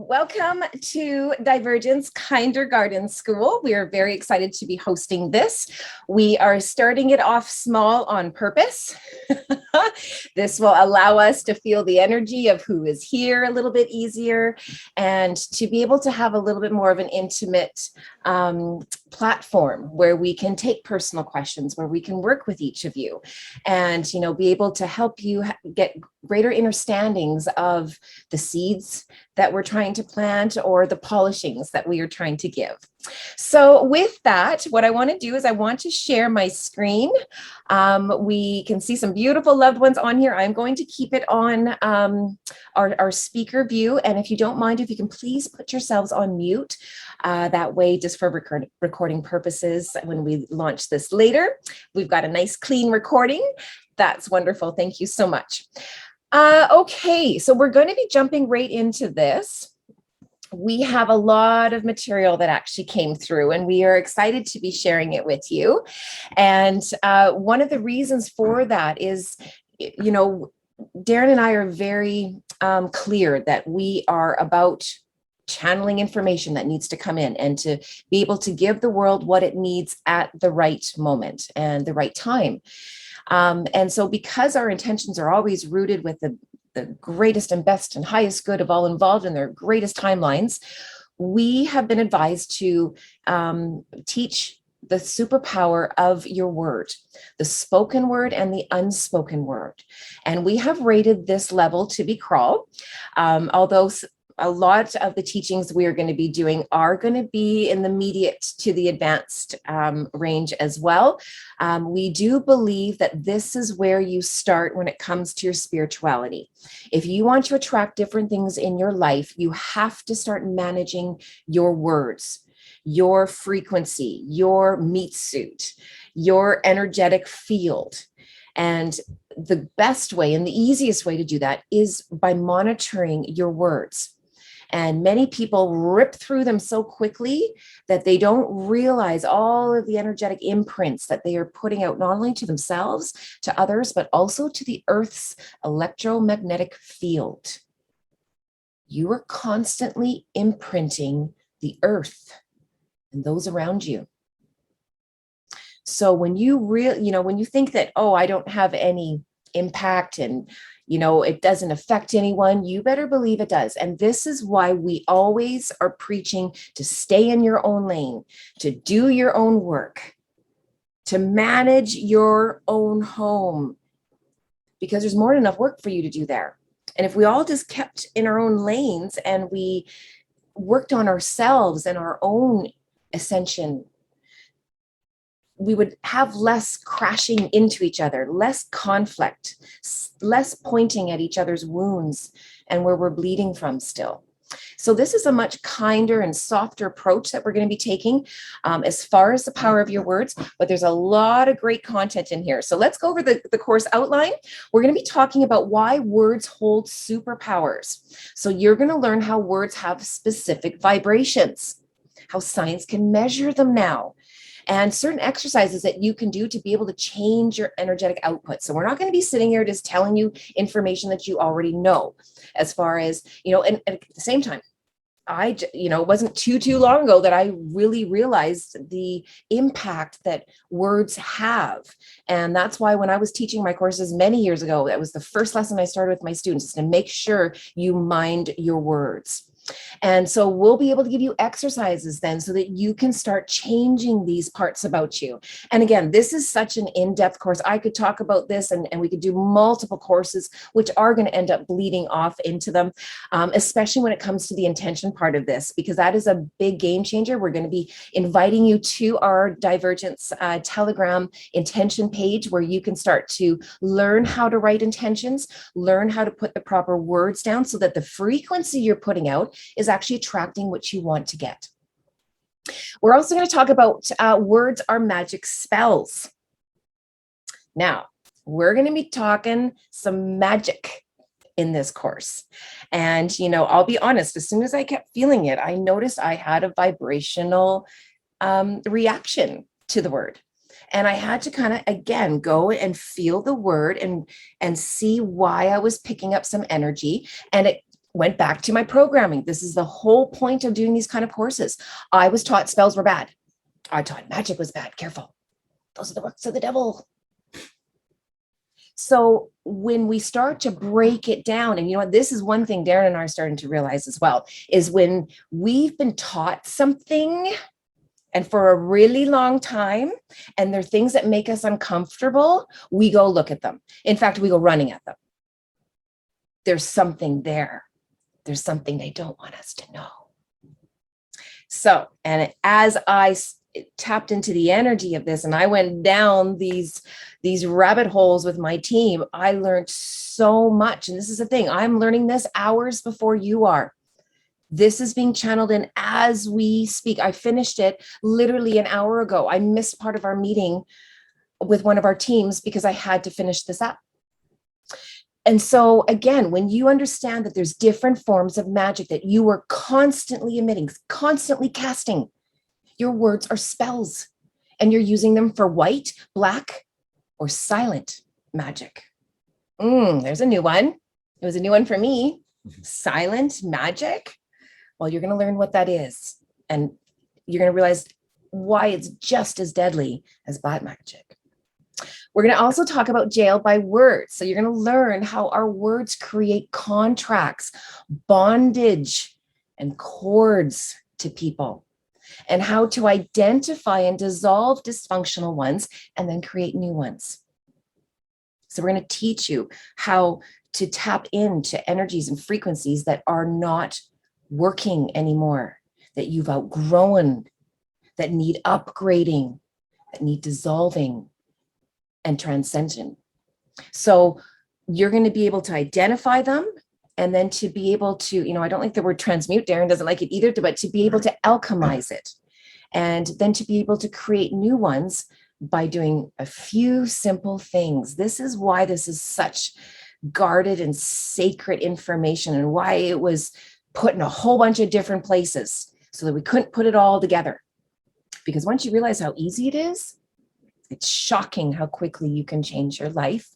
Welcome to Dïevergent5 KïnderGardën Schööl. We are very excited to be hosting this. We are starting it off small on purpose. This will allow us to feel the energy of who is here a little bit easier and to be able to have a little bit more of an intimate platform where we can take personal questions, where we can work with each of you and, be able to help you get greater understandings of the seeds that we're trying to plant or the polishings that we are trying to give. So with that, what I want to do is I want to share my screen. We can see some beautiful loved ones on here. I'm going to keep it on our speaker view. And if you don't mind, if you can please put yourselves on mute. That way, just for recording purposes, when we launch this later, we've got a nice clean recording. That's wonderful. Thank you so much. Okay, so we're going to be jumping right into this. We have a lot of material that actually came through and we are excited to be sharing it with you. And one of the reasons for that is, Darren and I are very clear that we are about channeling information that needs to come in and to be able to give the world what it needs at the right moment and the right time. And so because our intentions are always rooted with the greatest and best and highest good of all involved in their greatest timelines, we have been advised to teach the superpower of your word, the spoken word and the unspoken word. And we have rated this level to be crawl, although a lot of the teachings we are going to be doing are going to be in the mediate to the advanced range as well. We do believe that this is where you start when it comes to your spirituality. If you want to attract different things in your life, you have to start managing your words, your frequency, your meat suit, your energetic field. And the best way and the easiest way to do that is by monitoring your words. And many people rip through them so quickly that they don't realize all of the energetic imprints that they are putting out, not only to themselves, to others, but also to the Earth's electromagnetic field. You are constantly imprinting the Earth and those around you. So when you when you think that, oh, I don't have any impact and it doesn't affect anyone, you better believe it does. And this is why we always are preaching to stay in your own lane, to do your own work, to manage your own home, because there's more than enough work for you to do there. And if we all just kept in our own lanes and we worked on ourselves and our own ascension, we would have less crashing into each other, less conflict, less pointing at each other's wounds and where we're bleeding from still. So this is a much kinder and softer approach that we're going to be taking as far as the power of your words, but there's a lot of great content in here. So let's go over the course outline. We're going to be talking about why words hold superpowers. So you're going to learn how words have specific vibrations, how science can measure them now, and certain exercises that you can do to be able to change your energetic output. So we're not going to be sitting here just telling you information that you already know, as far as, and at the same time, it wasn't too long ago that I really realized the impact that words have. And that's why when I was teaching my courses many years ago, that was the first lesson I started with my students, is to make sure you mind your words. And so we'll be able to give you exercises then so that you can start changing these parts about you. And again, this is such an in-depth course. I could talk about this and we could do multiple courses, which are going to end up bleeding off into them, especially when it comes to the intention part of this, because that is a big game changer. We're going to be inviting you to our Dïevergent Telegram intention page, where you can start to learn how to write intentions, learn how to put the proper words down so that the frequency you're putting out is actually attracting what you want to get. We're also going to talk about words are magic spells. Now, we're going to be talking some magic in this course. And, I'll be honest, as soon as I kept feeling it, I noticed I had a vibrational reaction to the word. And I had to kind of, again, go and feel the word and see why I was picking up some energy. And it went back to my programming. This is the whole point of doing these kind of courses. I was taught spells were bad. I taught magic was bad. Careful. Those are the works of the devil. So when we start to break it down, and you know what, this is one thing Darren and I are starting to realize as well, is when we've been taught something and for a really long time, and there are things that make us uncomfortable, we go look at them. In fact, we go running at them. There's something there. There's something they don't want us to know. So, and as I tapped into the energy of this and I went down these rabbit holes with my team, I learned so much. And this is the thing, I'm learning this hours before you are. This is being channeled in as we speak. I finished it literally an hour ago. I missed part of our meeting with one of our teams because I had to finish this up. And so again, when you understand that there's different forms of magic that you are constantly emitting, constantly casting, your words are spells and you're using them for white, black, or silent magic. There's a new one. It was a new one for me. Silent magic. Well, you're going to learn what that is. And you're going to realize why it's just as deadly as black magic. We're going to also talk about jail by words. So you're going to learn how our words create contracts, bondage, and cords to people, and how to identify and dissolve dysfunctional ones and then create new ones. So we're going to teach you how to tap into energies and frequencies that are not working anymore, that you've outgrown, that need upgrading, that need dissolving and transcension. So you're going to be able to identify them and then to be able to, you know, I don't like the word transmute, Darren doesn't like it either, but to be able to alchemize it and then to be able to create new ones by doing a few simple things. This is why this is such guarded and sacred information and why it was put in a whole bunch of different places so that we couldn't put it all together. Because once you realize how easy it is, it's shocking how quickly you can change your life,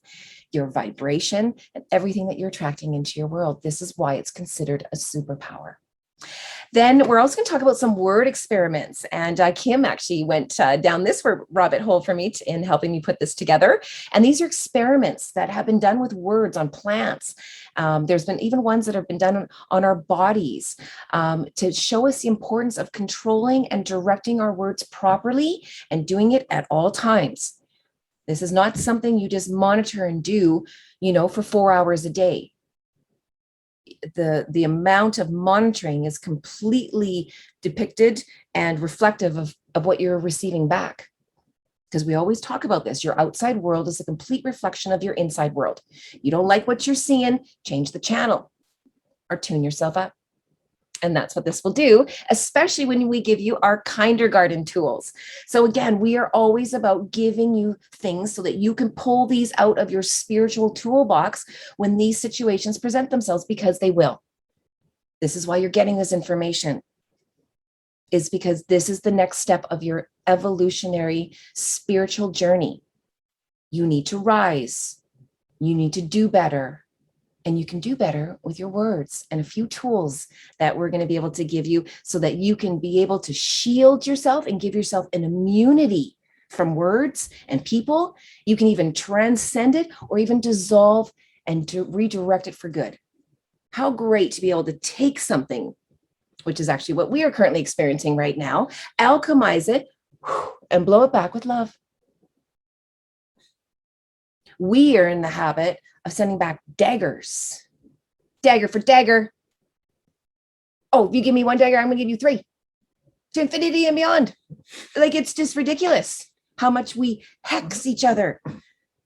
your vibration, and everything that you're attracting into your world. This is why it's considered a superpower. Then we're also going to talk about some word experiments. And Kim actually went down this rabbit hole for me in helping me put this together. And these are experiments that have been done with words on plants. There's been even ones that have been done on our bodies to show us the importance of controlling and directing our words properly and doing it at all times. This is not something you just monitor and do, you know, for 4 hours a day. The amount of monitoring is completely depicted and reflective of what you're receiving back. Because we always talk about this. Your outside world is a complete reflection of your inside world. You don't like what you're seeing, change the channel or tune yourself up. And that's what this will do, especially when we give you our KïnderGardën tools. So again, we are always about giving you things so that you can pull these out of your spiritual toolbox when these situations present themselves, because they will. This is why you're getting this information, is because this is the next step of your evolutionary spiritual journey. You need to rise. You need to do better. And you can do better with your words and a few tools that we're going to be able to give you so that you can be able to shield yourself and give yourself an immunity from words and people. You can even transcend it or even dissolve and to redirect it for good. How great to be able to take something, which is actually what we are currently experiencing right now, alchemize it and blow it back with love. We are in the habit of sending back daggers. Dagger for dagger. Oh, if you give me one dagger, I'm going to give you 3. To infinity and beyond. Like, it's just ridiculous how much we hex each other,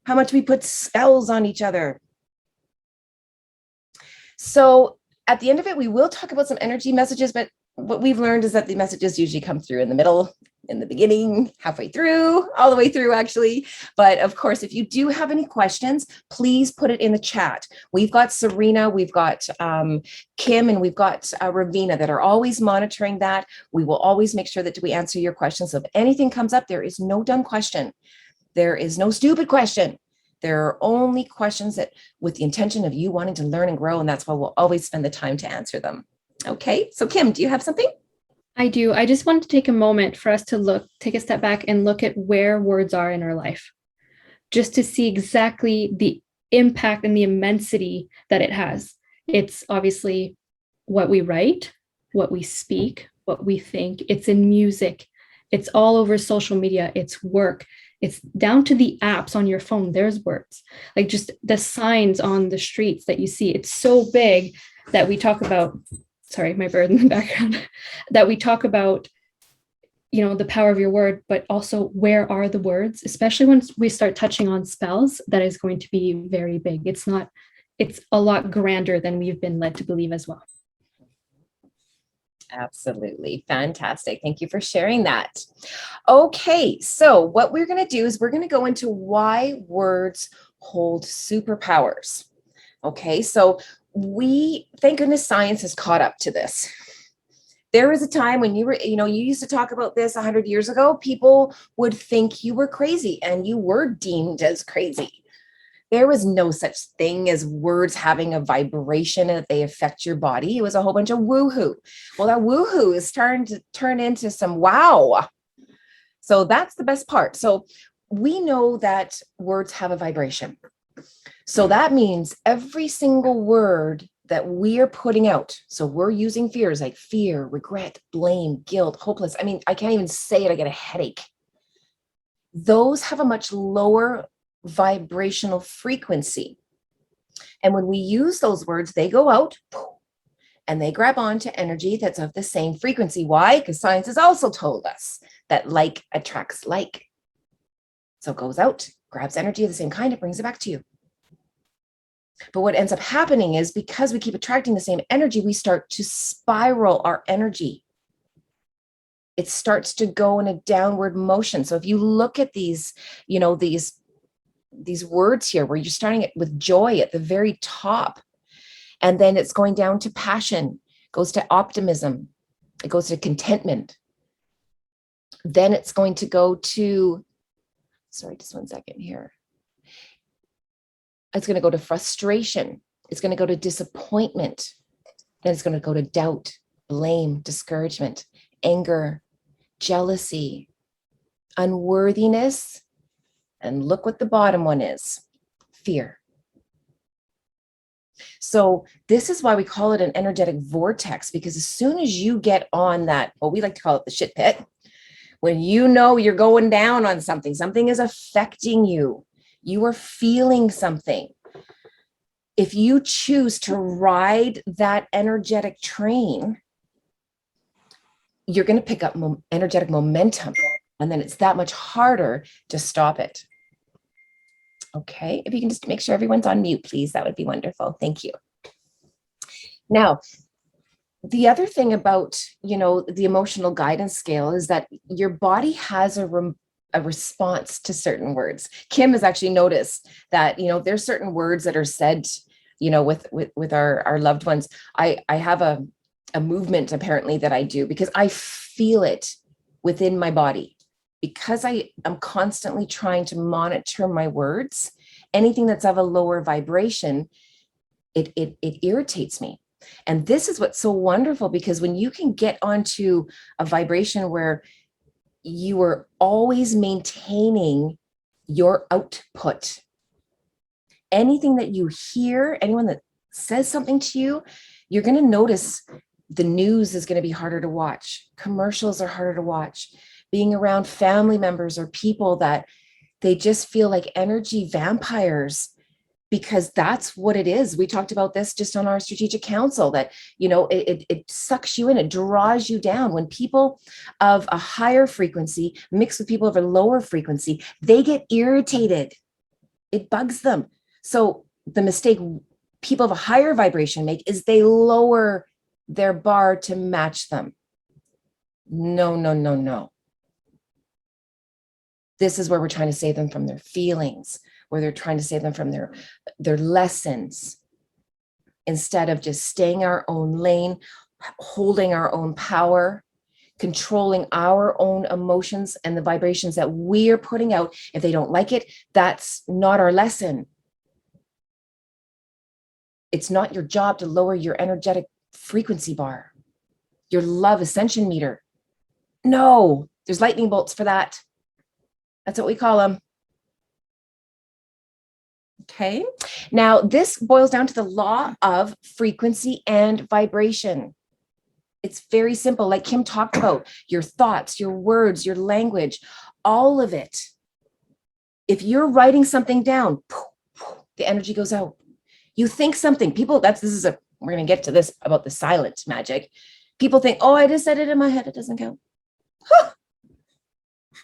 how much we put spells on each other. So at the end of it, we will talk about some energy messages, but what we've learned is that the messages usually come through in the middle, in the beginning, halfway through, all the way through actually. But of course, if you do have any questions, please put it in the chat. We've got Serena, we've got Kim, and we've got Ravina that are always monitoring that. We will always make sure that we answer your questions. So if anything comes up, there is no dumb question. There is no stupid question. They're only questions that with the intention of you wanting to learn and grow, and that's why we'll always spend the time to answer them. Okay, so Kim, do you have something? I do. I just want to take a moment for us to take a step back and look at where words are in our life, just to see exactly the impact and the immensity that it has. It's obviously what we write, what we speak, what we think. It's in music. It's all over social media. It's work. It's down to the apps on your phone. There's words. Like just the signs on the streets that you see. It's so big that we talk about, sorry, my bird in the background, that we talk about, the power of your word, but also where are the words, especially when we start touching on spells, that is going to be very big. It's a lot grander than we've been led to believe as well. Absolutely. Fantastic. Thank you for sharing that. Okay, so what we're going to do is we're going to go into why words hold superpowers. Okay, so thank goodness science has caught up to this. There was a time when you used to talk about this 100 years ago, people would think you were crazy and you were deemed as crazy. There was no such thing as words having a vibration and that they affect your body. It was a whole bunch of woohoo. Well, that woohoo is starting to turn into some wow. So that's the best part. So we know that words have a vibration. So that means every single word that we are putting out. So we're using fears like fear, regret, blame, guilt, hopeless. I mean, I can't even say it. I get a headache. Those have a much lower vibrational frequency. And when we use those words, they go out and they grab onto energy that's of the same frequency. Why? Because science has also told us that like attracts like. So it goes out, grabs energy of the same kind, it brings it back to you. But what ends up happening is because we keep attracting the same energy, we start to spiral our energy. It starts to go in a downward motion. So if you look at these words here, where you're starting it with joy at the very top, and then it's going down to passion, goes to optimism, it goes to contentment. Then it's going to go to, sorry, just one second here. It's going to go to frustration. It's going to go to disappointment. Then it's going to go to doubt, blame, discouragement, anger, jealousy, unworthiness. And look what the bottom one is, fear. So this is why we call it an energetic vortex, because as soon as you get on that, well, we like to call it the shit pit, when you're going down on something, something is affecting you. You are feeling something. If you choose to ride that energetic train, you're going to pick up energetic momentum, and then it's that much harder to stop it. Okay, if you can just make sure everyone's on mute, please, that would be wonderful. Thank you. Now, the other thing about, the emotional guidance scale is that your body has a response to certain words. Kim has actually noticed that, there's certain words that are said, with our loved ones. I have a movement apparently that I do because I feel it within my body, because I am constantly trying to monitor my words. Anything that's of a lower vibration, it irritates me. And this is what's so wonderful, because when you can get onto a vibration where you are always maintaining your output, anything that you hear, anyone that says something to you, you're going to notice the news is going to be harder to watch. Commercials are harder to watch. Being around family members or people that they just feel like energy vampires, because that's what it is. We talked about this just on our strategic council, that, it sucks you in, it draws you down. When people of a higher frequency mix with people of a lower frequency, they get irritated. It bugs them. So the mistake people of a higher vibration make is they lower their bar to match them. No, no, no, no. This is where we're trying to save them from their feelings, where they're trying to save them from their lessons, instead of just staying our own lane, holding our own power, controlling our own emotions and the vibrations that we're putting out. If they don't like it, that's not our lesson. It's not your job to lower your energetic frequency bar, your love ascension meter. No, there's lightning bolts for that. That's what we call them. Okay. Now, this boils down to the law of frequency and vibration. It's very simple. Like Kim talked about, your thoughts, your words, your language, all of it. If you're writing something down, the energy goes out. You think something, people, we're going to get to this about the silent magic. People think, oh, I just said it in my head. It doesn't count. Huh.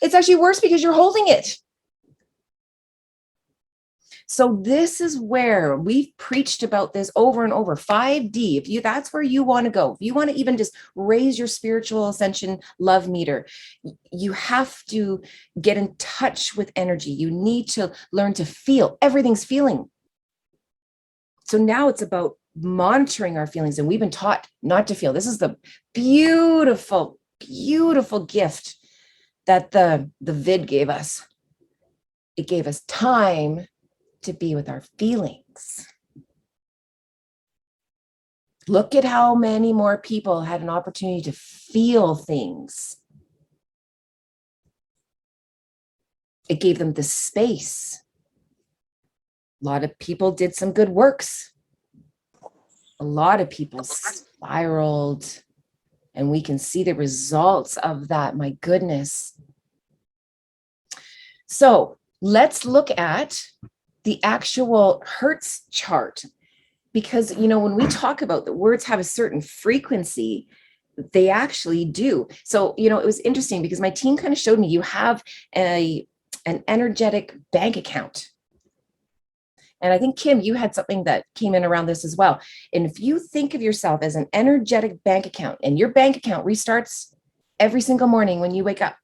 It's actually worse because you're holding it. So this is where we've preached about this over and over. 5D, that's where you want to go. If you want to even just raise your spiritual ascension love meter, you have to get in touch with energy. You need to learn to feel. Everything's feeling. So now it's about monitoring our feelings, and we've been taught not to feel. This is the beautiful, beautiful gift that the vid gave us. It gave us time to be with our feelings. Look at how many more people had an opportunity to feel things. It gave them the space. A lot of people did some good works. A lot of people spiraled, and we can see the results of that. My goodness. So let's look at the actual Hertz chart, because, when we talk about the words have a certain frequency, they actually do. So, it was interesting because my team kind of showed me you have an energetic bank account. And I think, Kim, you had something that came in around this as well. And if you think of yourself as an energetic bank account, and your bank account restarts every single morning when you wake up,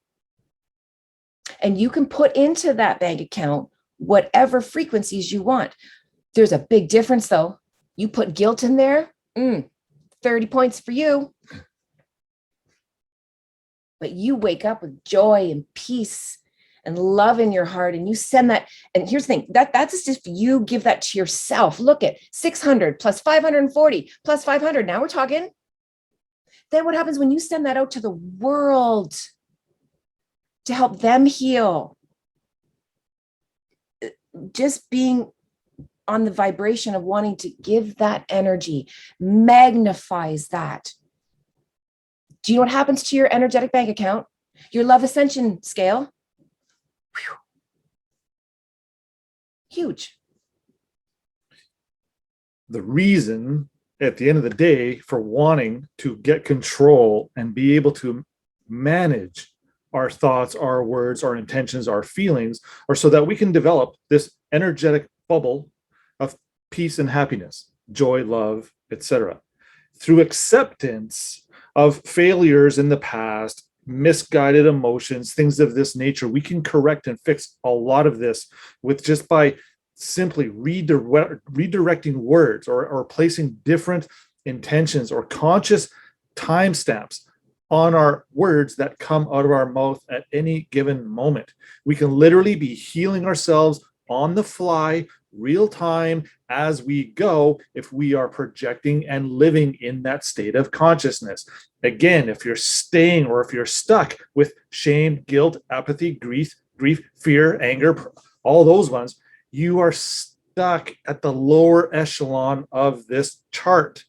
and you can put into that bank account whatever frequencies you want. There's a big difference, though. You put guilt in there, 30 points for you. But you wake up with joy and peace and love in your heart, and you send that. And here's the thing, that's just if you give that to yourself. Look at 600 plus 540 plus 500. Now we're talking. Then what happens when you send that out to the world to help them heal? Just being on the vibration of wanting to give that energy magnifies that. Do you know what happens to your energetic bank account? Your love ascension scale? Whew. Huge. The reason at the end of the day for wanting to get control and be able to manage our thoughts, our words, our intentions, our feelings, or so that we can develop this energetic bubble of peace and happiness, joy, love, etc. Through acceptance of failures in the past, misguided emotions, things of this nature, we can correct and fix a lot of this with just by simply redirecting words or placing different intentions or conscious timestamps on our words that come out of our mouth at any given moment. We can literally be healing ourselves on the fly, real time, as we go, if we are projecting and living in that state of consciousness. Again, if you're staying or if you're stuck with shame, guilt, apathy, grief, fear, anger, all those ones, you are stuck at the lower echelon of this chart.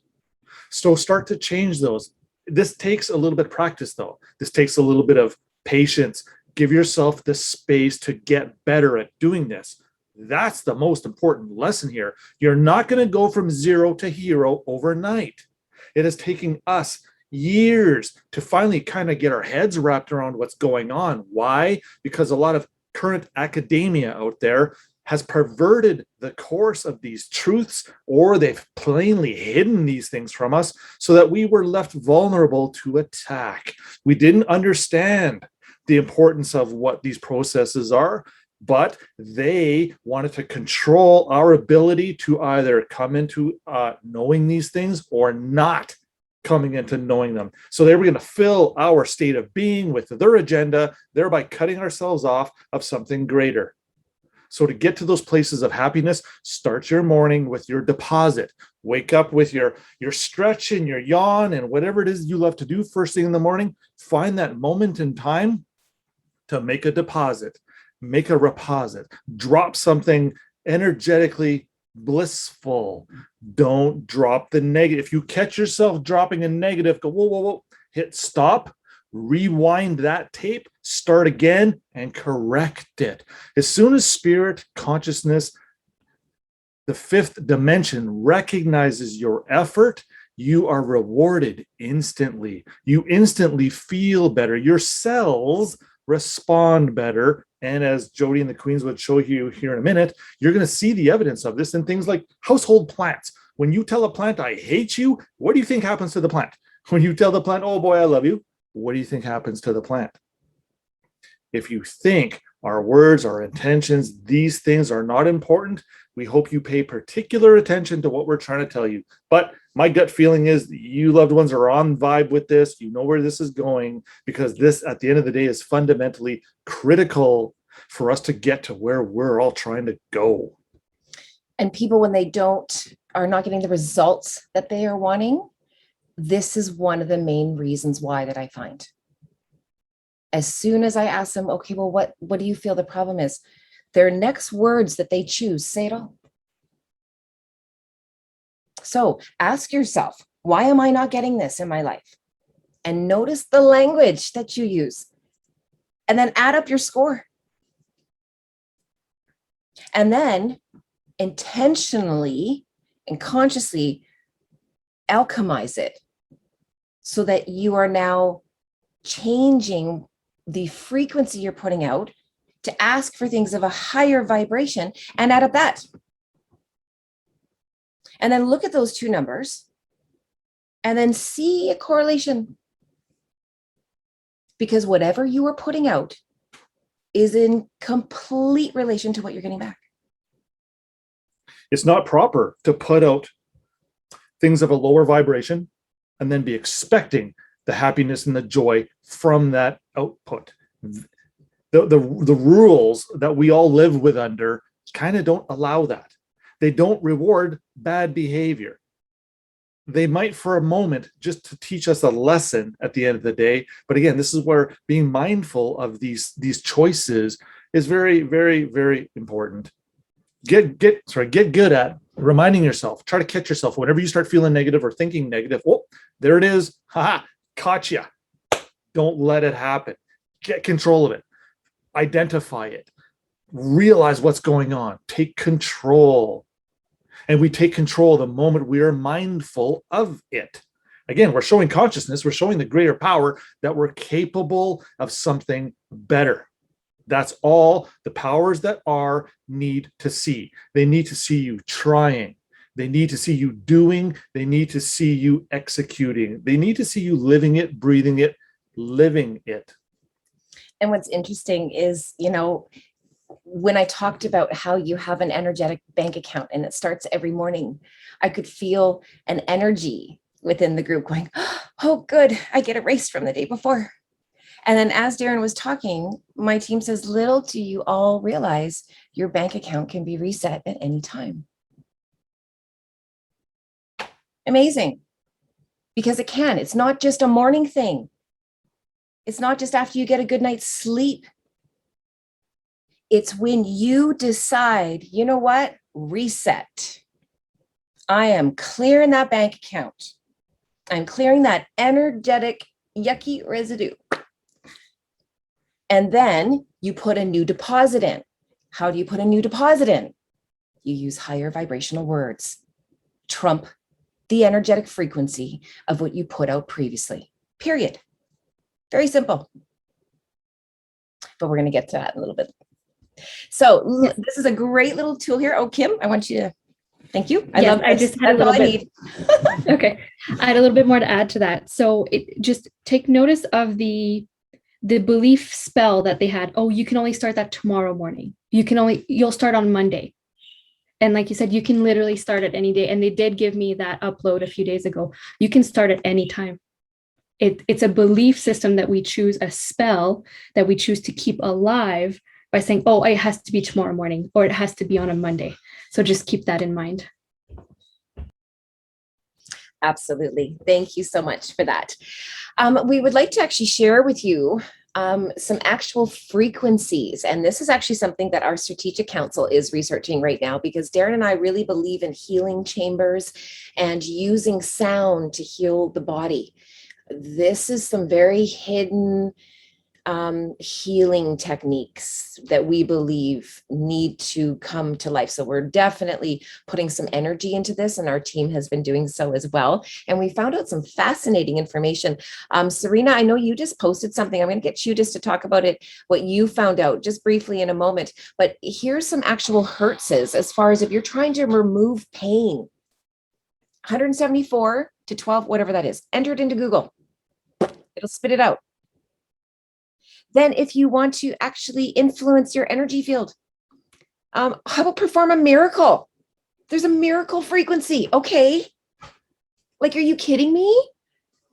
So start to change those. This takes a little bit of practice, though. This takes a little bit of patience. Give yourself the space to get better at doing this. That's the most important lesson here. You're not going to go from zero to hero overnight. It is taking us years to finally kind of get our heads wrapped around what's going on. Why? Because a lot of current academia out there has perverted the course of these truths, or they've plainly hidden these things from us so that we were left vulnerable to attack. We didn't understand the importance of what these processes are, but they wanted to control our ability to either come into knowing these things or not coming into knowing them. So they were going to fill our state of being with their agenda, thereby cutting ourselves off of something greater. So to get to those places of happiness, start your morning with your deposit. Wake up with your stretch and your yawn and whatever it is you love to do first thing in the morning. Find that moment in time to make a deposit, make a reposit, drop something energetically blissful. Don't drop the negative. If you catch yourself dropping a negative, go, whoa, whoa, whoa, hit stop, rewind that tape, start again, and correct it. As soon as spirit, consciousness, the fifth dimension recognizes your effort, you are rewarded instantly. You instantly feel better. Your cells respond better. And as Jody and the Queens would show you here in a minute, you're going to see the evidence of this in things like household plants. When you tell a plant, I hate you, what do you think happens to the plant? When you tell the plant, oh boy, I love you, what do you think happens to the plant? If you think our words, our intentions, these things are not important, we hope you pay particular attention to what we're trying to tell you. But my gut feeling is you loved ones are on vibe with this. You know where this is going, because this, at the end of the day, is fundamentally critical for us to get to where we're all trying to go. And people, when they are not getting the results that they are wanting, this is one of the main reasons why that I find. As soon as I ask them, okay, well, what do you feel the problem is? Their next words that they choose say it all. So ask yourself, why am I not getting this in my life? And notice the language that you use. And then add up your score. And then intentionally and consciously alchemize it so that you are now changing the frequency you're putting out to ask for things of a higher vibration, and add up that. And then look at those two numbers and then see a correlation. Because whatever you are putting out is in complete relation to what you're getting back. It's not proper to put out things of a lower vibration and then be expecting the happiness and the joy from that output. The rules that we all live with under kind of don't allow that. They don't reward bad behavior. They might for a moment just to teach us a lesson at the end of the day. But again, this is where being mindful of these choices is very, very, very important. Get good at reminding yourself. Try to catch yourself whenever you start feeling negative or thinking negative. Oh, there it is. Haha, caught you. Don't let it happen. Get control of it. Identify it. Realize what's going on. Take control. And we take control the moment we are mindful of it. Again, we're showing consciousness. We're showing the greater power that we're capable of something better. That's all the powers that are need to see. They need to see you trying. They need to see you doing. They need to see you executing. They need to see you living it, breathing it, living it. And what's interesting is, when I talked about how you have an energetic bank account and it starts every morning, I could feel an energy within the group going, oh, good, I get erased from the day before. And then as Darren was talking, my team says, little do you all realize your bank account can be reset at any time. Amazing. Because it can. It's not just a morning thing. It's not just after you get a good night's sleep. It's when you decide, you know what? Reset. I am clearing that bank account. I'm clearing that energetic, yucky residue. And then you put a new deposit in. How do you put a new deposit in? You use higher vibrational words. Trump the energetic frequency of what you put out previously. Period. Very simple. But we're going to get to that in a little bit. So this is a great little tool here. Oh, Kim, I want you to thank you. I just had a little bit. Okay. I had a little bit more to add to that. So just take notice of the belief spell that they had. Oh, you can only start that tomorrow morning. You'll start on Monday. And like you said, you can literally start at any day. And they did give me that upload a few days ago. You can start at any time. It's a belief system that we choose, a spell that we choose to keep alive by saying, oh, it has to be tomorrow morning, or it has to be on a Monday. So just keep that in mind. Absolutely. Thank you so much for that. We would like to actually share with you some actual frequencies. And this is actually something that our strategic council is researching right now, because Darren and I really believe in healing chambers and using sound to heal the body. This is some very hidden healing techniques that we believe need to come to life. So we're definitely putting some energy into this, and our team has been doing so as well. And we found out some fascinating information. Serena, I know you just posted something. I'm going to get you just to talk about it, what you found out just briefly in a moment. But here's some actual hertzes as far as if you're trying to remove pain. 174 to 12, whatever that is. Enter it into Google. It'll spit it out. Then if you want to actually influence your energy field, how about perform a miracle? There's a miracle frequency. Okay. Like, are you kidding me?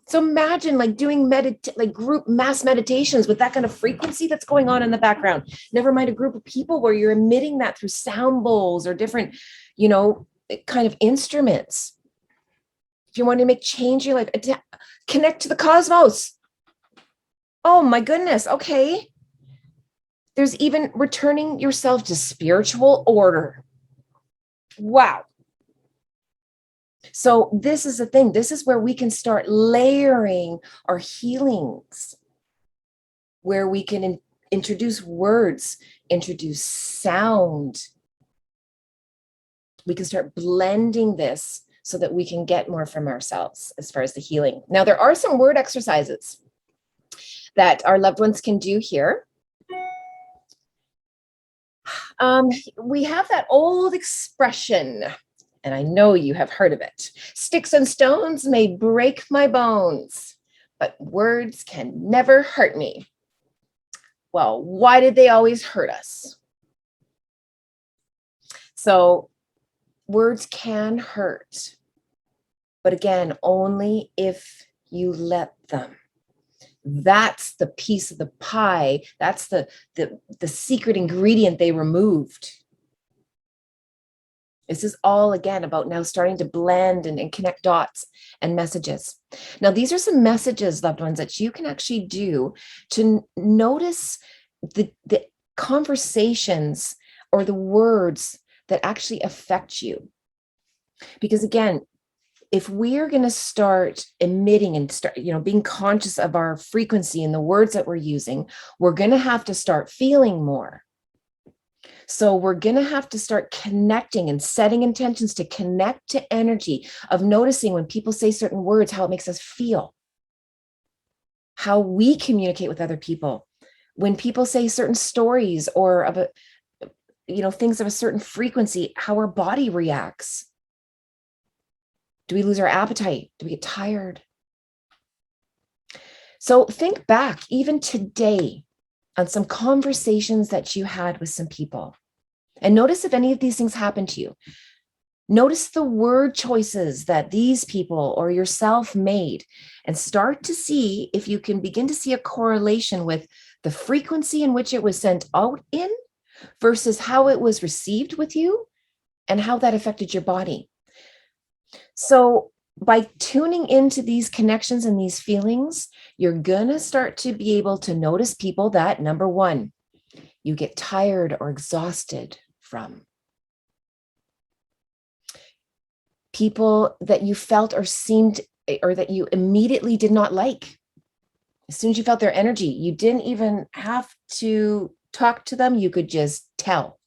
So imagine like doing like group mass meditations with that kind of frequency that's going on in the background. Never mind a group of people where you're emitting that through sound bowls or different, kind of instruments. If you want to make change in your life, connect to the cosmos. Oh my goodness. Okay. There's even returning yourself to spiritual order. Wow. So this is the thing. This is where we can start layering our healings, where we can introduce words, introduce sound. We can start blending this so that we can get more from ourselves as far as the healing. Now, there are some word exercises that our loved ones can do here. We have that old expression, and I know you have heard of it. Sticks and stones may break my bones, but words can never hurt me. Well, why did they always hurt us? So words can hurt, but again, only if you let them. That's the piece of the pie. That's the secret ingredient they removed. This is all, again, about now starting to blend and connect dots and messages. Now, these are some messages, loved ones, that you can actually do to notice the conversations or the words that actually affect you. Because again, if we are going to start emitting and start, being conscious of our frequency and the words that we're using, we're going to have to start feeling more. So we're going to have to start connecting and setting intentions to connect to energy of noticing when people say certain words, how it makes us feel, how we communicate with other people. When people say certain stories or of things of a certain frequency, how our body reacts. Do we lose our appetite? Do we get tired? So think back even today on some conversations that you had with some people, and notice if any of these things happen to you. Notice the word choices that these people or yourself made, and start to see if you can begin to see a correlation with the frequency in which it was sent out in versus how it was received with you and how that affected your body. So by tuning into these connections and these feelings, you're going to start to be able to notice people that, number one, you get tired or exhausted from. People that you felt or seemed, or that you immediately did not like. As soon as you felt their energy, you didn't even have to talk to them. You could just tell.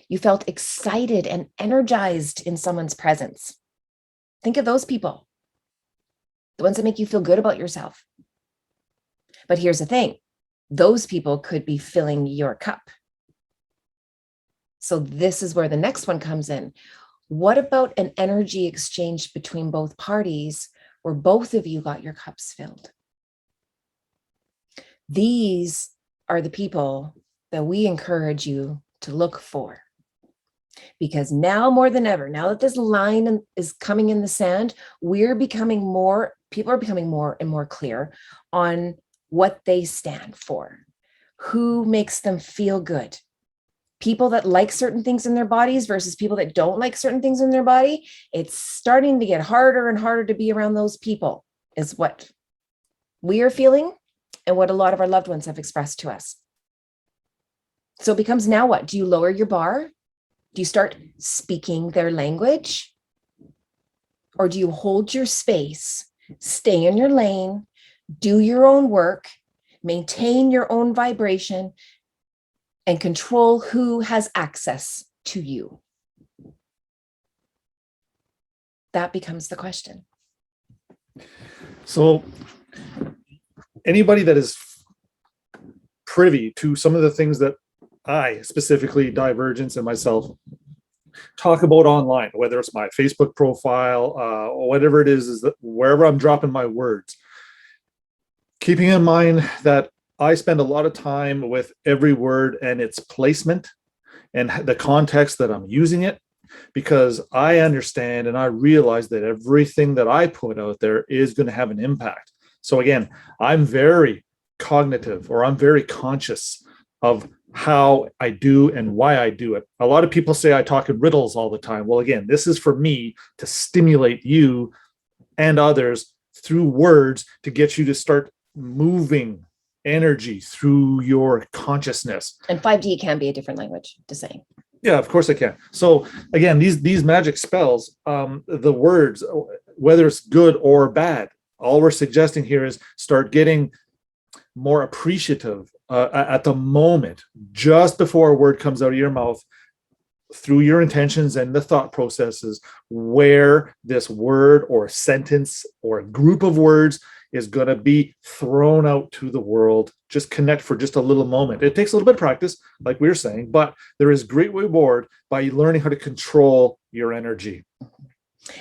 You felt excited and energized in someone's presence. Think of those people, the ones that make you feel good about yourself. But here's the thing, those people could be filling your cup. So this is where the next one comes in. What about an energy exchange between both parties where both of you got your cups filled? These are the people that we encourage you to look for. Because now more than ever, now that this line is coming in the sand, people are becoming more and more clear on what they stand for, who makes them feel good. People that like certain things in their bodies versus people that don't like certain things in their body. It's starting to get harder and harder to be around those people, is what we are feeling and what a lot of our loved ones have expressed to us. So it becomes, now what? Do you lower your bar? Do you start speaking their language? Or do you hold your space, stay in your lane, do your own work, maintain your own vibration, and control who has access to you? That becomes the question. So anybody that is privy to some of the things that I, specifically Dïevergent and myself, talk about online, whether it's my Facebook profile, or whatever it is that wherever I'm dropping my words, keeping in mind that I spend a lot of time with every word and its placement and the context that I'm using it, because I understand and I realize that everything that I put out there is going to have an impact. So again, I'm very cognitive, or I'm very conscious of how I do and why I do it. A lot of people say I talk in riddles all the time. Well, again, this is for me to stimulate you and others through words to get you to start moving energy through your consciousness. And 5D can be a different language to say. Yeah, of course I can. So again, these magic spells, the words, whether it's good or bad, all we're suggesting here is start getting more appreciative at the moment, just before a word comes out of your mouth, through your intentions and the thought processes, where this word or sentence or a group of words is going to be thrown out to the world. Just connect for just a little moment. It takes a little bit of practice, like we were saying, but there is great reward by learning how to control your energy.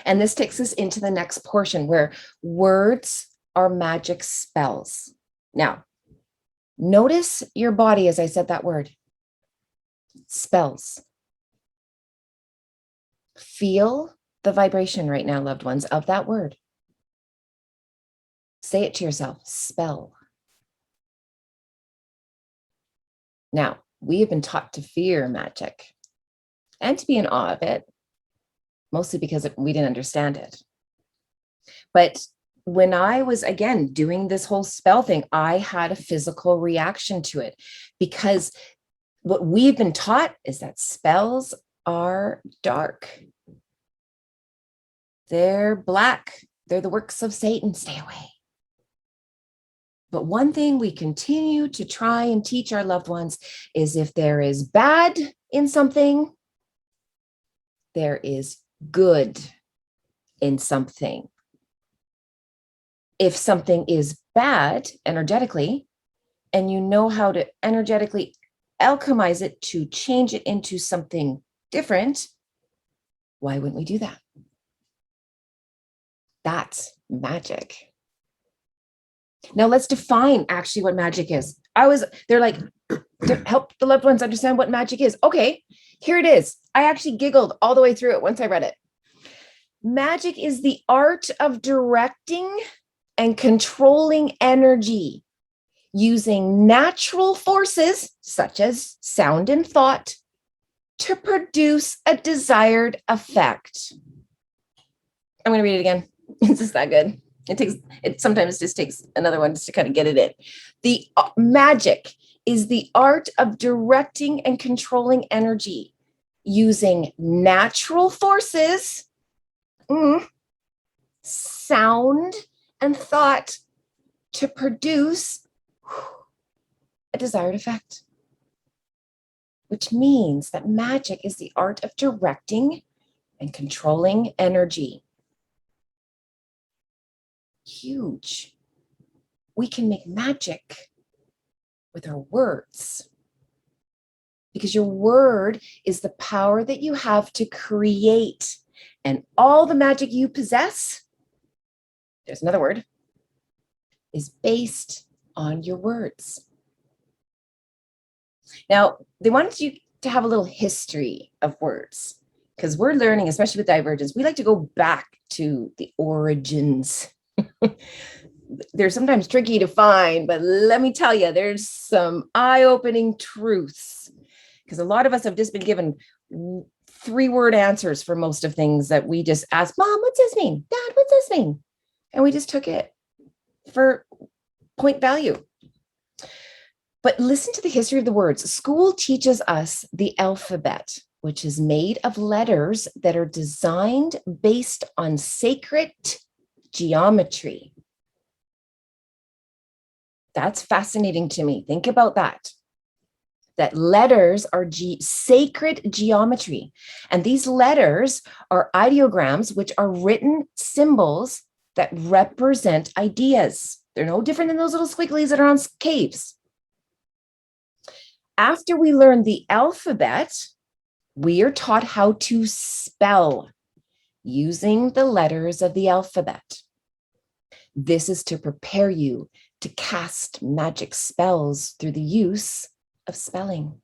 And this takes us into the next portion, where words are magic spells. Now, notice your body as I said that word. Spells. Feel the vibration right now, loved ones, of that word. Say it to yourself, spell. Now, we have been taught to fear magic and to be in awe of it, mostly because we didn't understand it. But when I was, again, doing this whole spell thing, I had a physical reaction to it, because what we've been taught is that spells are dark. They're black. They're the works of Satan. Stay away. But one thing we continue to try and teach our loved ones is, if there is bad in something, there is good in something. If something is bad energetically, and you know how to energetically alchemize it to change it into something different, why wouldn't we do that? That's magic. Now let's define actually what magic is. They're like, to help the loved ones understand what magic is. Okay, here it is. I actually giggled all the way through it once I read it. Magic is the art of directing and controlling energy using natural forces such as sound and thought to produce a desired effect. I'm going to read it again. It's just that good. It sometimes just takes another one just to kind of get it in. The magic is the art of directing and controlling energy using natural forces, sound and thought to produce a desired effect. Which means that magic is the art of directing and controlling energy. Huge. We can make magic with our words, because your word is the power that you have to create, and all the magic you possess, there's another word, is based on your words. Now, they wanted to have a little history of words, because we're learning, especially with divergence, we like to go back to the origins. They're sometimes tricky to find, but let me tell you, there's some eye-opening truths, because a lot of us have just been given 3-word answers for most of things that we just ask, Mom, what's this mean? Dad, what's this mean? And we just took it for point value. But listen to the history of the words. School teaches us the alphabet, which is made of letters that are designed based on sacred geometry. That's fascinating to me. Think about that. That letters are sacred geometry. And these letters are ideograms, which are written symbols that represent ideas. They're no different than those little squigglies that are on caves. After we learn the alphabet, we are taught how to spell using the letters of the alphabet. This is to prepare you to cast magic spells through the use of spelling.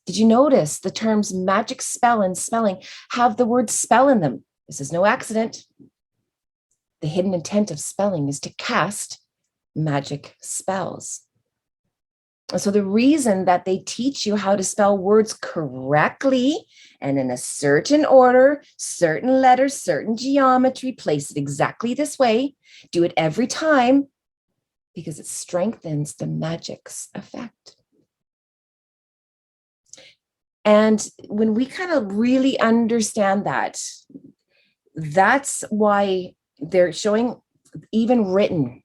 Did you notice the terms magic spell and spelling have the word spell in them? This is no accident. The hidden intent of spelling is to cast magic spells. So the reason that they teach you how to spell words correctly and in a certain order, certain letters, certain geometry, place it exactly this way, do it every time, because it strengthens the magic's effect. And when we kind of really understand that, that's why they're showing even written.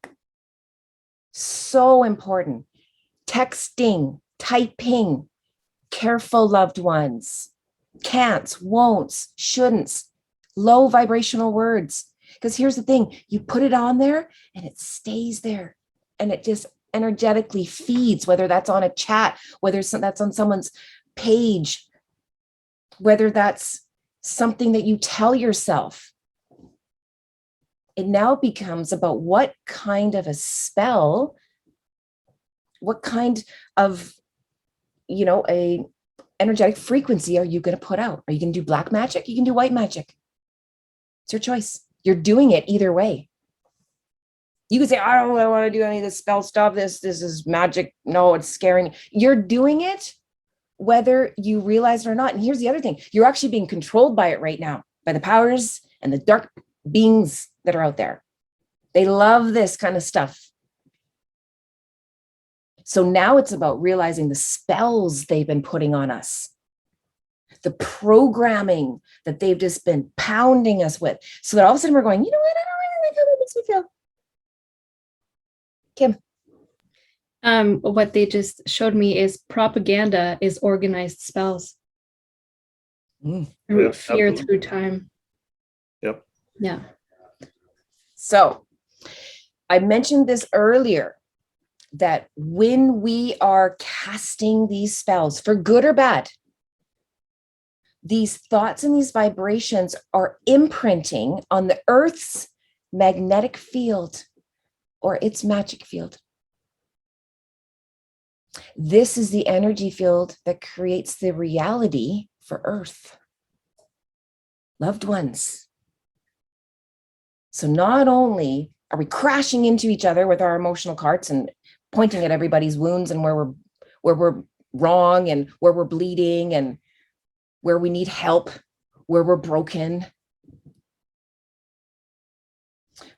So important. Texting, typing, careful loved ones, can'ts, won'ts, shouldn'ts, low vibrational words. Because here's the thing, you put it on there and it stays there and it just energetically feeds, whether that's on a chat, whether that's on someone's page, whether that's something that you tell yourself. It now becomes about what kind of a spell, what kind of, a energetic frequency are you going to put out? Are you going to do black magic? You can do white magic. It's your choice. You're doing it either way. You could say, I don't really want to do any of this spell stuff. This is magic. No, it's scaring. You're doing it whether you realize it or not. And here's the other thing. You're actually being controlled by it right now, by the powers and the dark beings that are out there. They love this kind of stuff. So now it's about realizing the spells they've been putting on us, the programming that they've just been pounding us with, so that all of a sudden we're going, you know what? I don't really like how that makes me feel. Kim. What they just showed me is propaganda is organized spells. Yeah, fear through time. Yep. Yeah. So I mentioned this earlier, that when we are casting these spells, for good or bad, these thoughts and these vibrations are imprinting on the Earth's magnetic field or its magic field. This is the energy field that creates the reality for Earth. Loved ones. So not only are we crashing into each other with our emotional carts and pointing at everybody's wounds and where we're wrong and where we're bleeding and where we need help, where we're broken.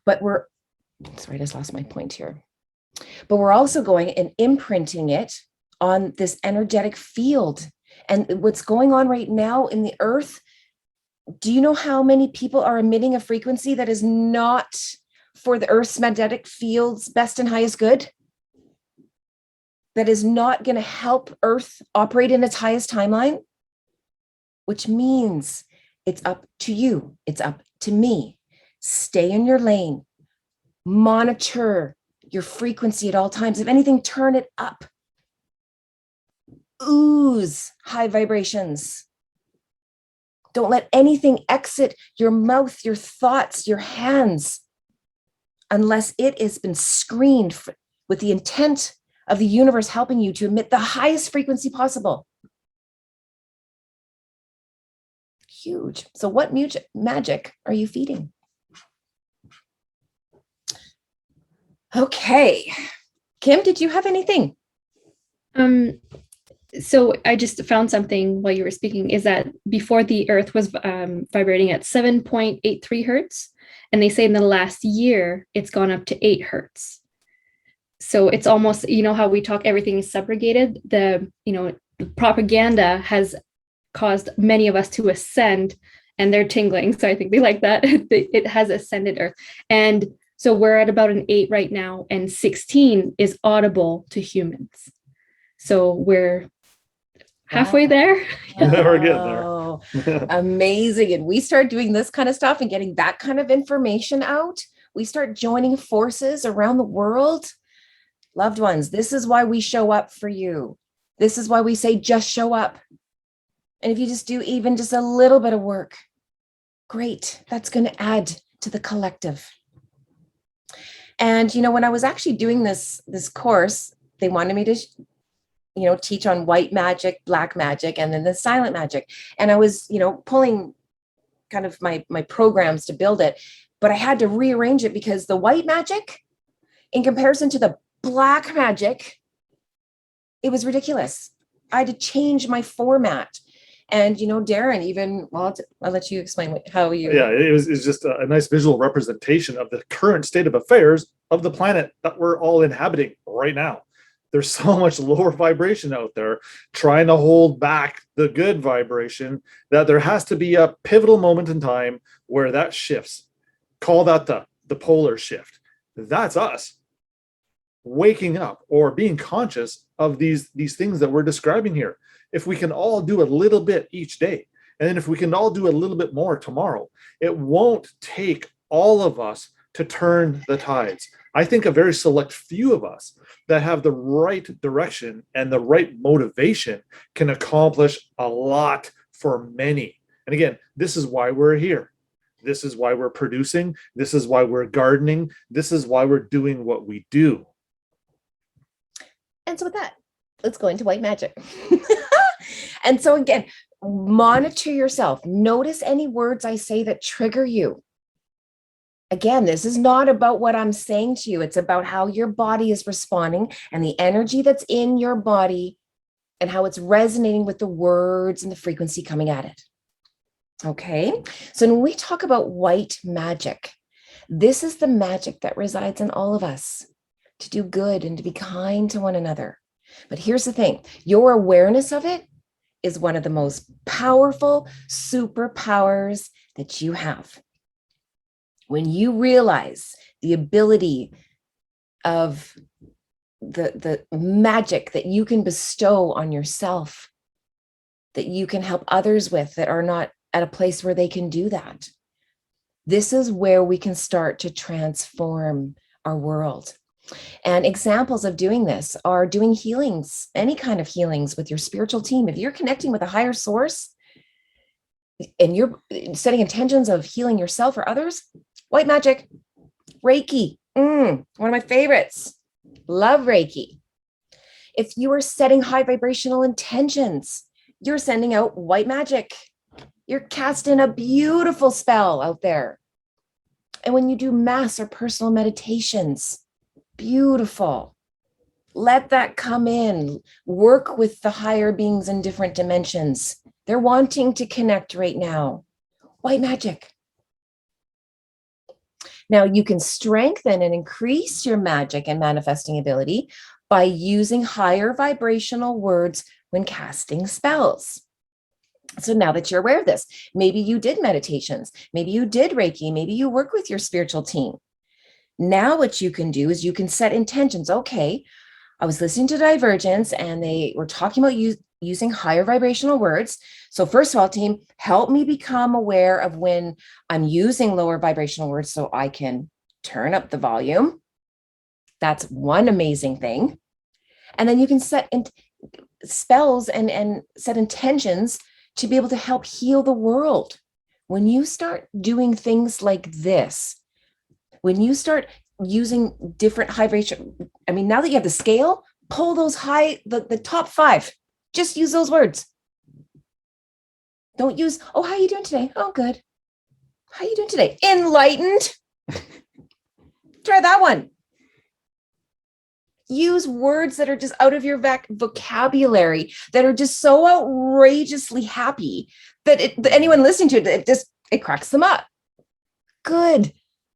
But sorry, I just lost my point here. But we're also going and imprinting it on this energetic field. And what's going on right now in the Earth, do you know how many people are emitting a frequency that is not for the Earth's magnetic field's best and highest good? That is not going to help Earth operate in its highest timeline? Which means it's up to you. It's up to me. Stay in your lane. Monitor your frequency at all times. If anything, turn it up. Ooze high vibrations. Don't let anything exit your mouth, your thoughts, your hands, unless it has been screened with the intent of the universe helping you to emit the highest frequency possible. Huge. So what magic are you feeding? Okay. Kim, did you have anything? So I just found something while you were speaking, is that before the earth was vibrating at 7.83 hertz, and they say in the last year it's gone up to 8 hertz. So it's almost, how we talk everything is subrogated, the propaganda has caused many of us to ascend, and they're tingling, so I think they like that. It has ascended earth. And so we're at about an 8 right now, and 16 is audible to humans. So we're halfway there. We're getting there. Amazing. And we start doing this kind of stuff and getting that kind of information out. We start joining forces around the world. Loved ones, this is why we show up for you. This is why we say, just show up. And if you just do even just a little bit of work, great. That's going to add to the collective. And, when I was actually doing this course, they wanted me to teach on white magic, black magic, and then the silent magic. And I was, pulling kind of my programs to build it, but I had to rearrange it because the white magic, in comparison to the black magic, it was ridiculous. I had to change my format. And, Darren, even, well, I'll let you explain how you. Yeah, it's just a nice visual representation of the current state of affairs of the planet that we're all inhabiting right now. There's so much lower vibration out there trying to hold back the good vibration that there has to be a pivotal moment in time where that shifts. Call that the polar shift. That's us waking up or being conscious of these things that we're describing here. If we can all do a little bit each day, and then if we can all do a little bit more tomorrow, it won't take all of us to turn the tides. I think a very select few of us that have the right direction and the right motivation can accomplish a lot for many. And again, this is why we're here. This is why we're producing. This is why we're gardening. This is why we're doing what we do. And so with that, let's go into white magic. And so again, monitor yourself. Notice any words I say that trigger you. Again, this is not about what I'm saying to you. It's about how your body is responding and the energy that's in your body and how it's resonating with the words and the frequency coming at it. Okay. So when we talk about white magic, this is the magic that resides in all of us to do good and to be kind to one another. But here's the thing, your awareness of it is one of the most powerful superpowers that you have. When you realize the ability of the magic that you can bestow on yourself, that you can help others with that are not at a place where they can do that, this is where we can start to transform our world. And examples of doing this are doing healings, any kind of healings with your spiritual team. If you're connecting with a higher source and you're setting intentions of healing yourself or others, white magic, Reiki, one of my favorites. Love Reiki. If you are setting high vibrational intentions, you're sending out white magic. You're casting a beautiful spell out there. And when you do mass or personal meditations, beautiful. Let that come in. Work with the higher beings in different dimensions. They're wanting to connect right now. White magic. Now, you can strengthen and increase your magic and manifesting ability by using higher vibrational words when casting spells. So now that you're aware of this, maybe you did meditations, maybe you did Reiki, maybe you work with your spiritual team. Now what you can do is you can set intentions. Okay, I was listening to Divergence and they were talking about using higher vibrational words. So first of all, team, help me become aware of when I'm using lower vibrational words so I can turn up the volume. That's one amazing thing. And then you can set spells and set intentions to be able to help heal the world. When you start doing things like this, when you start using different high vibration, I mean, now that you have the scale, pull those the top 5, just use those words. Don't use, oh, how are you doing today? Oh, good. How are you doing today? Enlightened. Try that one. Use words that are just out of your vocabulary, that are just so outrageously happy that anyone listening to it, it cracks them up. Good.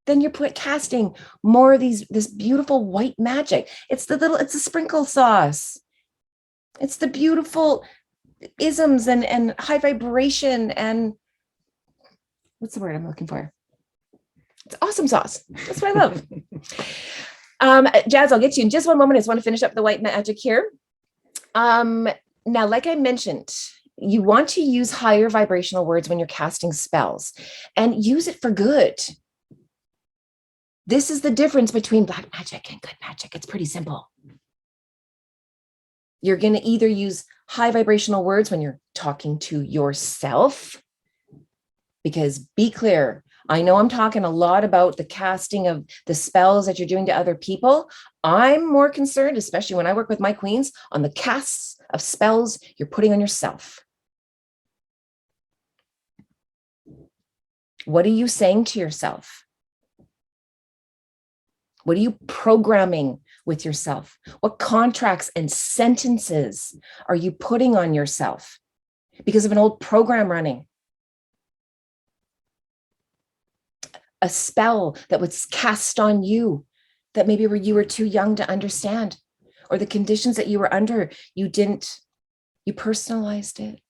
Then you're casting more of this beautiful white magic. It's the sprinkle sauce. It's the beautiful isms and high vibration and what's the word I'm looking for? It's awesome sauce. That's what I love. Jazz, I'll get to you in just one moment. I just want to finish up the white magic here. Now, like I mentioned, you want to use higher vibrational words when you're casting spells and use it for good. This is the difference between black magic and good magic. It's pretty simple. You're going to either use high vibrational words when you're talking to yourself, because be clear, I know I'm talking a lot about the casting of the spells that you're doing to other people. I'm more concerned, especially when I work with my queens, on the casts of spells you're putting on yourself. What are you saying to yourself? What are you programming with yourself? What contracts and sentences are you putting on yourself because of an old program running? A spell that was cast on you that maybe you were too young to understand, or the conditions that you were under, you personalized it.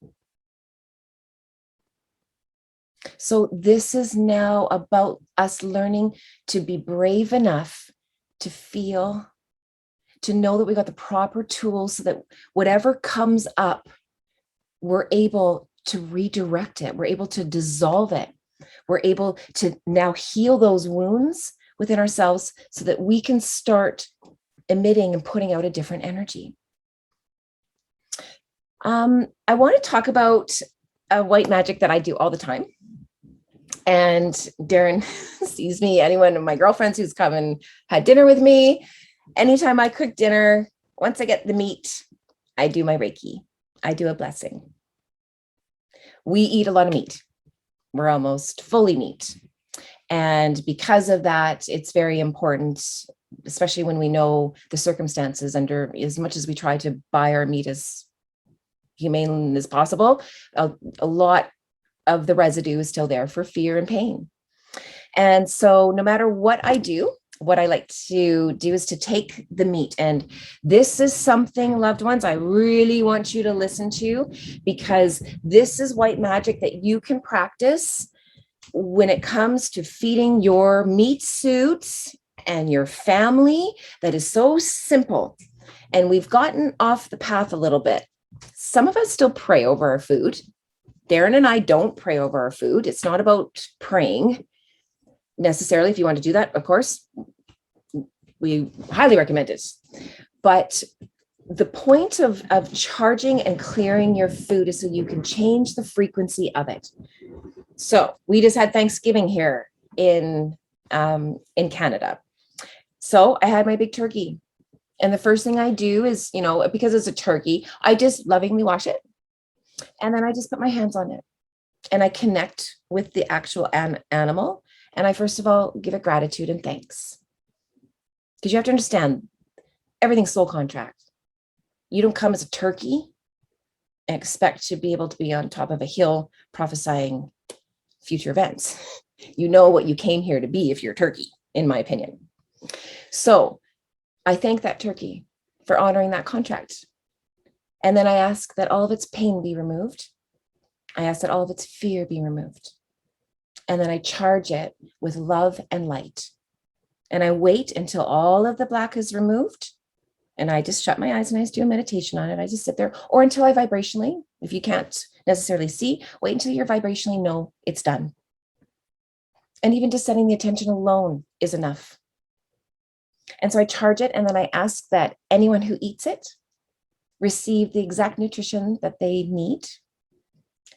So this is now about us learning to be brave enough to feel, to know that we got the proper tools so that whatever comes up, we're able to redirect it. We're able to dissolve it. We're able to now heal those wounds within ourselves so that we can start emitting and putting out a different energy. I want to talk about a white magic that I do all the time. And Darren sees me, anyone of my girlfriends who's come and had dinner with me, anytime I cook dinner, once I get the meat, I do my Reiki. I do a blessing. We eat a lot of meat. We're almost fully meat. And because of that, it's very important, especially when we know the circumstances under, as much as we try to buy our meat as humane as possible, a lot of the residue is still there for fear and pain. And so no matter what I do, what I like to do is to take the meat. And this is something, loved ones, I really want you to listen to, because this is white magic that you can practice when it comes to feeding your meat suits and your family. That is so simple. And we've gotten off the path a little bit. Some of us still pray over our food. Darren and I don't pray over our food. It's not about praying necessarily. If you want to do that, of course, we highly recommend it. But the point of charging and clearing your food is so you can change the frequency of it. So we just had Thanksgiving here in Canada. So I had my big turkey. And the first thing I do is, because it's a turkey, I just lovingly wash it. And then I just put my hands on it and I connect with the actual animal. And I, first of all, give it gratitude and thanks. Because you have to understand, everything's soul contract. You don't come as a turkey and expect to be able to be on top of a hill prophesying future events. You know what you came here to be if you're a turkey, in my opinion. So I thank that turkey for honoring that contract. And then I ask that all of its pain be removed. I ask that all of its fear be removed. And then I charge it with love and light. And I wait until all of the black is removed. And I just shut my eyes and I just do a meditation on it. I just sit there, or until I vibrationally, if you can't necessarily see, wait until you vibrationally know it's done. And even just setting the attention alone is enough. And so I charge it, and then I ask that anyone who eats it receive the exact nutrition that they need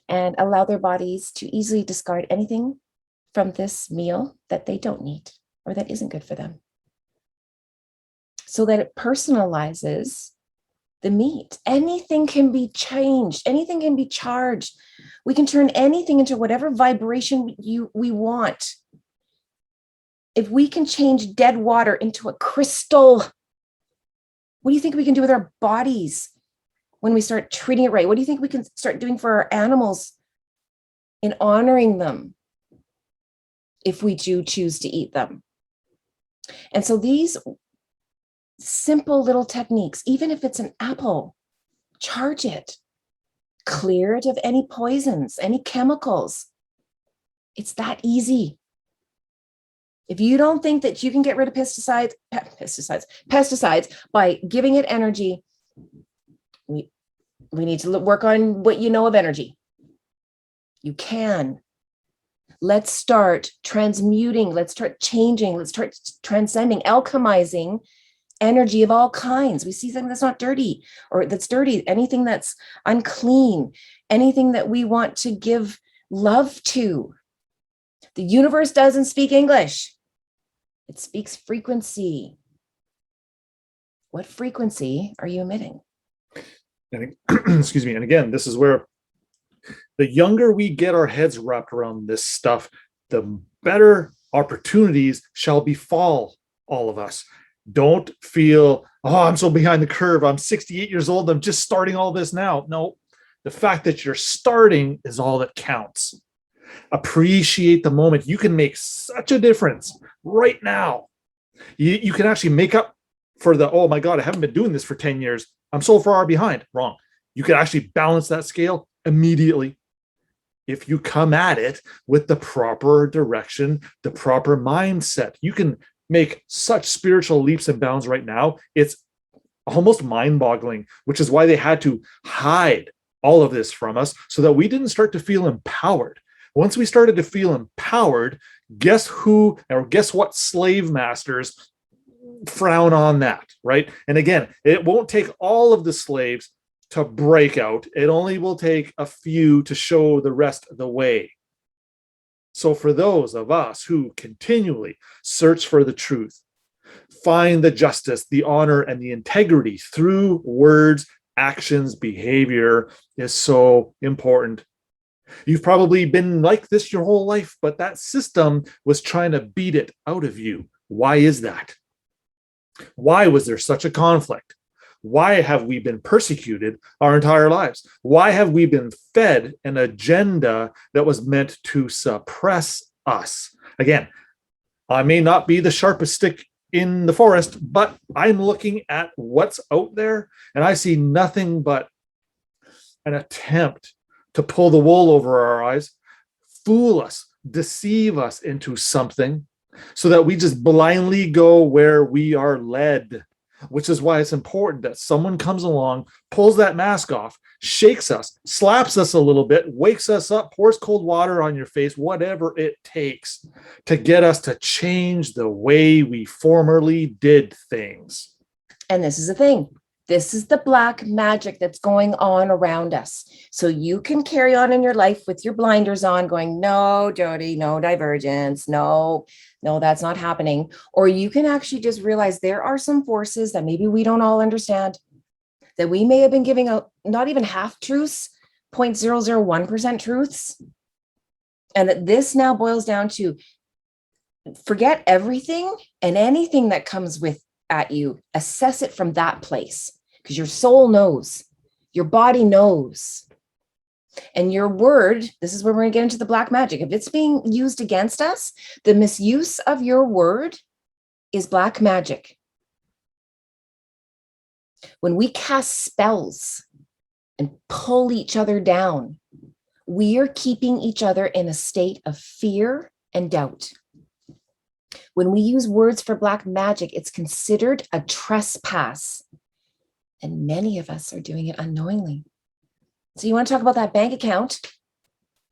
and allow their bodies to easily discard anything from this meal that they don't need or that isn't good for them. So that it personalizes the meat. Anything can be changed. Anything can be charged. We can turn anything into whatever vibration we want. If we can change dead water into a crystal, what do you think we can do with our bodies when we start treating it right? What do you think we can start doing for our animals in honoring them if we do choose to eat them? And so these simple little techniques, even if it's an apple, charge it, clear it of any poisons, any chemicals. It's that easy. If you don't think that you can get rid of pesticides by giving it energy, we need to work on what you know of energy. You can. Let's start transmuting. Let's start changing. Let's start transcending, alchemizing energy of all kinds. We see something that's not dirty or that's dirty, anything that's unclean, anything that we want to give love to. The universe doesn't speak English. It speaks frequency. What frequency are you emitting? And, excuse me. And again, this is where the younger we get our heads wrapped around this stuff, the better opportunities shall befall all of us. Don't feel, oh, I'm so behind the curve. I'm 68 years old. I'm just starting all this now. No, the fact that you're starting is all that counts. Appreciate the moment. You can make such a difference right now. You can actually make up for the, oh my God, I haven't been doing this for 10 years. I'm so far behind. Wrong. You can actually balance that scale immediately if you come at it with the proper direction, the proper mindset. You can make such spiritual leaps and bounds right now. It's almost mind-boggling, which is why they had to hide all of this from us so that we didn't start to feel empowered. Once we started to feel empowered, guess who or guess what slave masters frown on that, right? And again, it won't take all of the slaves to break out. It only will take a few to show the rest the way. So for those of us who continually search for the truth, find the justice, the honor, and the integrity through words, actions, behavior is so important. You've probably been like this your whole life, but that system was trying to beat it out of you. Why is that? Why was there such a conflict? Why have we been persecuted our entire lives? Why have we been fed an agenda that was meant to suppress us? Again, I may not be the sharpest stick in the forest, but I'm looking at what's out there and I see nothing but an attempt to pull the wool over our eyes, fool us, deceive us into something so that we just blindly go where we are led. Which is why it's important that someone comes along, pulls that mask off, shakes us, slaps us a little bit, wakes us up, pours cold water on your face, whatever it takes to get us to change the way we formerly did things. And this is the thing. This is the black magic that's going on around us. So you can carry on in your life with your blinders on going, no, Jody, no divergence. No, that's not happening. Or you can actually just realize there are some forces that maybe we don't all understand, that we may have been giving out not even half truths, 0.001% truths. And that this now boils down to forget everything and anything that comes with at you, assess it from that place, because your soul knows, your body knows, and your word, this is where we're going to get into the black magic. If it's being used against us, the misuse of your word is black magic. When we cast spells and pull each other down, we are keeping each other in a state of fear and doubt. When we use words for black magic, it's considered a trespass. And many of us are doing it unknowingly. So you want to talk about that bank account?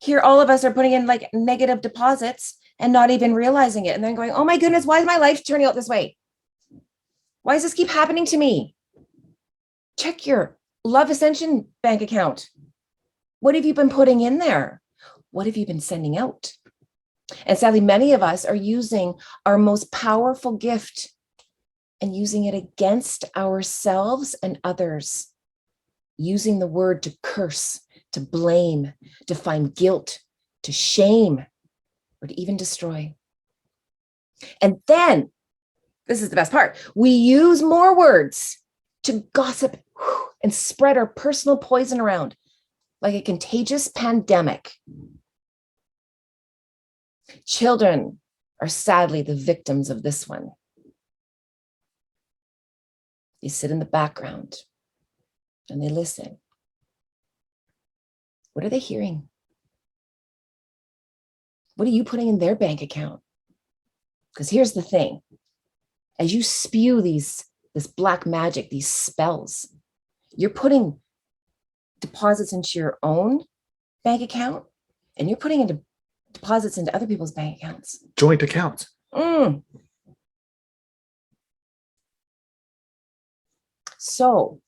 Here, all of us are putting in like negative deposits and not even realizing it. And then going, oh my goodness, why is my life turning out this way? Why does this keep happening to me? Check your Love Ascension bank account. What have you been putting in there? What have you been sending out? And sadly, many of us are using our most powerful gift and using it against ourselves and others. using the word to curse, to blame, to find guilt, to shame, or to even destroy. And then, this is the best part, we use more words to gossip and spread our personal poison around like a contagious pandemic. Children are sadly the victims of this one. They sit in the background and they listen. What are they hearing? What are you putting in their bank account? Because here's the thing. As you spew this black magic, these spells, you're putting deposits into your own bank account and you're putting into deposits into other people's bank accounts. Joint accounts. So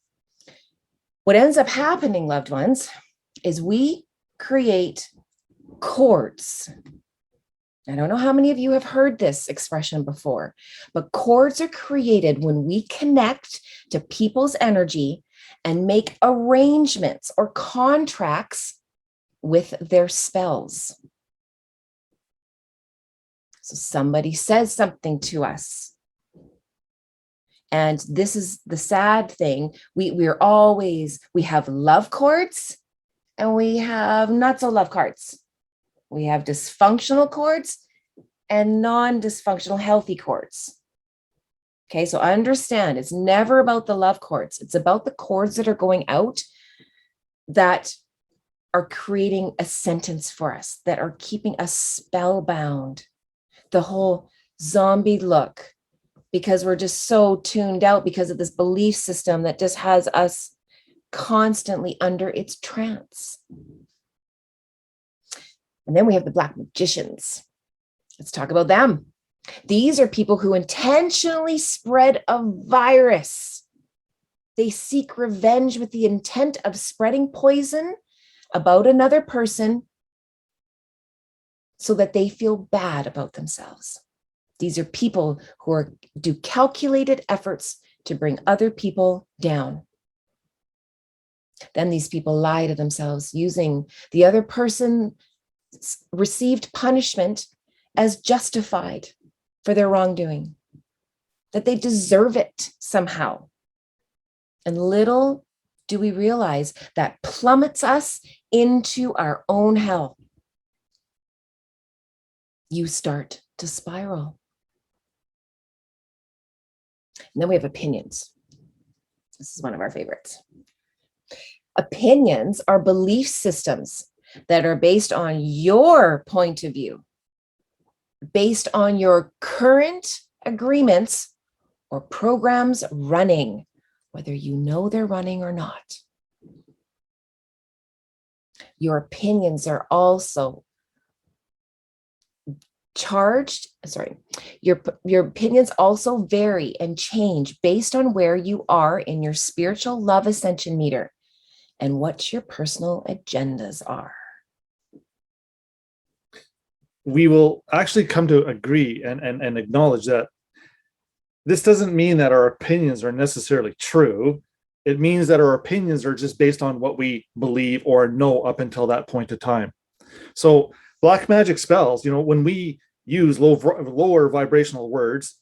what ends up happening, loved ones, is we create cords. I don't know how many of you have heard this expression before, but cords are created when we connect to people's energy and make arrangements or contracts with their spells. So somebody says something to us. And this is the sad thing. We have love cords and we have not so love cords. We have dysfunctional cords and non-dysfunctional healthy cords. Okay, so understand it's never about the love cords. It's about the cords that are going out that are creating a sentence for us, that are keeping us spellbound. The whole zombie look, because we're just so tuned out because of this belief system that just has us constantly under its trance. And then we have the black magicians. Let's talk about them. These are people who intentionally spread a virus. They seek revenge with the intent of spreading poison about another person so that they feel bad about themselves. These are people who do calculated efforts to bring other people down. Then these people lie to themselves using the other person received punishment as justified for their wrongdoing, that they deserve it somehow. And little do we realize that plummets us into our own hell. You start to spiral. And then we have opinions. This is one of our favorites. Opinions are belief systems that are based on your point of view, based on your current agreements or programs running, whether you know they're running or not. Your opinions are also your opinions also vary and change based on where you are in your spiritual love ascension meter and what your personal agendas are. We will actually come to agree and acknowledge that this doesn't mean that our opinions are necessarily true. It means that our opinions are just based on what we believe or know up until that point of time. So black magic spells, when we use lower vibrational words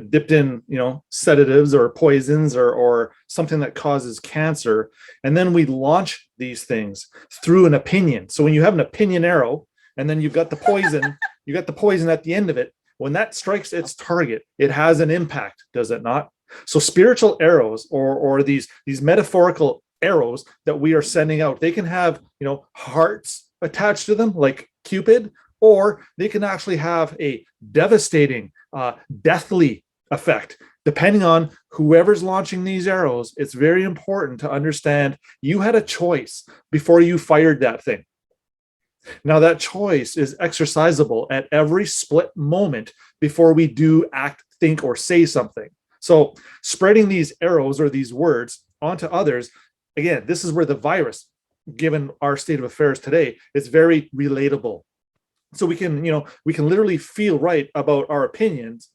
dipped in, sedatives or poisons or something that causes cancer, and then we launch these things through an opinion. So when you have an opinion arrow, and then you've got the poison, at the end of it, when that strikes its target, it has an impact, does it not? So spiritual arrows or these metaphorical arrows that we are sending out, they can have, hearts attached to them like Cupid, or they can actually have a devastating, deathly effect. Depending on whoever's launching these arrows, it's very important to understand you had a choice before you fired that thing. Now that choice is exercisable at every split moment before we do act, think, or say something. So spreading these arrows or these words onto others, again, this is where the virus, given our state of affairs today, is very relatable. So we can literally feel right about our opinions,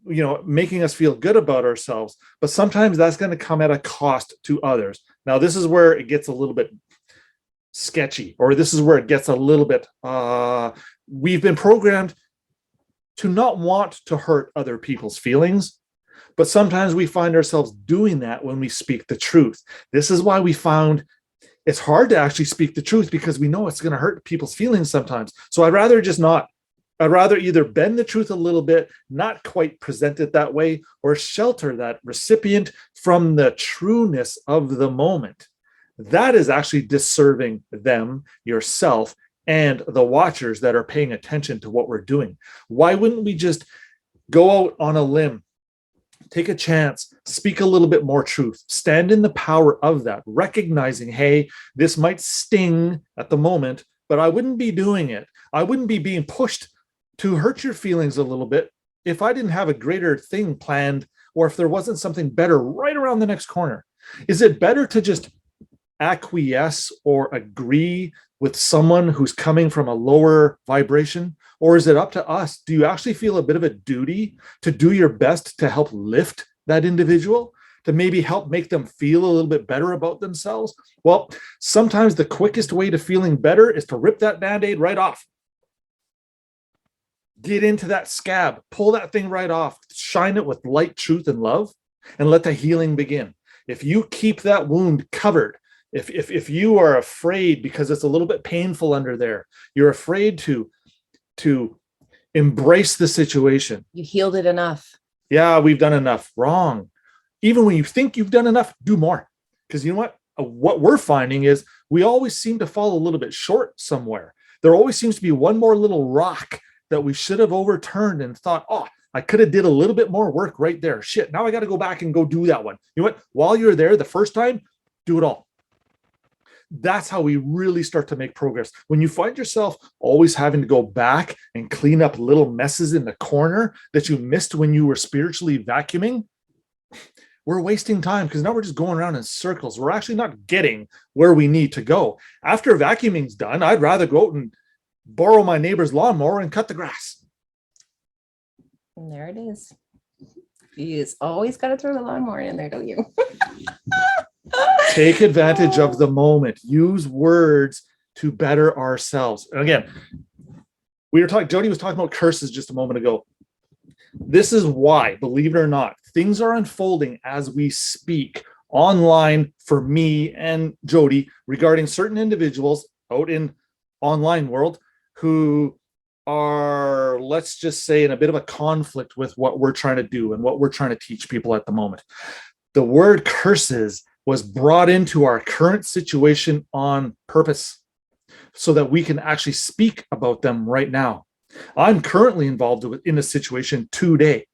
making us feel good about ourselves, but sometimes that's going to come at a cost to others. Now, this is where it gets a little bit sketchy, or this is where it gets a little bit, we've been programmed to not want to hurt other people's feelings, but sometimes we find ourselves doing that when we speak the truth. This is why we found it's hard to actually speak the truth, because we know it's going to hurt people's feelings sometimes. So I'd rather just not. I'd rather either bend the truth a little bit, not quite present it that way, or shelter that recipient from the trueness of the moment. That is actually disserving them, yourself, and the watchers that are paying attention to what we're doing. Why wouldn't we just go out on a limb, take a chance, speak a little bit more truth, stand in the power of that, recognizing, hey, this might sting at the moment, but I wouldn't be doing it. I wouldn't be being pushed to hurt your feelings a little bit if I didn't have a greater thing planned, or if there wasn't something better right around the next corner. Is it better to just acquiesce or agree with someone who's coming from a lower vibration? Or is it up to us? Do you actually feel a bit of a duty to do your best to help lift that individual, to maybe help make them feel a little bit better about themselves? Well, sometimes the quickest way to feeling better is to rip that Band-Aid right off. Get into that scab, pull that thing right off, shine it with light, truth, and love, and let the healing begin. If you keep that wound covered, if you are afraid because it's a little bit painful under there, you're afraid to embrace the situation. You healed it enough. Yeah, we've done enough. Wrong. Even when you think you've done enough, do more. Because you know what? What we're finding is we always seem to fall a little bit short somewhere. There always seems to be one more little rock that we should have overturned and thought, oh, I could have did a little bit more work right there. Shit, now I got to go back and go do that one. You know what? While you're there the first time, do it all. That's how we really start to make progress. When you find yourself always having to go back and clean up little messes in the corner that you missed when you were spiritually vacuuming, we're wasting time, because now we're just going around in circles. We're actually not getting where we need to go. After vacuuming's done, I'd rather go out and borrow my neighbor's lawnmower and cut the grass. And there it is. You just always got to throw the lawnmower in there, don't you? Take advantage of the moment. Use words to better ourselves. And again, Jody was talking about curses just a moment ago. This is why, believe it or not, things are unfolding as we speak online for me and Jody regarding certain individuals out in online world who are, let's just say, in a bit of a conflict with what we're trying to do and what we're trying to teach people at the moment. The word curses was brought into our current situation on purpose so that we can actually speak about them right now. I'm currently involved in a situation today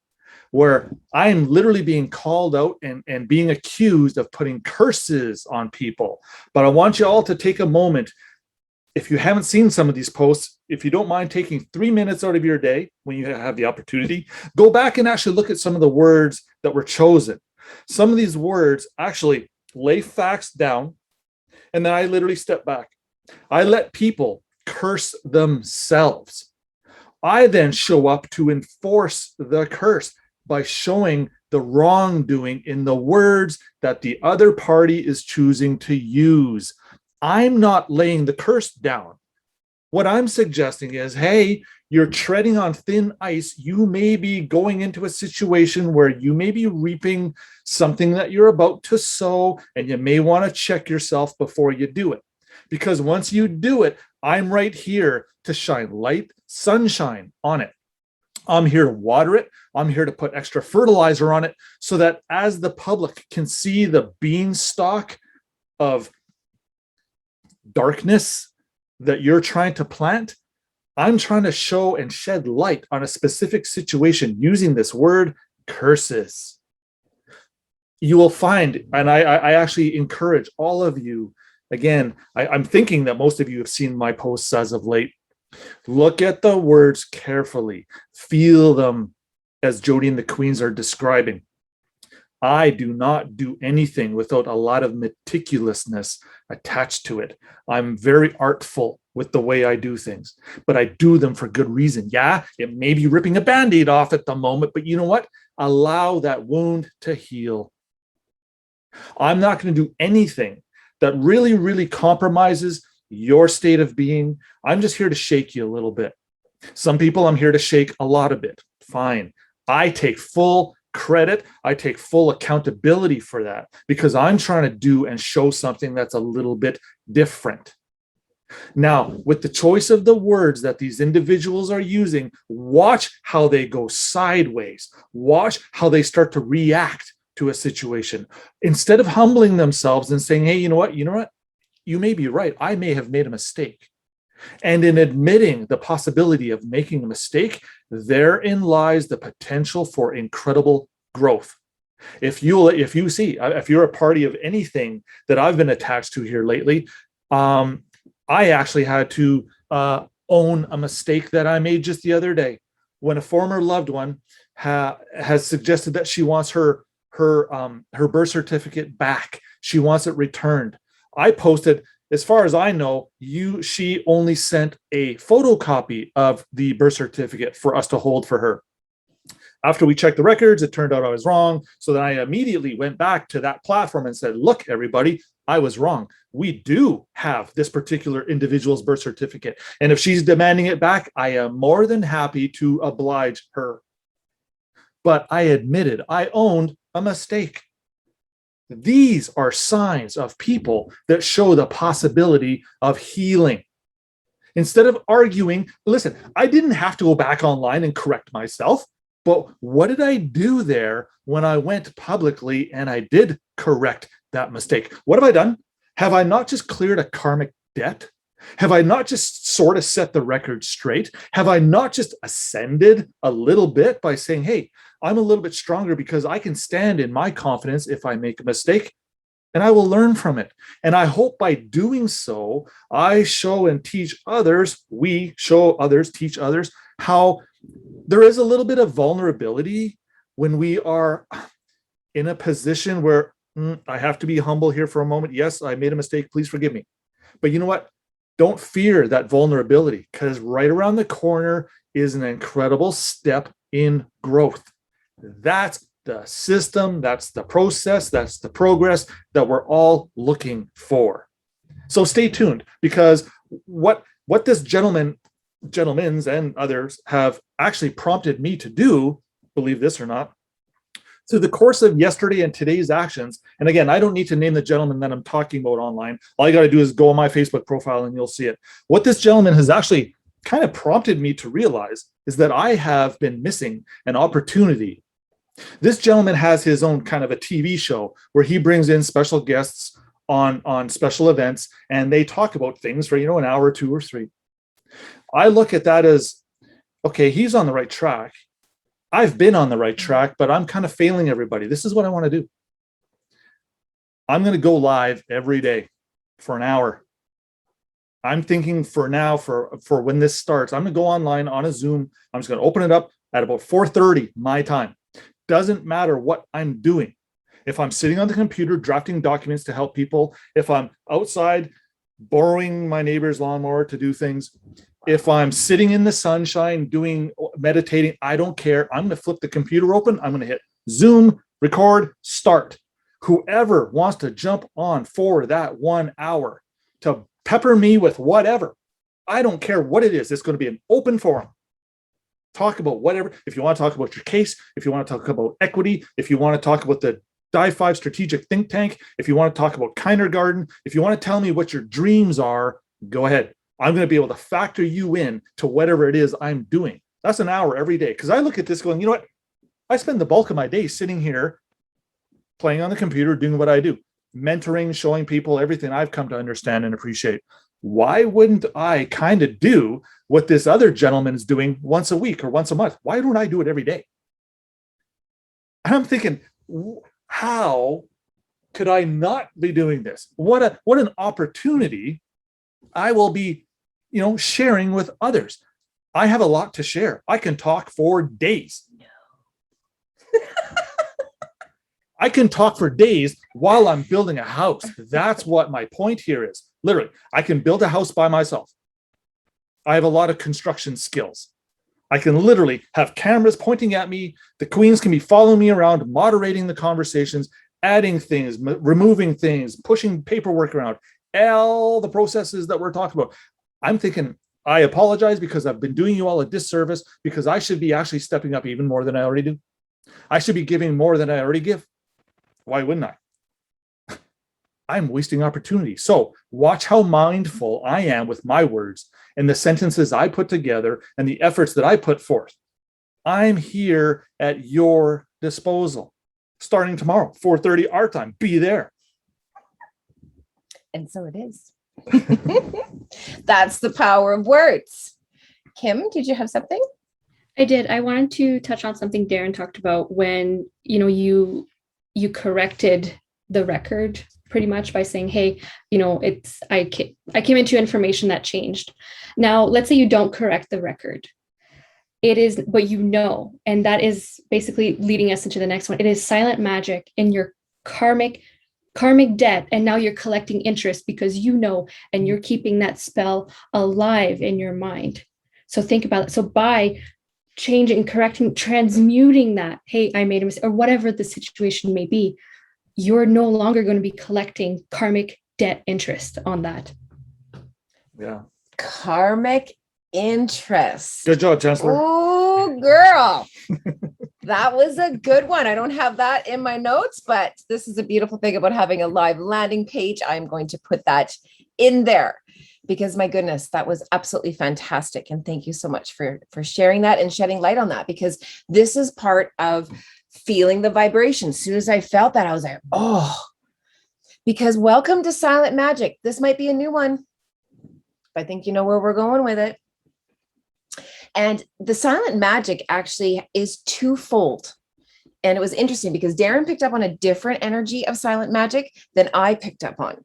where I'm literally being called out and being accused of putting curses on people. But I want you all to take a moment. If you haven't seen some of these posts, if you don't mind taking 3 minutes out of your day when you have the opportunity, go back and actually look at some of the words that were chosen. Some of these words actually lay facts down, and then I literally step back. I let people curse themselves. I then show up to enforce the curse by showing the wrongdoing in the words that the other party is choosing to use. I'm not laying the curse down. What I'm suggesting is, hey, you're treading on thin ice. You may be going into a situation where you may be reaping something that you're about to sow, and you may want to check yourself before you do it. Because once you do it, I'm right here to shine light, sunshine on it. I'm here to water it. I'm here to put extra fertilizer on it so that as the public can see the beanstalk of darkness that you're trying to plant, I'm trying to show and shed light on a specific situation using this word curses. You will find, and I actually encourage all of you, again, I'm thinking that most of you have seen my posts as of late. Look at the words carefully. Feel them as Jody and the Queens are describing. I do not do anything without a lot of meticulousness attached to it. I'm very artful with the way I do things, but I do them for good reason. Yeah, it may be ripping a Band-Aid off at the moment, but you know what? Allow that wound to heal. I'm not going to do anything that really, really compromises your state of being. I'm just here to shake you a little bit. Some people I'm here to shake a lot of bit. Fine. I take full credit. I take full accountability for that because I'm trying to do and show something that's a little bit different. Now, with the choice of the words that these individuals are using, watch how they go sideways. Watch how they start to react to a situation. Instead of humbling themselves and saying, hey, you know what? You may be right. I may have made a mistake. And in admitting the possibility of making a mistake, therein lies the potential for incredible growth. If you're a party of anything that I've been attached to here lately, I actually had to own a mistake that I made just the other day when a former loved one has suggested that she wants her birth certificate back. She wants it returned. I posted, as far as I know, she only sent a photocopy of the birth certificate for us to hold for her. After we checked the records, it turned out I was wrong. So then I immediately went back to that platform and said, look, everybody, I was wrong. We do have this particular individual's birth certificate. And if she's demanding it back, I am more than happy to oblige her. But I admitted I owned a mistake. These are signs of people that show the possibility of healing. Instead of arguing, listen, I didn't have to go back online and correct myself, but what did I do there when I went publicly and I did correct that mistake? What have I done? Have I not just cleared a karmic debt? Have I not just sort of set the record straight? Have I not just ascended a little bit by saying, hey, I'm a little bit stronger because I can stand in my confidence if I make a mistake and I will learn from it. And I hope by doing so, I show and teach others, we show others, teach others how there is a little bit of vulnerability when we are in a position where I have to be humble here for a moment. Yes, I made a mistake. Please forgive me. But you know what? Don't fear that vulnerability because right around the corner is an incredible step in growth. That's the system, that's the process, that's the progress that we're all looking for. So stay tuned because what this gentlemen's and others have actually prompted me to do, believe this or not, through the course of yesterday and today's actions. And again, I don't need to name the gentleman that I'm talking about online. All you got to do is go on my Facebook profile and you'll see it. What this gentleman has actually kind of prompted me to realize is that I have been missing an opportunity. This gentleman has his own kind of a TV show where he brings in special guests on special events and they talk about things for, an hour, 2 or 3. I look at that as, okay, he's on the right track. I've been on the right track, but I'm kind of failing everybody. This is what I want to do. I'm going to go live every day for an hour. I'm thinking for now, for when this starts, I'm going to go online on a Zoom. I'm just going to open it up at about 4:30 my time. Doesn't matter what I'm doing. If I'm sitting on the computer drafting documents to help people, if I'm outside borrowing my neighbor's lawnmower to do things, if I'm sitting in the sunshine meditating, I don't care. I'm going to flip the computer open. I'm going to hit Zoom, record, start. Whoever wants to jump on for that 1 hour to pepper me with whatever, I don't care what it is. It's going to be an open forum. Talk about whatever. If you want to talk about your case, if you want to talk about equity, if you want to talk about the Dïevergent5 strategic think tank, if you want to talk about KïnderGardën, if you want to tell me what your dreams are, go ahead. I'm going to be able to factor you in to whatever it is I'm doing. That's an hour every day. Because I look at this going, you know what? I spend the bulk of my day sitting here playing on the computer, doing what I do, mentoring, showing people everything I've come to understand and appreciate. Why wouldn't I kind of do what this other gentleman is doing once a week or once a month? Why don't I do it every day? And I'm thinking, how could I not be doing this? What an opportunity I will be, sharing with others. I have a lot to share. I can talk for days. I can talk for days while I'm building a house. That's what my point here is. Literally, I can build a house by myself. I have a lot of construction skills. I can literally have cameras pointing at me. The queens can be following me around, moderating the conversations adding things, removing things, pushing paperwork around, all the processes that we're talking about. I'm thinking, I apologize because I've been doing you all a disservice, because I should be actually stepping up even more than I already do. I should be giving more than I already give. Why wouldn't I? I'm wasting opportunity. So watch how mindful I am with my words and the sentences I put together and the efforts that I put forth. I'm here at your disposal. Starting tomorrow, 4:30 our time. Be there. And so it is. That's the power of words. Kim, did you have something? I did. I wanted to touch on something Darren talked about when, you corrected the record pretty much by saying, hey, I came into information that changed. Now, let's say you don't correct the record. It is, but and that is basically leading us into the next one. It is silent magic in your karmic debt. And now you're collecting interest because and you're keeping that spell alive in your mind. So think about it. So by changing, correcting, transmuting that, hey, I made a mistake, or whatever the situation may be, you're no longer going to be collecting karmic debt interest on that. Yeah. Karmic interest. Good job, Chancellor. Oh, girl. That was a good one. I don't have that in my notes, but this is a beautiful thing about having a live landing page. I'm going to put that in there because, my goodness, that was absolutely fantastic. And thank you so much for sharing that and shedding light on that, because this is part of feeling the vibration. As soon as I felt that, I was like, oh, because welcome to silent magic. This might be a new one, but I think you know where we're going with it. And the silent magic actually is twofold. And it was interesting because Darren picked up on a different energy of silent magic than I picked up on.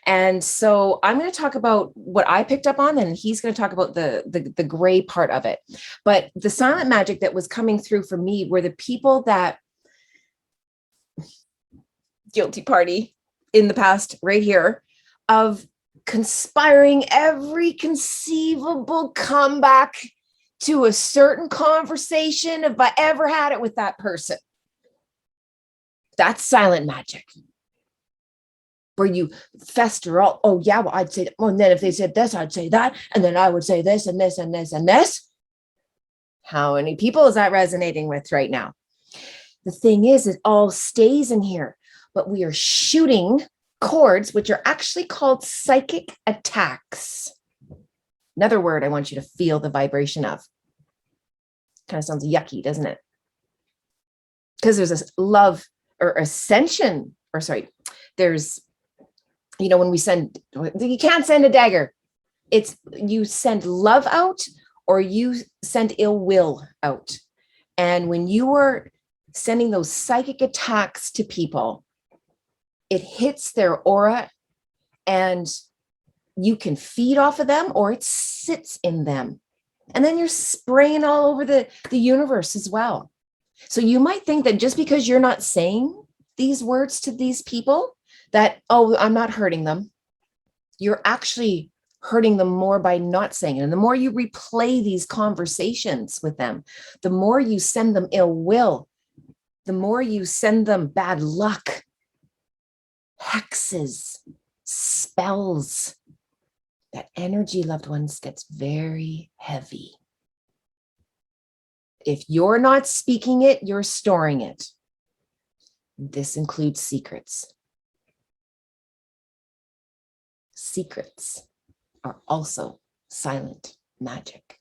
And so I'm going to talk about what I picked up on, and he's going to talk about the gray part of it. But the silent magic that was coming through for me were the people that, guilty party in the past right here, of conspiring every conceivable comeback to a certain conversation if I ever had it with that person. That's silent magic. Where you fester all, oh yeah, well, I'd say, well, and then if they said this, I'd say that, and then I would say this and this and this and this. How many people is that resonating with right now? The thing is, it all stays in here, but we are shooting chords, which are actually called psychic attacks. Another word I want you to feel the vibration of. Kind of sounds yucky, doesn't it? Because there's this love or ascension, or sorry, there's, when we send, you can't send a dagger. It's you send love out or you send ill will out. And when you are sending those psychic attacks to people, it hits their aura and you can feed off of them or it sits in them. And then you're spraying all over the universe as well. So you might think that just because you're not saying these words to these people that, oh, I'm not hurting them. You're actually hurting them more by not saying it. And the more you replay these conversations with them, the more you send them ill will, the more you send them bad luck, hexes, spells. That energy, loved ones, gets very heavy. If you're not speaking it, you're storing it. This includes secrets. Secrets are also silent magic.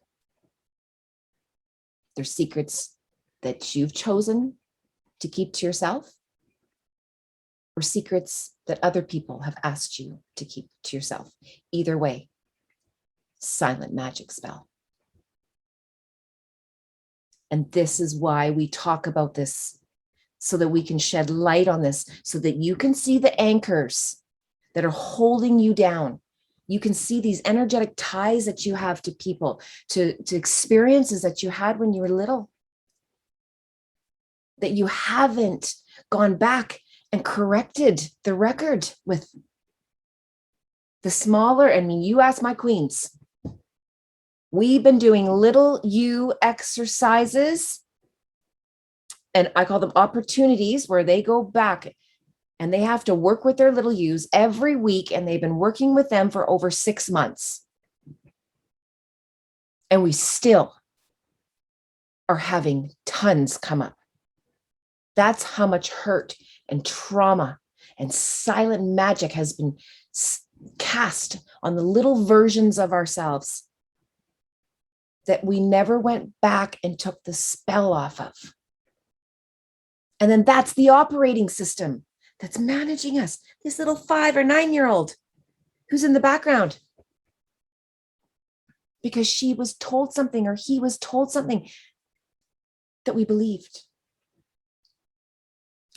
They're secrets that you've chosen to keep to yourself, or secrets that other people have asked you to keep to yourself. Either way, silent magic spell. And this is why we talk about this, so that we can shed light on this, so that you can see the anchors that are holding you down. You can see these energetic ties that you have to people, to experiences that you had when you were little, that you haven't gone back and corrected the record with. The smaller, I mean, you ask my queens. We've been doing little you exercises, and I call them opportunities, where they go back And they have to work with their little U's every week. And they've been working with them for over 6 months. And we still are having tons come up. That's how much hurt and trauma and silent magic has been cast on the little versions of ourselves that we never went back and took the spell off of. And then that's the operating system that's managing us. This little 5 or 9-year-old who's in the background because she was told something or he was told something that we believed.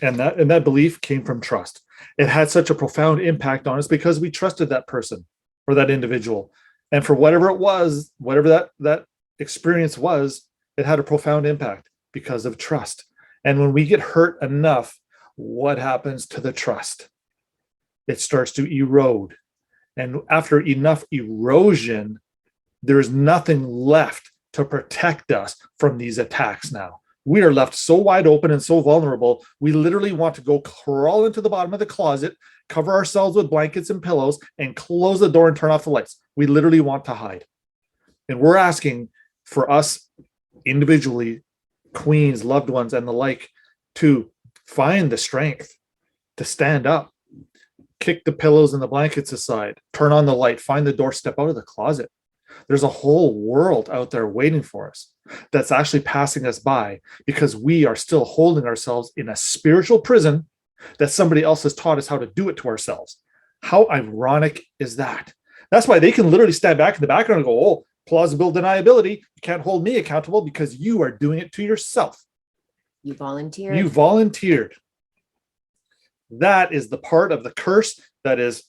And that belief came from trust. It had such a profound impact on us because we trusted that person or that individual. And for whatever it was, whatever that experience was, it had a profound impact because of trust. And when we get hurt enough, what happens to the trust? It starts to erode. And after enough erosion, there's nothing left to protect us from these attacks now. We are left so wide open and so vulnerable, we literally want to go crawl into the bottom of the closet, cover ourselves with blankets and pillows, and close the door and turn off the lights. We literally want to hide. And we're asking for us individually, queens, loved ones, and the like, to find the strength to stand up, kick the pillows and the blankets aside, turn on the light, find the door, step out of the closet. There's a whole world out there waiting for us that's actually passing us by because we are still holding ourselves in a spiritual prison that somebody else has taught us how to do it to ourselves. How ironic is that? That's why they can literally stand back in the background and go, oh, plausible deniability. You can't hold me accountable because you are doing it to yourself. You volunteered. You volunteered. That is the part of the curse that is,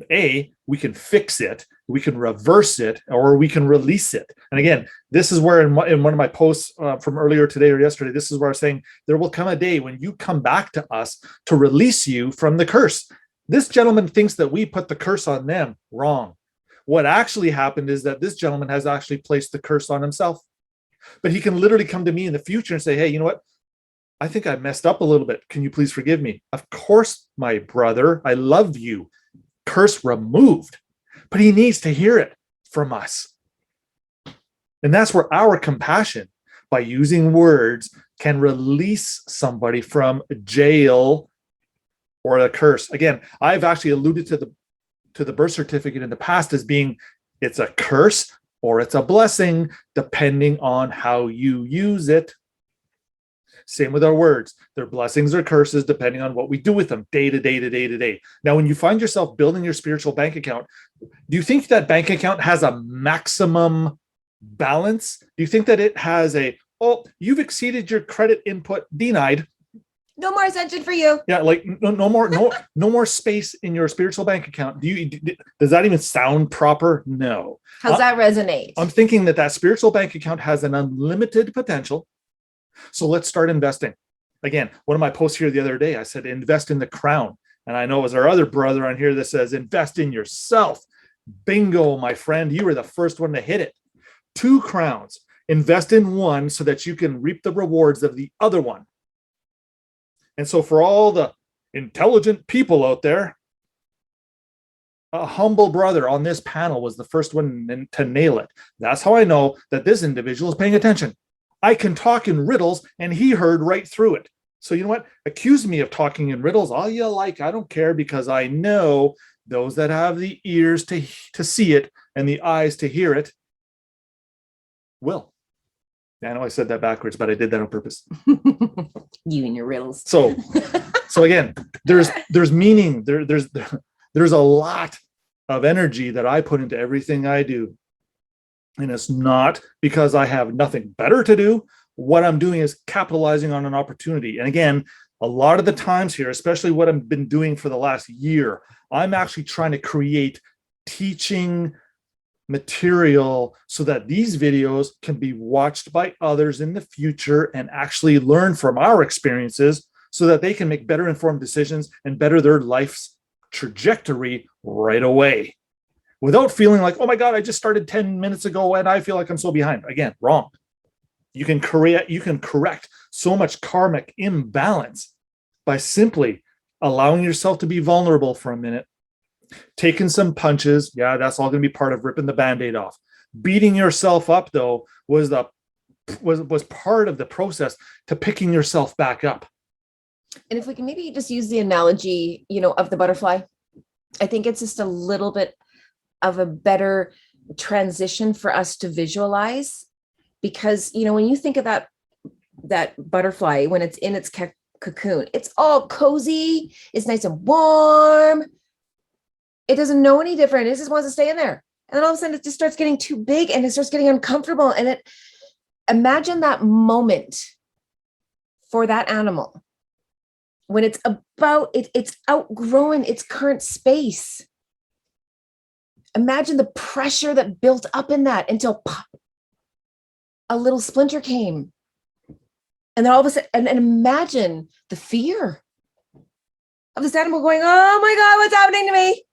we can fix it, we can reverse it, or we can release it. And again, this is where in one of my posts from earlier today or yesterday, this is where I was saying there will come a day when you come back to us to release you from the curse. This gentleman thinks that we put the curse on them. Wrong. What actually happened is that this gentleman has actually placed the curse on himself. But he can literally come to me in the future and say, hey, you know what? I think I messed up a little bit. Can you please forgive me? Of course, my brother, I love you. Curse removed. But he needs to hear it from us. And that's where our compassion, by using words, can release somebody from jail or a curse. Again, I've actually alluded to the birth certificate in the past as being, it's a curse or it's a blessing, depending on how you use it. Same with our words. They're blessings or curses, depending on what we do with them day to day to day to day. Now, when you find yourself building your spiritual bank account, do you think that bank account has a maximum balance? Do you think that it has you've exceeded your credit input, denied? No more attention for you. Yeah, like no more space in your spiritual bank account. Does that even sound proper? No. How's that resonate? I'm thinking that spiritual bank account has an unlimited potential. So let's start investing. Again, one of my posts here the other day, I said, invest in the crown. And I know as our other brother on here that says, invest in yourself. Bingo, my friend. You were the first one to hit it. 2 crowns. Invest in one so that you can reap the rewards of the other one. And so for all the intelligent people out there, a humble brother on this panel was the first one to nail it. That's how I know that this individual is paying attention. I can talk in riddles and he heard right through it. So you know what? Accuse me of talking in riddles all you like. I don't care, because I know those that have the ears to see it and the eyes to hear it will. I know I said that backwards, but I did that on purpose. You and your riddles. So again, there's meaning. There's a lot of energy that I put into everything I do. And it's not because I have nothing better to do. What I'm doing is capitalizing on an opportunity. And again, a lot of the times here, especially what I've been doing for the last year, I'm actually trying to create teaching material so that these videos can be watched by others in the future and actually learn from our experiences so that they can make better informed decisions and better their life's trajectory right away, without feeling like, oh my God, I just started 10 minutes ago and I feel like I'm so behind. Again, wrong. You can correct so much karmic imbalance by simply allowing yourself to be vulnerable for a minute, taking some punches. Yeah, that's all going to be part of ripping the Band-Aid off. Beating yourself up, though, was part of the process to picking yourself back up. And if we can maybe just use the analogy, of the butterfly, I think it's just a little bit of a better transition for us to visualize, because, when you think of that butterfly, when it's in its cocoon, it's all cozy, it's nice and warm. It doesn't know any different. It just wants to stay in there. And then all of a sudden it just starts getting too big and it starts getting uncomfortable. And imagine that moment for that animal when it's outgrowing its current space. Imagine the pressure that built up in that until pop, a little splinter came. And then all of a sudden, and imagine the fear of this animal going, oh my God, what's happening to me?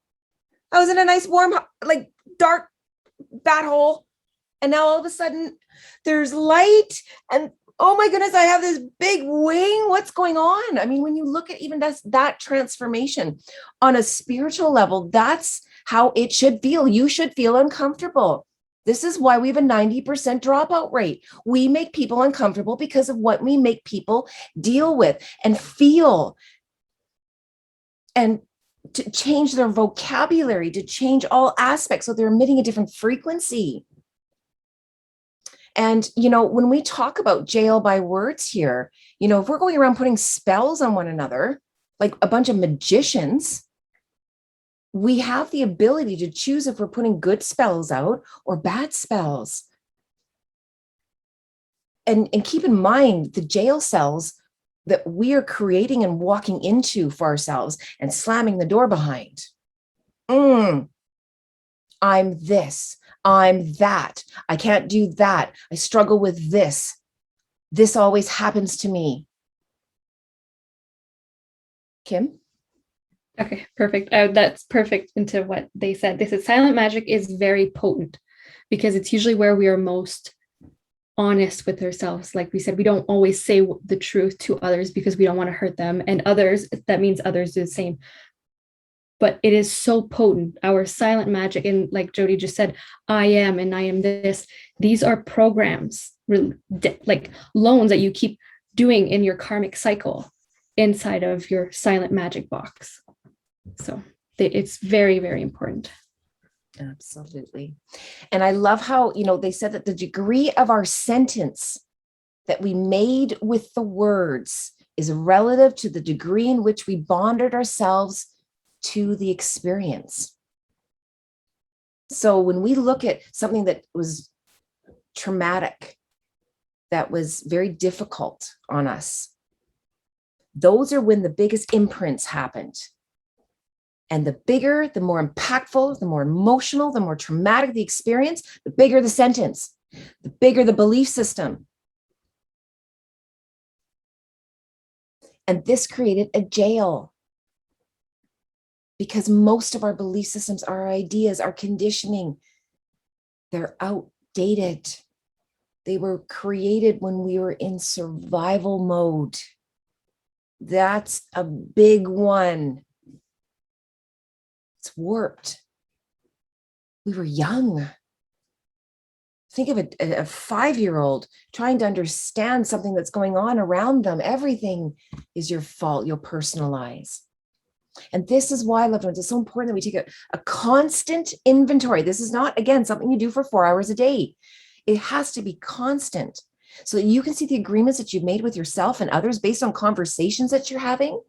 I was in a nice, warm, like dark bat hole. And now all of a sudden there's light and oh my goodness, I have this big wing. What's going on? I mean, when you look at even that transformation on a spiritual level, that's how it should feel. You should feel uncomfortable. This is why we have a 90% dropout rate. We make people uncomfortable because of what we make people deal with and feel, and to change their vocabulary, to change all aspects so they're emitting a different frequency. And, when we talk about jail by words here, if we're going around putting spells on one another, like a bunch of magicians, we have the ability to choose if we're putting good spells out or bad spells. And keep in mind the jail cells that we are creating and walking into for ourselves and slamming the door behind. I'm this, I'm that, I can't do that, I struggle with this. This always happens to me. Kim? Okay, perfect. That's perfect into what they said. They said silent magic is very potent because it's usually where we are most honest with ourselves. Like we said, we don't always say the truth to others because we don't want to hurt them. And others, that means others do the same. But it is so potent, our silent magic. And like Jody just said, I am and I am this. These are programs, like loans that you keep doing in your karmic cycle inside of your silent magic box. So it's very, very important. Absolutely. And I love how, they said that the degree of our sentence that we made with the words is relative to the degree in which we bonded ourselves to the experience. So when we look at something that was traumatic, that was very difficult on us, those are when the biggest imprints happened. And the bigger, the more impactful, the more emotional, the more traumatic the experience, the bigger the sentence, the bigger the belief system. And this created a jail, because most of our belief systems, our ideas, our conditioning, they're outdated. They were created when we were in survival mode. That's a big one. It's warped. We were young. Think of a 5-year-old trying to understand something that's going on around them. Everything is your fault. You'll personalize. And this is why, loved ones, it's so important that we take a constant inventory. This is not, again, something you do for 4 hours a day. It has to be constant so that you can see the agreements that you've made with yourself and others based on conversations that you're having,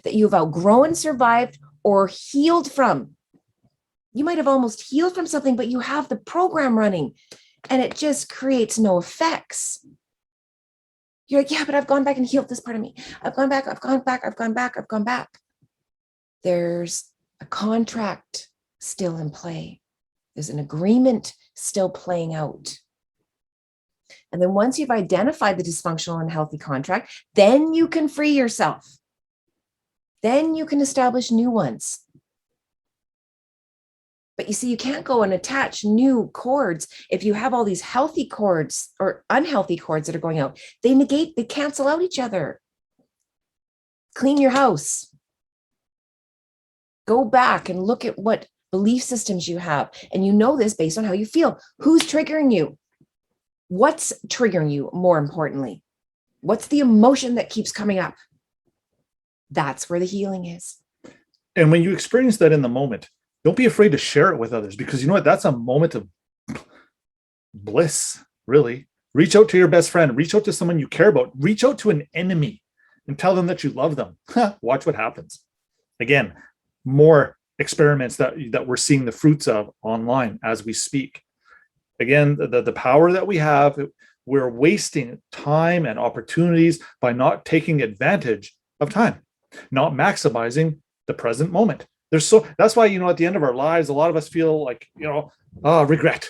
that you've outgrown, survived, or healed from. You might have almost healed from something, but you have the program running and it just creates no effects. You're like, yeah, but I've gone back and healed this part of me. I've gone back, I've gone back, I've gone back, I've gone back. There's a contract still in play. There's an agreement still playing out. And then once you've identified the dysfunctional and healthy contract, then you can free yourself. Then you can establish new ones. But you see, you can't go and attach new cords if you have all these healthy cords or unhealthy cords that are going out. They cancel out each other. Clean your house. Go back and look at what belief systems you have. And you know this based on how you feel. Who's triggering you? What's triggering you, more importantly? What's the emotion that keeps coming up? That's where the healing is. And when you experience that in the moment, don't be afraid to share it with others, because you know what? That's a moment of bliss, really. Reach out to your best friend. Reach out to someone you care about. Reach out to an enemy and tell them that you love them. Watch what happens. Again, more experiments that we're seeing the fruits of online as we speak. Again, the power that we have, we're wasting time and opportunities by not taking advantage of time, not maximizing the present moment. That's why, at the end of our lives, a lot of us feel like, regret.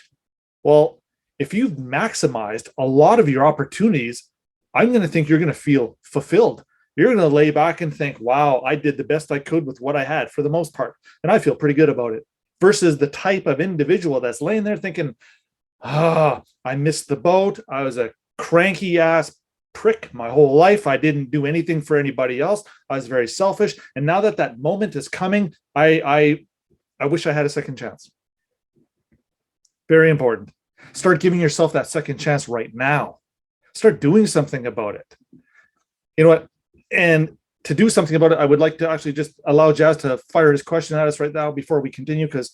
Well, if you've maximized a lot of your opportunities, I'm going to think you're going to feel fulfilled. You're going to lay back and think, wow, I did the best I could with what I had for the most part. And I feel pretty good about it. Versus the type of individual that's laying there thinking, I missed the boat. I was a cranky ass prick my whole life. I didn't do anything for anybody else. I was very selfish. And now that moment is coming, I wish I had a second chance. Very important. Start giving yourself that second chance right now. Start doing something about it. You know what? And to do something about it, I would like to actually just allow Jazz to fire his question at us right now before we continue, because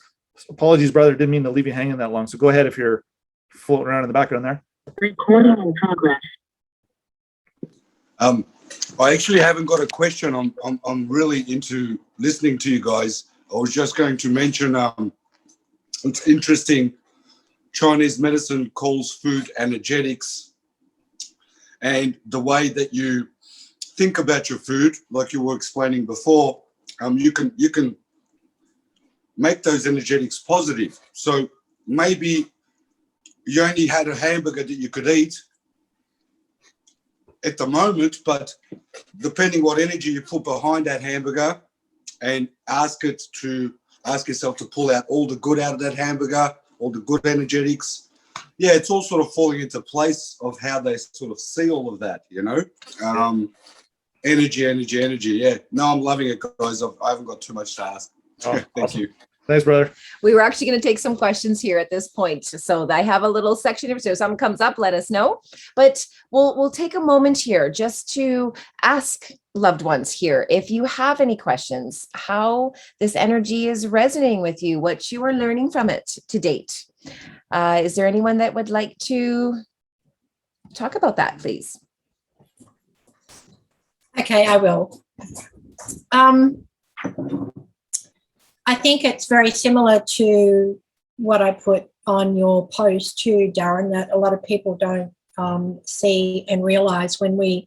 apologies, brother, didn't mean to leave you hanging that long. So go ahead if you're floating around in the background there. Recording in progress. I actually haven't got a question. I'm really into listening to you guys. I was just going to mention it's interesting. Chinese medicine calls food energetics, and the way that you think about your food, like you were explaining before, you can make those energetics positive. So maybe you only had a hamburger that you could eat at the moment, but depending what energy you put behind that hamburger, and ask yourself to pull out all the good out of that hamburger, all the good energetics. Yeah, it's all sort of falling into place of how they sort of see all of that, Energy. Yeah. No, I'm loving it, guys. I haven't got too much to ask. Thank awesome. you. Thanks, brother. We were actually going to take some questions here at this point. So I have a little section if something comes up, let us know. But we'll take a moment here just to ask loved ones here, if you have any questions, how this energy is resonating with you, what you are learning from it to date. Is there anyone that would like to talk about that, please? Okay, I will. I think it's very similar to what I put on your post too, Darren, that a lot of people don't see and realize. When we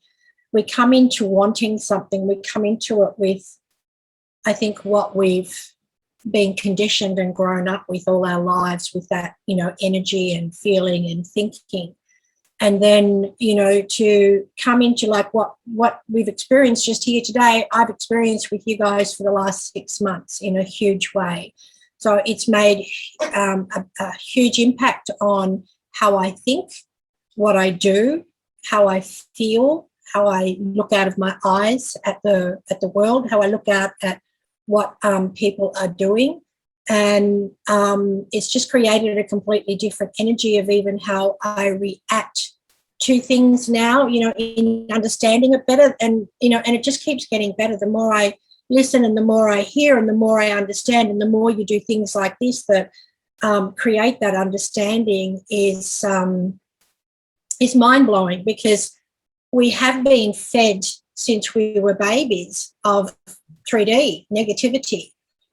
come into wanting something, we come into it with, I think, what we've been conditioned and grown up with all our lives, with that, energy and feeling and thinking. And then, to come into like what we've experienced just here today, I've experienced with you guys for the last 6 months in a huge way. So it's made a huge impact on how I think, what I do, how I feel, how I look out of my eyes at the world, how I look out at what people are doing. And it's just created a completely different energy of even how I react to things now, in understanding it better. And, and it just keeps getting better. The more I listen and the more I hear and the more I understand, and the more you do things like this that create that understanding is mind-blowing, because we have been fed since we were babies of 3D negativity.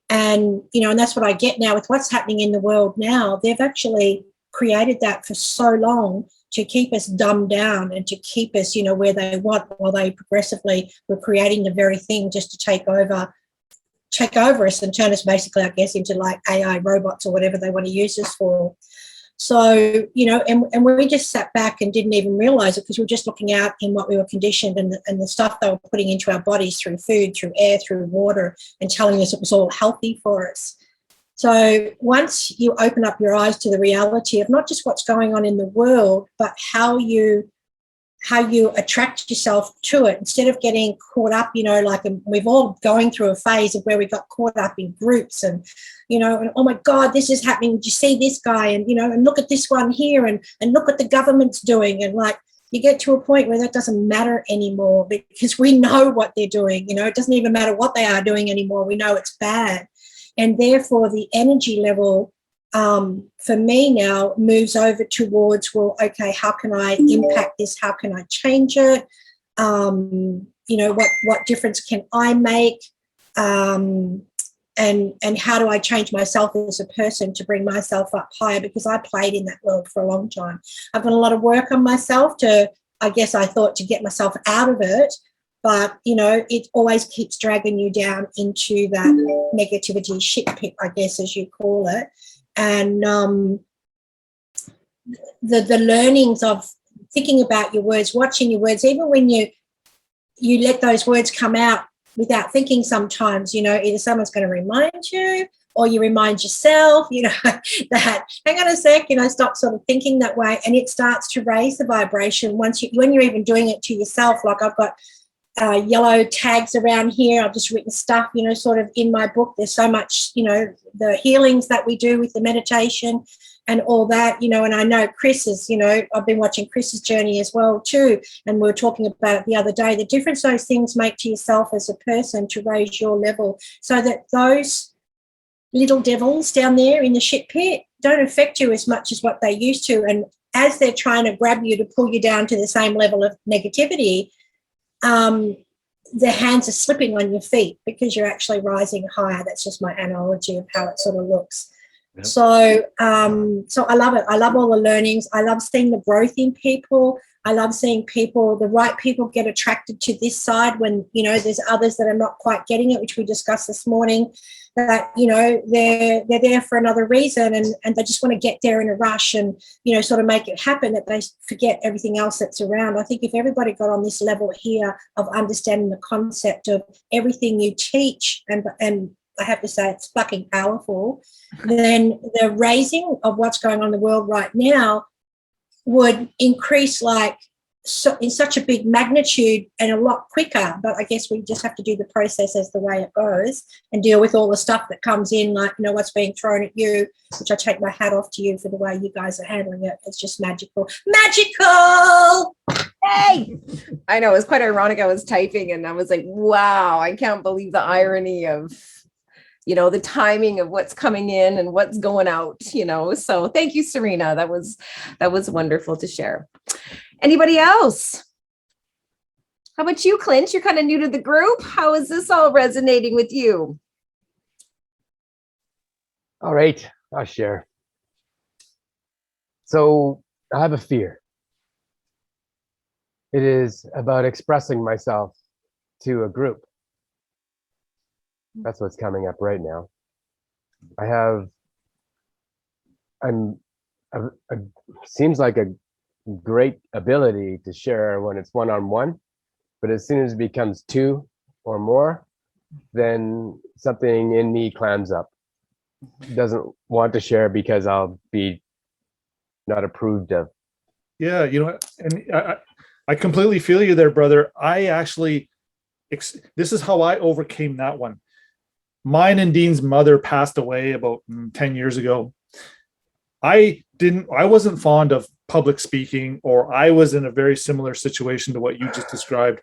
And, and that's what I get now with what's happening in the world now. They've actually created that for so long to keep us dumbed down and to keep us, where they want, while they progressively were creating the very thing just to take over us and turn us basically, I guess, into like AI robots or whatever they want to use us for. So, and we just sat back and didn't even realize it, because we were just looking out in what we were conditioned and the stuff they were putting into our bodies through food, through air, through water, and telling us it was all healthy for us. So once you open up your eyes to the reality of not just what's going on in the world, but how you how you attract yourself to it instead of getting caught up, like we've all going through a phase of where we got caught up in groups and, and oh my God, this is happening. Did you see this guy? And, and look at this one here and look what the government's doing. And like, you get to a point where that doesn't matter anymore because we know what they're doing. It doesn't even matter what they are doing anymore. We know it's bad. And therefore the energy level for me now moves over towards, well, okay, how can I impact this? How can I change it? What difference can I make? And how do I change myself as a person to bring myself up higher? Because I played in that world for a long time. I've done a lot of work on myself to get myself out of it. But, it always keeps dragging you down into that negativity shit pit, I guess, as you call it. And the learnings of thinking about your words, watching your words, even when you let those words come out without thinking sometimes, either someone's going to remind you or you remind yourself, that, hang on a sec, stop sort of thinking that way. And it starts to raise the vibration when you're even doing it to yourself. Like I've got yellow tags around here. I've just written stuff, sort of in my book. There's so much, the healings that we do with the meditation and all that, and I know Chris is, I've been watching Chris's journey as well too. And we were talking about it the other day, the difference those things make to yourself as a person to raise your level so that those little devils down there in the shit pit don't affect you as much as what they used to. And as they're trying to grab you to pull you down to the same level of negativity, the hands are slipping on your feet because you're actually rising higher. That's just my analogy of how it sort of looks. Yep. So I love it. I love all the learnings. I love seeing the growth in people. I love seeing the right people get attracted to this side when, there's others that are not quite getting it, which we discussed this morning, that, they're there for another reason and they just want to get there in a rush and, sort of make it happen, that they forget everything else that's around. I think if everybody got on this level here of understanding the concept of everything you teach, and I have to say it's fucking powerful, then the raising of what's going on in the world right now would increase in such a big magnitude and a lot quicker. But I guess we just have to do the process as the way it goes and deal with all the stuff that comes in, like, what's being thrown at you, which I take my hat off to you for the way you guys are handling it. It's just magical. Magical! Hey! I know, it was quite ironic. I was typing and I was like, wow, I can't believe the irony of, the timing of what's coming in and what's going out, So thank you, Serena. That was wonderful to share. Anybody else? How about you, Clint? You're kind of new to the group. How is this all resonating with you? All right, I'll share. So I have a fear. It is about expressing myself to a group. That's what's coming up right now. Seems like a great ability to share when it's one-on-one, but as soon as it becomes two or more, then something in me clams up. Doesn't want to share because I'll be not approved of. Yeah, and I completely feel you there, brother. I actually, this is how I overcame that one. Mine and Dean's mother passed away about 10 years ago. I wasn't fond of public speaking, or I was in a very similar situation to what you just described.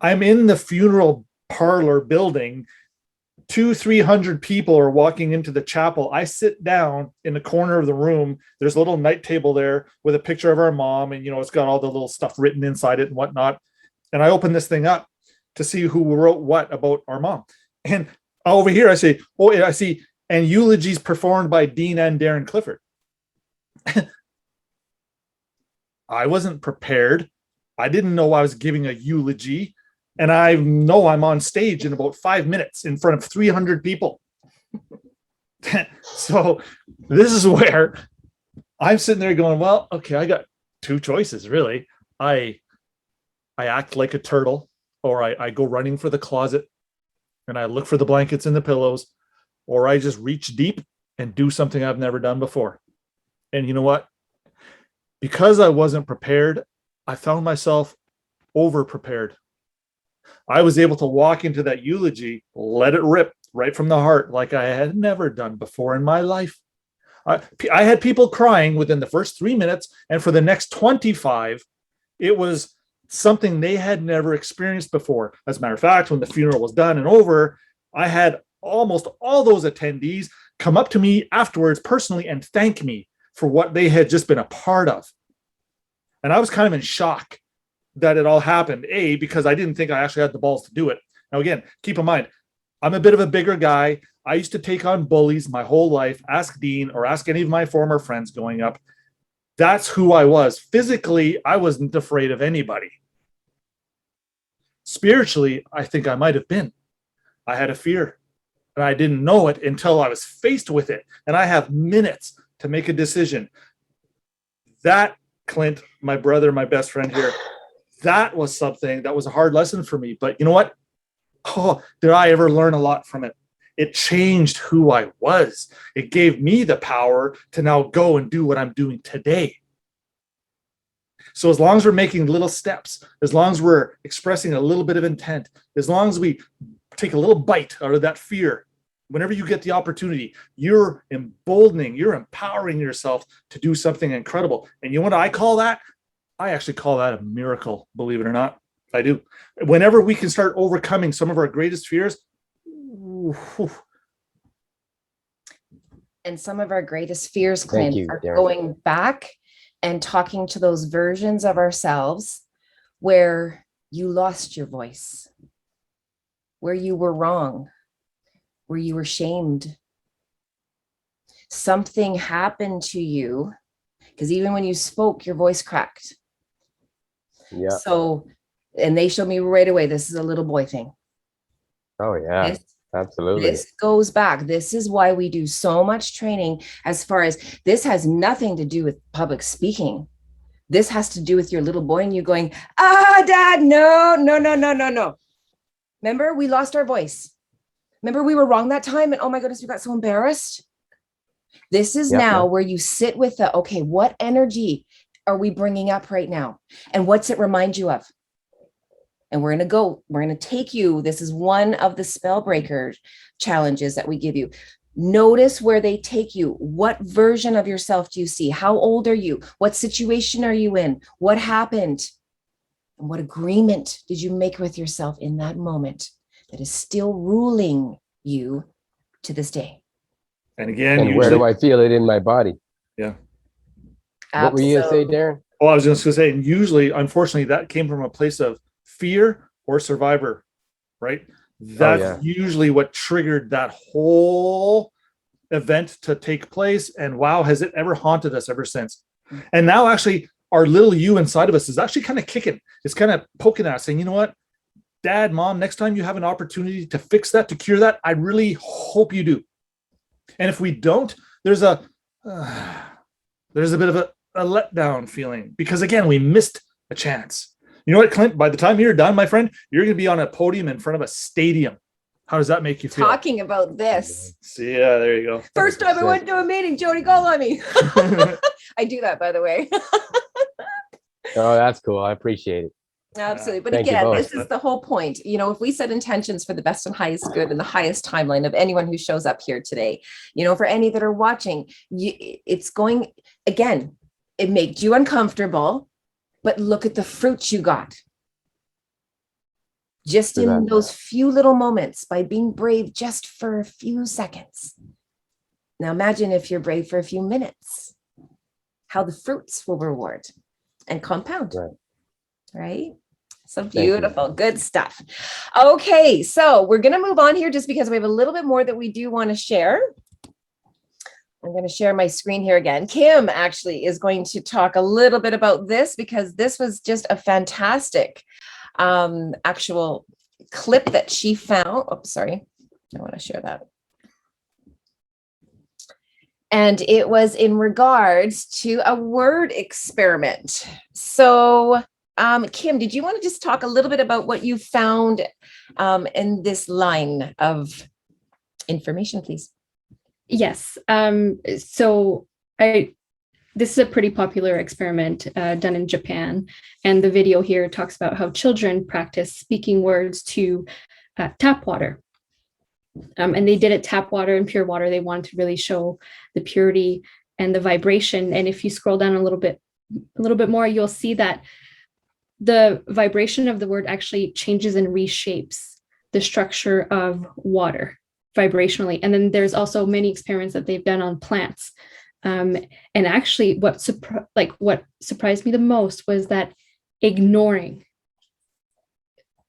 I'm in the funeral parlor building. 200-300 people are walking into the chapel. I sit down in the corner of the room. There's a little night table there with a picture of our mom, and it's got all the little stuff written inside it and whatnot. And I open this thing up to see who wrote what about our mom. And over here I say, I see, and eulogies performed by Dean and Darren Clifford. I wasn't prepared. I didn't know I was giving a eulogy. And I know I'm on stage in about 5 minutes in front of 300 people. So this is where I'm sitting there going, well, okay, I got two choices, really. I act like a turtle, or I go running for the closet and I look for the blankets and the pillows, or I just reach deep and do something I've never done before. And you know what? Because I wasn't prepared, I found myself over prepared. I was able to walk into that eulogy, let it rip right from the heart, like I had never done before in my life. I had people crying within the first 3 minutes, and for the next 25, it was something they had never experienced before. As a matter of fact, when the funeral was done and over, I had almost all those attendees come up to me afterwards personally and thank me for what they had just been a part of. And I was kind of in shock that it all happened, because I didn't think I actually had the balls to do it. Now, again, keep in mind, I'm a bit of a bigger guy. I used to take on bullies my whole life. Ask Dean or ask any of my former friends growing up. That's who I was. Physically, I wasn't afraid of anybody. Spiritually, I think I might have been. I had a fear, and I didn't know it until I was faced with it. And I have minutes to make a decision. That, Clint, my brother, my best friend here, that was something that was a hard lesson for me. But you know what? Oh, did I ever learn a lot from it? It changed who I was. It gave me the power to now go and do what I'm doing today. So as long as we're making little steps, as long as we're expressing a little bit of intent, as long as we take a little bite out of that fear, whenever you get the opportunity, you're emboldening, you're empowering yourself to do something incredible. And you know what I call that? I actually call that a miracle, believe it or not. I do. Whenever we can start overcoming some of our greatest fears, and some of our greatest fears, Clint, are Darren. going back and talking to those versions of ourselves where you lost your voice, where you were wrong, where you were shamed. Something happened to you, because even when you spoke, your voice cracked. Yeah. So, and they showed me right away, this is a little boy thing. Oh, yeah. Absolutely. This goes back. This is why we do so much training, as far as this has nothing to do with public speaking. This has to do with your little boy and you going, Dad, no. Remember, we lost our voice. Remember, we were wrong that time. And oh my goodness, we got so embarrassed. This is now where you sit with the, okay, what energy are we bringing up right now? And what's it remind you of? And we're going to take you. This is one of the spell breaker challenges that we give you. Notice where they take you. What version of yourself do you see? How old are you? What situation are you in? What happened? And what agreement did you make with yourself in that moment that is still ruling you to this day? And again, and where do I feel it in my body? Yeah. What were you going to say, Darren? Oh, I was just going to say, and usually, unfortunately, that came from a place of fear or survivor, right? That's usually what triggered that whole event to take place. And wow, has it ever haunted us ever since? And now actually our little you inside of us is actually kind of kicking. It's kind of poking at us saying, you know what, Dad, Mom, next time you have an opportunity to fix that, to cure that, I really hope you do. And if we don't, there's a bit of a letdown feeling, because again, we missed a chance. You know what, Clint, by the time you're done, my friend, you're going to be on a podium in front of a stadium. How does that make you feel? Talking about this. Yeah, there you go. First time I went to a meeting, Jody called on me. I do that, by the way. Oh, that's cool. I appreciate it. Absolutely. But Thank you again, both. this is the whole point. You know, if we set intentions for the best and highest good and the highest timeline of anyone who shows up here today, you know, for any that are watching, it's going, again, it made you uncomfortable, but look at the fruits you got. Just in those few little moments, by being brave just for a few seconds. Now imagine if you're brave for a few minutes, how the fruits will reward and compound. Right? So beautiful. Good stuff. Okay, so we're going to move on here just because we have a little bit more that we do want to share. I'm going to share my screen here again. Kim actually is going to talk a little bit about this, because this was just a fantastic actual clip that she found. Oh, sorry. I want to share that. And it was in regards to a word experiment. So Kim, did you want to just talk a little bit about what you found in this line of information, please? Yes. So this is a pretty popular experiment done in Japan. And the video here talks about how children practice speaking words to tap water. And they did it tap water and pure water. They wanted to really show the purity and the vibration. And if you scroll down a little bit more, you'll see that the vibration of the word actually changes and reshapes the structure of water vibrationally. And then there's also many experiments that they've done on plants. And actually what surprised me the most was that ignoring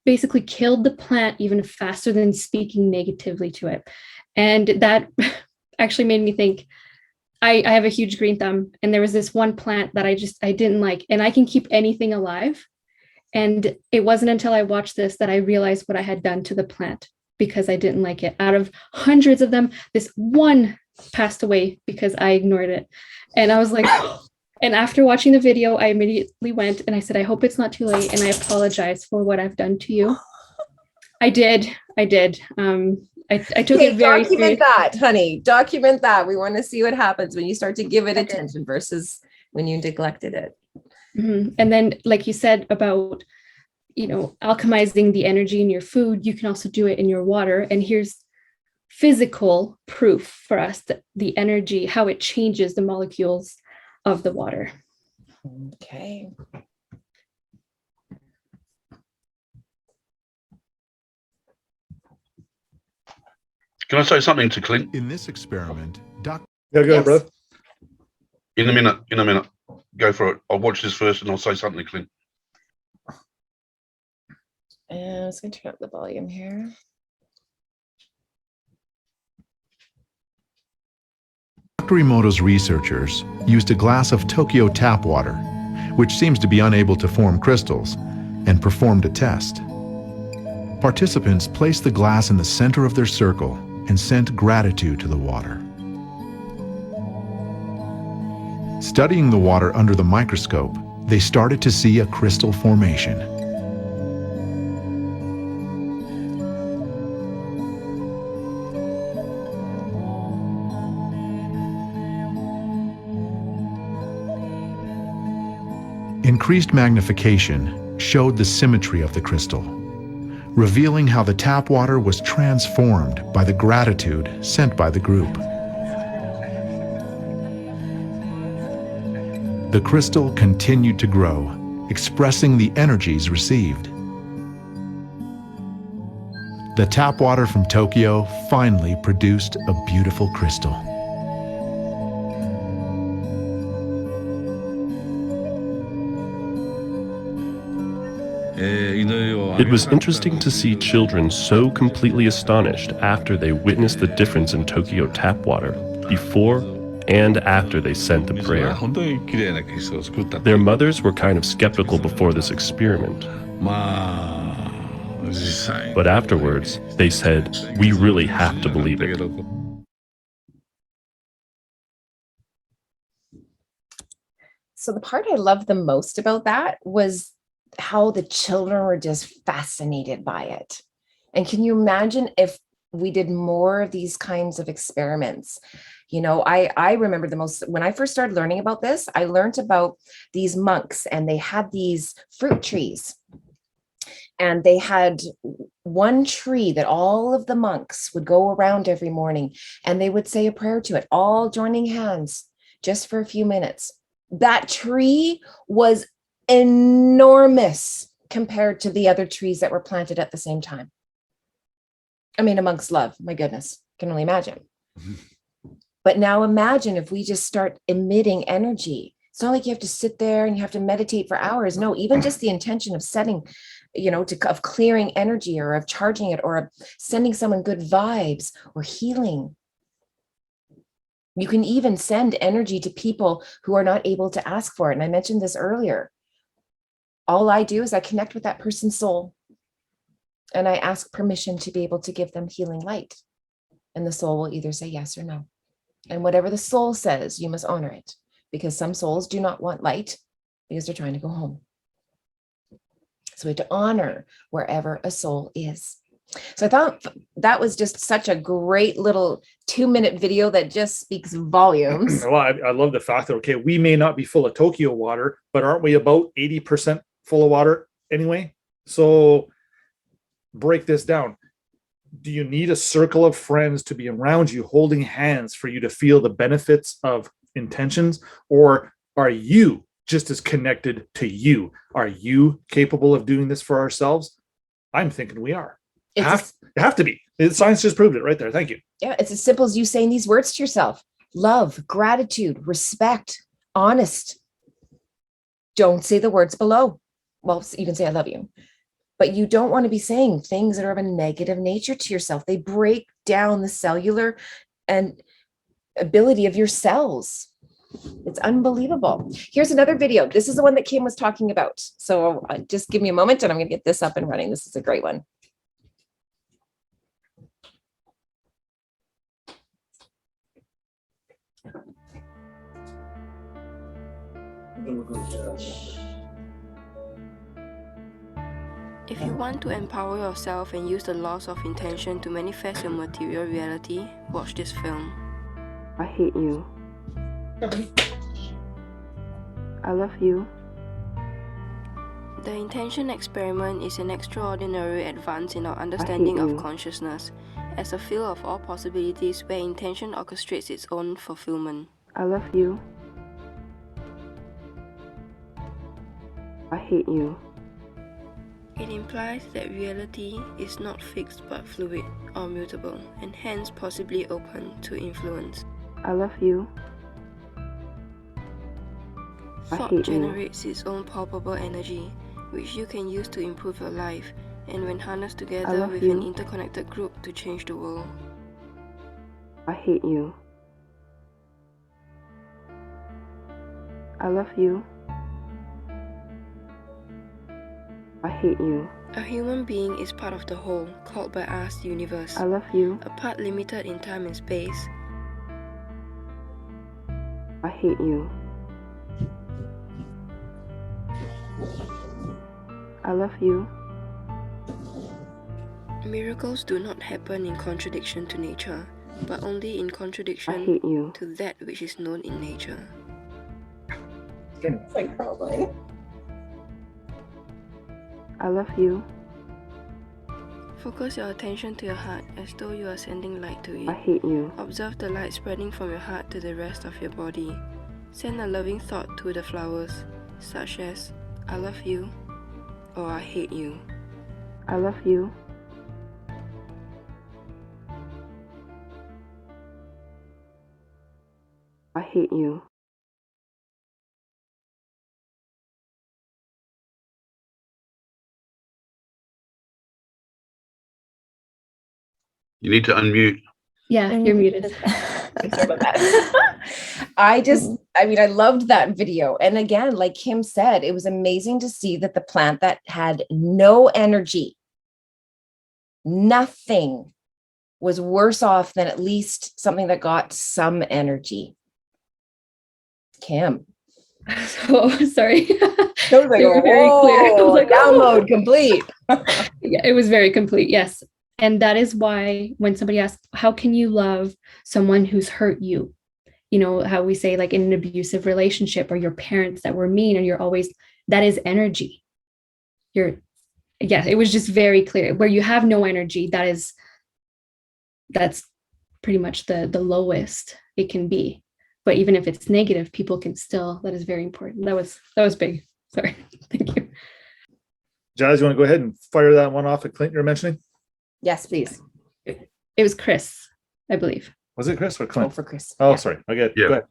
basically killed the plant even faster than speaking negatively to it. And that actually made me think, I have a huge green thumb, and there was this one plant that I didn't like, and I can keep anything alive. And it wasn't until I watched this that I realized what I had done to the plant because I didn't like it. Out of hundreds of them, this one passed away because I ignored it. And I was like, and after watching the video, I immediately went and I said, I hope it's not too late. And I apologize for what I've done to you. I did. I took it very document that, honey. Document that. We want to see what happens when you start to give it attention versus when you neglected it. Mm-hmm. And then, like you said about, alchemizing the energy in your food, you can also do it in your water. And here's physical proof for us that the energy, how it changes the molecules of the water. Okay. Can I say something to Clint? In this experiment, Yeah, go ahead, brother. In a minute. Go for it. I'll watch this first and I'll say something to Clint. And I was going to turn up the volume here. Dr. Emoto's researchers used a glass of Tokyo tap water, which seems to be unable to form crystals, and performed a test. Participants placed the glass in the center of their circle and sent gratitude to the water. Studying the water under the microscope, they started to see a crystal formation. Increased magnification showed the symmetry of the crystal, revealing how the tap water was transformed by the gratitude sent by the group. The crystal continued to grow, expressing the energies received. The tap water from Tokyo finally produced a beautiful crystal. It was interesting to see children so completely astonished after they witnessed the difference in Tokyo tap water, before and after they sent the prayer. Their mothers were kind of skeptical before this experiment. But afterwards, they said, we really have to believe it. So the part I loved the most about that was how the children were just fascinated by it. And can you imagine if we did more of these kinds of experiments? I remember the most, when I first started learning about this, I learned about these monks, and they had these fruit trees. And they had one tree that all of the monks would go around every morning, and they would say a prayer to it, all joining hands just for a few minutes. That tree was enormous compared to the other trees that were planted at the same time. I mean, amongst love, my goodness, can only imagine. But now imagine if we just start emitting energy. It's not like you have to sit there and you have to meditate for hours. No, even just the intention of setting, of clearing energy, or of charging it, or of sending someone good vibes or healing. You can even send energy to people who are not able to ask for it. And I mentioned this earlier. All I do is I connect with that person's soul, and I ask permission to be able to give them healing light. And the soul will either say yes or no. And whatever the soul says, you must honor it, because some souls do not want light because they're trying to go home. So we have to honor wherever a soul is. So I thought that was just such a great little 2-minute video that just speaks volumes. Well, I love the fact that, okay, we may not be full of Tokyo water, but aren't we about 80% full of water anyway? So break this down. Do you need a circle of friends to be around you holding hands for you to feel the benefits of intentions? Or are you just as connected to you? Are you capable of doing this for ourselves? I'm thinking we are. Have to be. Science just proved it right there. Thank you. Yeah, it's as simple as you saying these words to yourself. Love, gratitude, respect, honest. Don't say the words below. Well, you can say I love you. But you don't want to be saying things that are of a negative nature to yourself. They break down the cellular and ability of your cells. It's unbelievable. Here's another video. This is the one that Kim was talking about. So just give me a moment and I'm going to get this up and running. This is a great one. If you want to empower yourself and use the laws of intention to manifest your material reality, watch this film. I hate you. I love you. The intention experiment is an extraordinary advance in our understanding of consciousness as a field of all possibilities where intention orchestrates its own fulfillment. I love you. I hate you. It implies that reality is not fixed but fluid or mutable, and hence possibly open to influence. I love you. Thought generates its own palpable energy, which you can use to improve your life, and when harnessed together with an interconnected group to change the world. I hate you. I love you. I hate you. A human being is part of the whole, called by us the universe. I love you. A part limited in time and space. I hate you. I love you. Miracles do not happen in contradiction to nature, but only in contradiction to that which is known in nature. It's like probably. I love you. Focus your attention to your heart as though you are sending light to it. I hate you. Observe the light spreading from your heart to the rest of your body. Send a loving thought to the flowers, such as, I love you, or I hate you. I love you. I hate you. You need to unmute. Yeah, you're muted. I loved that video. And again, like Kim said, it was amazing to see that the plant that had no energy, nothing, was worse off than at least something that got some energy. Kim. Oh, sorry. They were very clear. I was like, download complete. Yeah, it was very complete. Yes. And that is why when somebody asks, how can you love someone who's hurt you? You know, how we say like in an abusive relationship, or your parents that were mean, and you're always, that is energy. It was just very clear. Where you have no energy, that's pretty much the lowest it can be. But even if it's negative, people can still, that is very important. That was big. Sorry. Thank you. Jazz, you want to go ahead and fire that one off at Clint you're mentioning? Yes, please. It was Chris, I believe. Was it Chris or Clint? Oh, for Chris. Oh, yeah. Sorry. Okay. Yeah, Go ahead.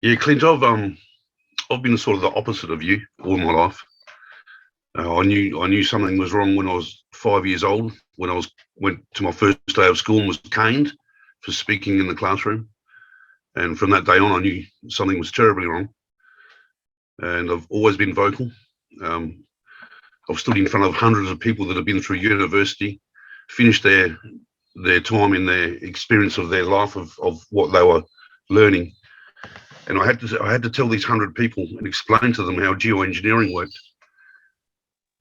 yeah. Clint, I've been sort of the opposite of you all my life. I knew something was wrong when I was 5 years old. When I went to my first day of school and was caned for speaking in the classroom, and from that day on, I knew something was terribly wrong. And I've always been vocal. I've stood in front of hundreds of people that have been through university, finished their time in their experience of their life of what they were learning, and I had to tell these 100 people and explain to them how geoengineering worked.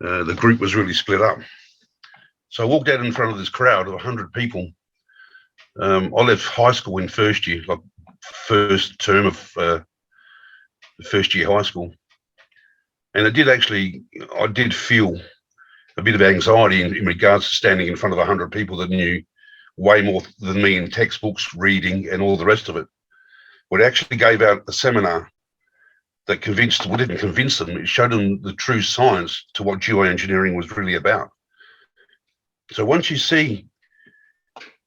The group was really split up, So I walked out in front of this crowd of 100 people. I left high school in first year, like first term of first year high school. And I did feel a bit of anxiety in regards to standing in front of 100 people that knew way more than me in textbooks, reading, and all the rest of it. But it actually gave out a seminar that didn't convince them, it showed them the true science to what geoengineering was really about. So once you see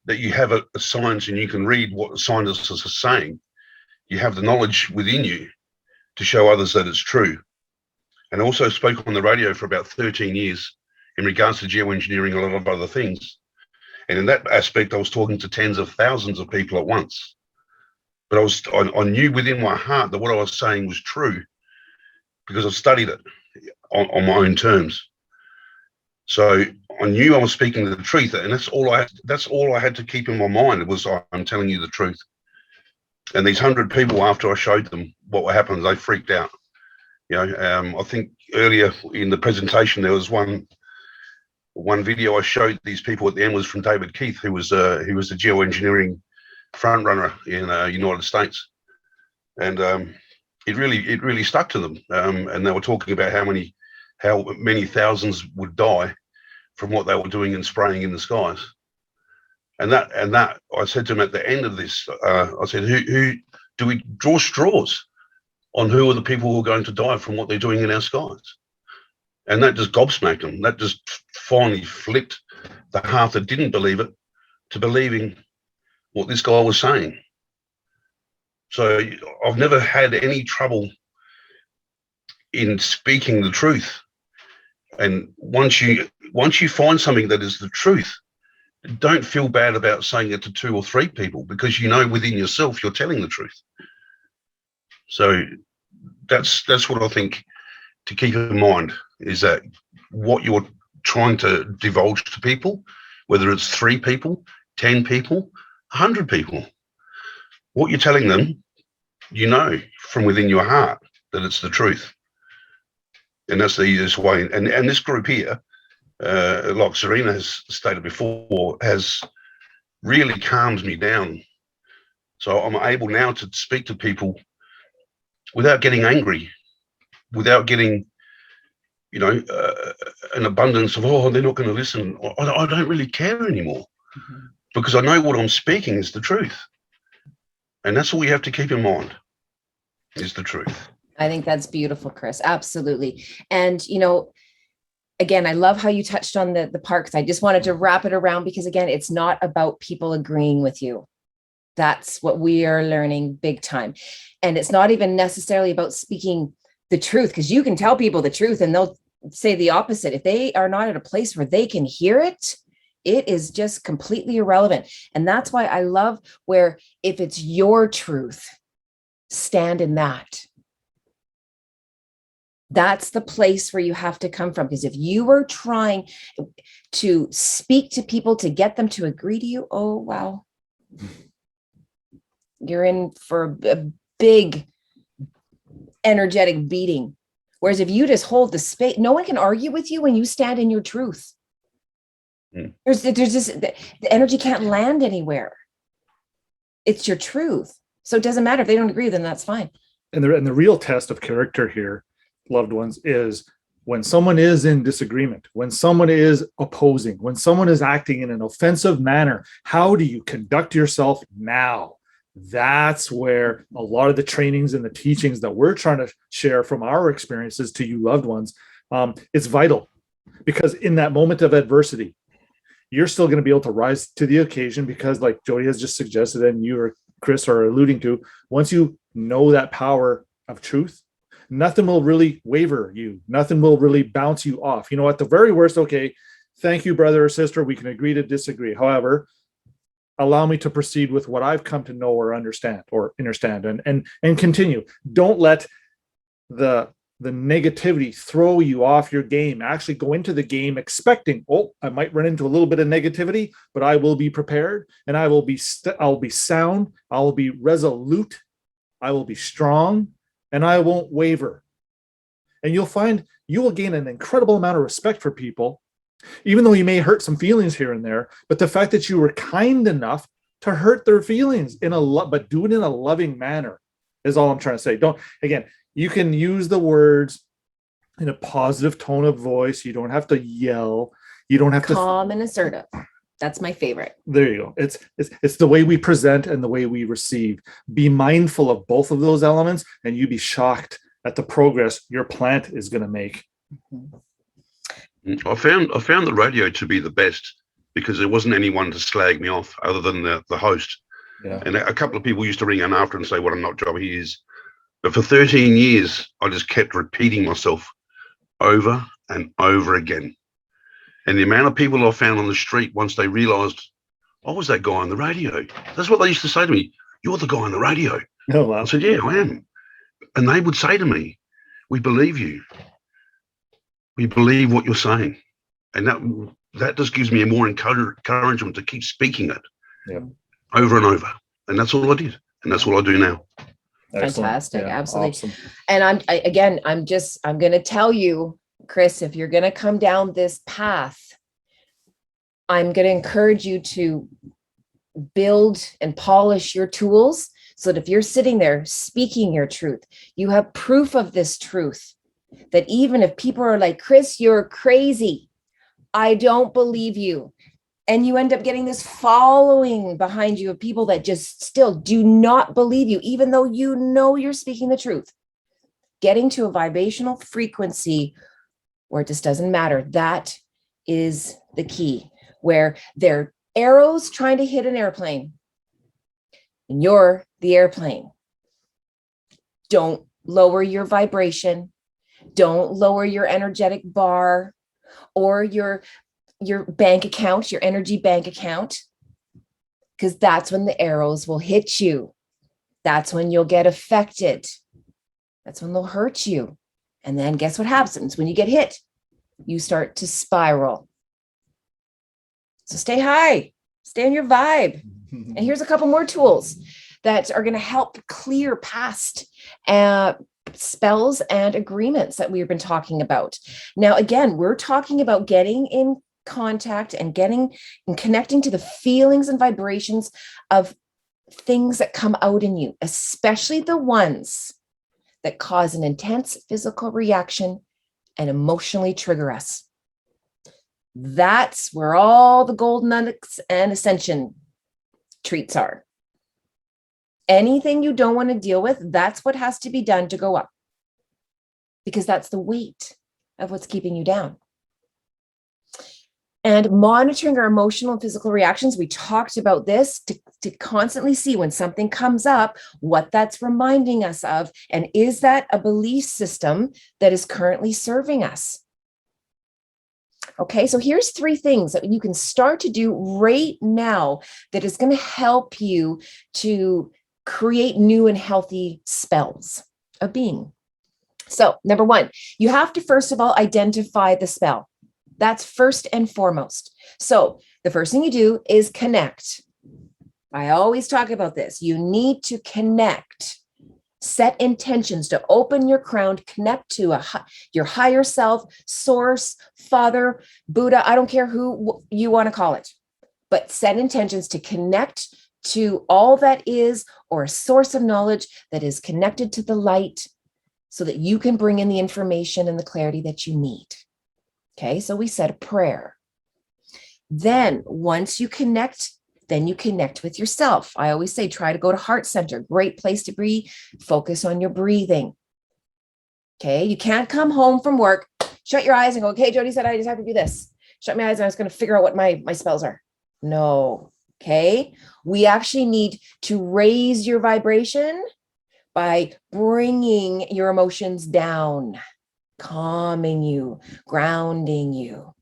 that you have a science and you can read what the scientists are saying, you have the knowledge within you to show others that it's true. And I also spoke on the radio for about 13 years in regards to geoengineering and a lot of other things. And in that aspect, I was talking to tens of thousands of people at once. But I knew within my heart that what I was saying was true because I studied it on my own terms. So I knew I was speaking the truth, and that's all I had to keep in my mind was I'm telling you the truth. And these 100 people, after I showed them what happened, they freaked out. You know, I think earlier in the presentation there was one video I showed these people at the end was from David Keith, who was the geoengineering front runner in United States, and it really stuck to them. And they were talking about how many thousands would die from what they were doing and spraying in the skies. And that I said to him at the end of this, I said, who do we draw straws on who are the people who are going to die from what they're doing in our skies? And that just gobsmacked them. That just finally flipped the half that didn't believe it to believing what this guy was saying. So I've never had any trouble in speaking the truth. And once you find something that is the truth, don't feel bad about saying it to 2 or 3 people, because you know within yourself you're telling the truth. So that's what I think to keep in mind, is that what you're trying to divulge to people, whether it's 3 people, 10 people, 100 people, what you're telling them, you know from within your heart that it's the truth. And that's the easiest way. And this group here, like Serena has stated before, has really calmed me down. So I'm able now to speak to people without getting angry, without getting, an abundance of, oh, they're not going to listen. I don't really care anymore, because I know what I'm speaking is the truth. And that's all you have to keep in mind, is the truth. I think that's beautiful, Chris. Absolutely. And, again, I love how you touched on the parks. I just wanted to wrap it around, because again, it's not about people agreeing with you. That's what we are learning big time. And it's not even necessarily about speaking the truth, because you can tell people the truth and they'll say the opposite. If they are not at a place where they can hear it, it is just completely irrelevant. And that's why I love where, if it's your truth, stand in that. That's the place where you have to come from. Because if you are trying to speak to people to get them to agree to you, oh, wow, you're in for a big energetic beating. Whereas if you just hold the space, no one can argue with you when you stand in your truth. There's just, the energy can't land anywhere. It's your truth. So it doesn't matter if they don't agree, then that's fine. And the real test of character here, loved ones, is when someone is in disagreement, when someone is opposing, when someone is acting in an offensive manner, how do you conduct yourself now? That's where a lot of the trainings and the teachings that we're trying to share from our experiences to you loved ones, it's vital, because in that moment of adversity, you're still going to be able to rise to the occasion, because like Jody has just suggested, and you or Chris are alluding to, once you know that power of truth, nothing will really waver you. Nothing will really bounce you off. At the very worst, okay, thank you, brother or sister, we can agree to disagree. However, allow me to proceed with what I've come to know or understand and continue. Don't let the negativity throw you off your game. Actually go into the game expecting, oh, I might run into a little bit of negativity, but I will be prepared, and I'll be sound, I'll be resolute, I will be strong, and I won't waver. And you'll find you will gain an incredible amount of respect for people Even though you may hurt some feelings here and there, but the fact that you were kind enough to hurt their feelings but do it in a loving manner is all I'm trying to say. Again, you can use the words in a positive tone of voice. You don't have to yell. You don't have calm and assertive. That's my favorite. There you go. It's the way we present and the way we receive. Be mindful of both of those elements, and you'd be shocked at the progress your plant is going to make. I found the radio to be the best because there wasn't anyone to slag me off other than the host. Yeah. And a couple of people used to ring in after and say what a nut job he is. But for 13 years, I just kept repeating myself over and over again. And the amount of people I found on the street once they realized I was that guy on the radio. That's what they used to say to me. You're the guy on the radio. Oh, wow. I said, yeah, I am. And they would say to me, we believe you. We believe what you're saying. And that just gives me more encouragement to keep speaking it over and over. And that's all I did. And that's all I do now. Excellent. Fantastic. Yeah, absolutely. awesome. And I'm going to tell you, Chris, if you're going to come down this path, I'm going to encourage you to build and polish your tools so that if you're sitting there speaking your truth, you have proof of this truth, that even if people are like, Chris, you're crazy, I don't believe you. And you end up getting this following behind you of people that just still do not believe you, even though you know you're speaking the truth. Getting to a vibrational frequency where it just doesn't matter. That is the key, where they're arrows trying to hit an airplane and you're the airplane. Don't lower your vibration. Don't lower your energetic bar or your bank account, your energy bank account, because that's when the arrows will hit you. That's when you'll get affected. That's when they'll hurt you. And then guess what happens when you get hit? You start to spiral. So stay high, stay in your vibe. And here's a couple more tools that are going to help clear past spells and agreements that we've been talking about. Now, again, we're talking about getting in contact and getting and connecting to the feelings and vibrations of things that come out in you, especially the ones that cause an intense physical reaction and emotionally trigger us. That's where all the golden nuggets and ascension treats are. Anything you don't want to deal with, that's what has to be done to go up, because that's the weight of what's keeping you down. And monitoring our emotional and physical reactions, we talked about this to constantly see when something comes up, what that's reminding us of, and is that a belief system that is currently serving us? Okay, so here's 3 things that you can start to do right now that is going to help you to create new and healthy spells of being. So, number 1, you have to first of all identify the spell. That's first and foremost. So the first thing you do is connect. I always talk about this. You need to connect, set intentions to open your crown, connect to your higher self, source, Father, Buddha. I don't care who you want to call it, but set intentions to connect to all that is, or a source of knowledge that is connected to the light, so that you can bring in the information and the clarity that you need. Okay, so we said a prayer. Then once you connect, then you connect with yourself. I always say, try to go to heart center, great place to breathe, focus on your breathing. Okay, you can't come home from work, shut your eyes and go, okay, Jody said I just have to do this. Shut my eyes and I was going to figure out what my spells are. No, okay. We actually need to raise your vibration by bringing your emotions down, calming you, grounding you.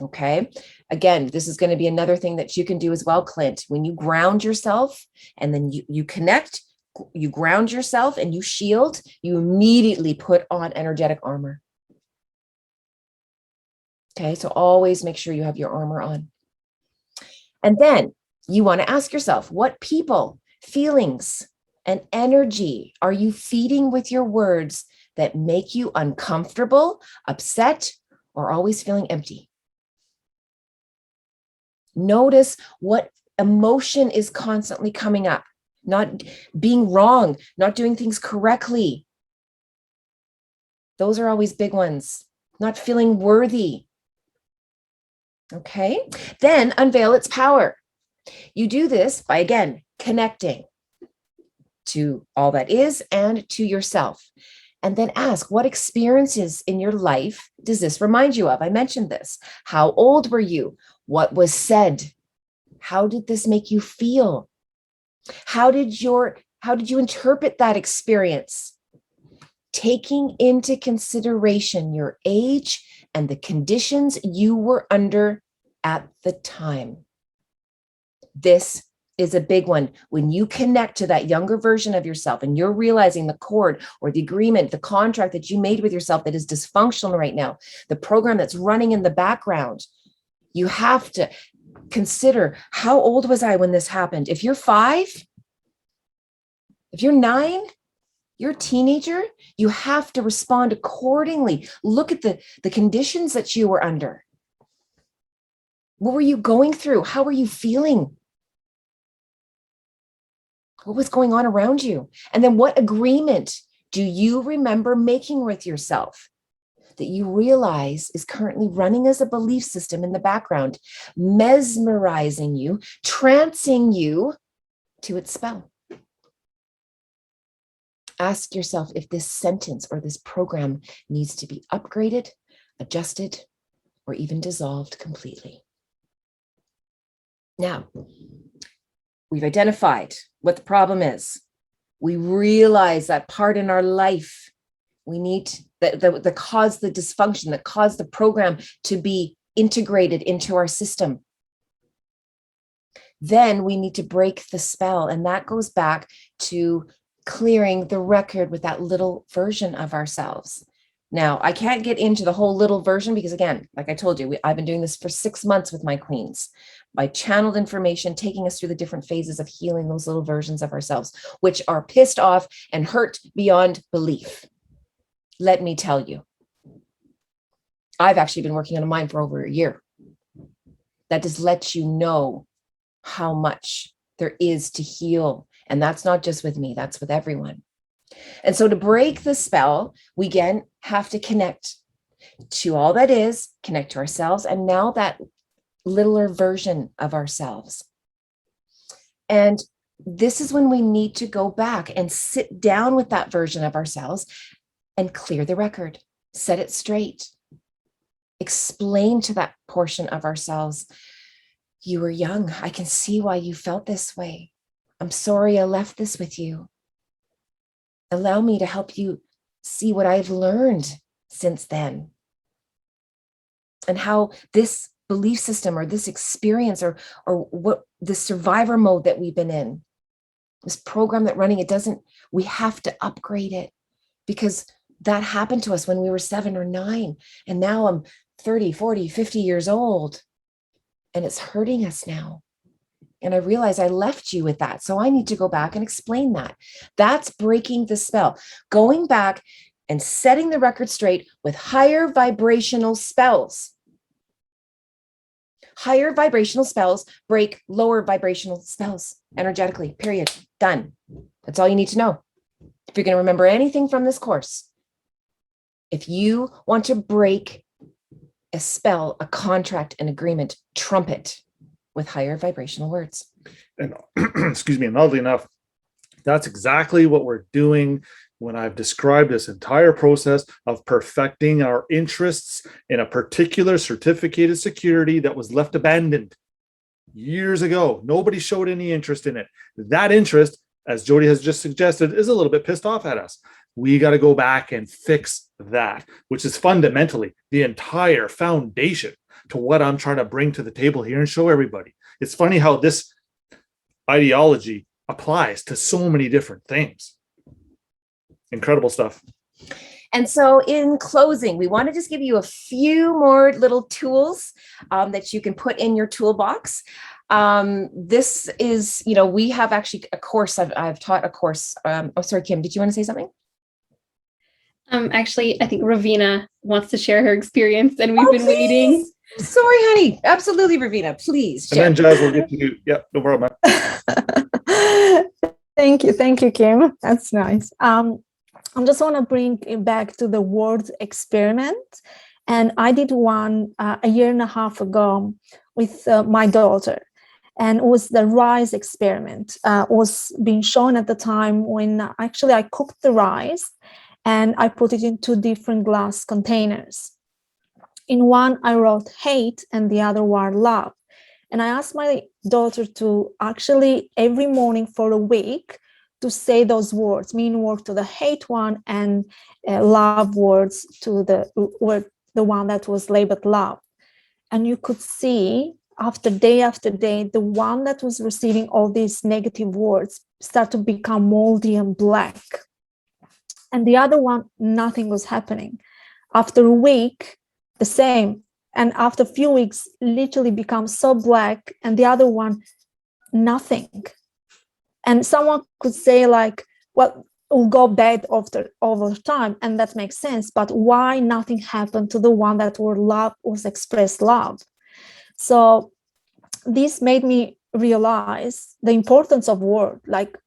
Okay. Again, this is going to be another thing that you can do as well, Clint. When you ground yourself and then you connect, you ground yourself and you shield, you immediately put on energetic armor. Okay. So always make sure you have your armor on. And then you want to ask yourself, what people, feelings, and energy are you feeding with your words that make you uncomfortable, upset, or always feeling empty. Notice what emotion is constantly coming up. Not being wrong, not doing things correctly. Those are always big ones. Not feeling worthy. Okay, then unveil its power. You do this by, again, connecting to all that is and to yourself. And then ask, what experiences in your life does this remind you of? I mentioned this. How old were you? What was said? How did this make you feel? How did you interpret that experience? Taking into consideration your age and the conditions you were under at the time. This is a big one. When you connect to that younger version of yourself and you're realizing the cord or the agreement, the contract that you made with yourself that is dysfunctional right now, the program that's running in the background, you have to consider, how old was I when this happened? If you're 5, if you're 9, you're a teenager, you have to respond accordingly. Look at the conditions that you were under. What were you going through? How were you feeling? What was going on around you? And then what agreement do you remember making with yourself that you realize is currently running as a belief system in the background, mesmerizing you, trancing you to its spell? Ask yourself if this sentence or this program needs to be upgraded, adjusted, or even dissolved completely. Now, we've identified what the problem is. We realize that part in our life, we need that caused the dysfunction, that caused the program to be integrated into our system. Then we need to break the spell. And that goes back to clearing the record with that little version of ourselves. Now, I can't get into the whole little version because, again, like I told you, I've been doing this for 6 months with my queens by channeled information, taking us through the different phases of healing those little versions of ourselves, which are pissed off and hurt beyond belief. Let me tell you, I've actually been working on mine for over a year. That just lets you know how much there is to heal. And that's not just with me, that's with everyone. And so to break the spell, we again have to connect to all that is, connect to ourselves, and now that littler version of ourselves. And this is when we need to go back and sit down with that version of ourselves and clear the record, set it straight, explain to that portion of ourselves, you were young. I can see why you felt this way. I'm sorry I left this with you. Allow me to help you see what I've learned since then. And how this belief system or this experience or what the survivor mode that we've been in, this program that running, we have to upgrade it because that happened to us when we were 7 or 9. And now I'm 30, 40, 50 years old and it's hurting us now. And I realize I left you with that. So I need to go back and explain that. That's breaking the spell. Going back and setting the record straight with higher vibrational spells. Higher vibrational spells break lower vibrational spells energetically, period. Done. That's all you need to know. If you're going to remember anything from this course, if you want to break a spell, a contract, an agreement, trumpet with higher vibrational words. And excuse me, and oddly enough, that's exactly what we're doing when I've described this entire process of perfecting our interests in a particular certificated security that was left abandoned years ago. Nobody showed any interest in it. That interest, as Jody has just suggested, is a little bit pissed off at us. We got to go back and fix that, which is fundamentally the entire foundation to what I'm trying to bring to the table here and show everybody. It's funny how this ideology applies to so many different things. Incredible stuff. And so in closing, we want to just give you a few more little tools that you can put in your toolbox. This is, we have actually a course. I've taught a course. Oh, sorry, Kim, did you want to say something? Actually, I think Ravina wants to share her experience, and we've been please. waiting. Sorry, honey. Absolutely, Ravina. Please. And then Jazz will get to you. Yeah, no problem. Thank you, Kim. That's nice. I just want to bring it back to the word experiment. And I did one a year and a half ago with my daughter. And it was the rice experiment. Was being shown at the time when actually I cooked the rice and I put it in 2 different glass containers. In one, I wrote hate and the other one love. And I asked my daughter to actually every morning for a week to say those words, mean word to the hate one and love words to the one that was labeled love. And you could see after day, the one that was receiving all these negative words start to become moldy and black. And the other one, nothing was happening. After a week, the same. And after a few weeks, literally becomes so black, and the other one, nothing. And someone could say like, well, it will go bad over time, and that makes sense. But why nothing happened to the one that was expressed love? So this made me realize the importance of word. Like,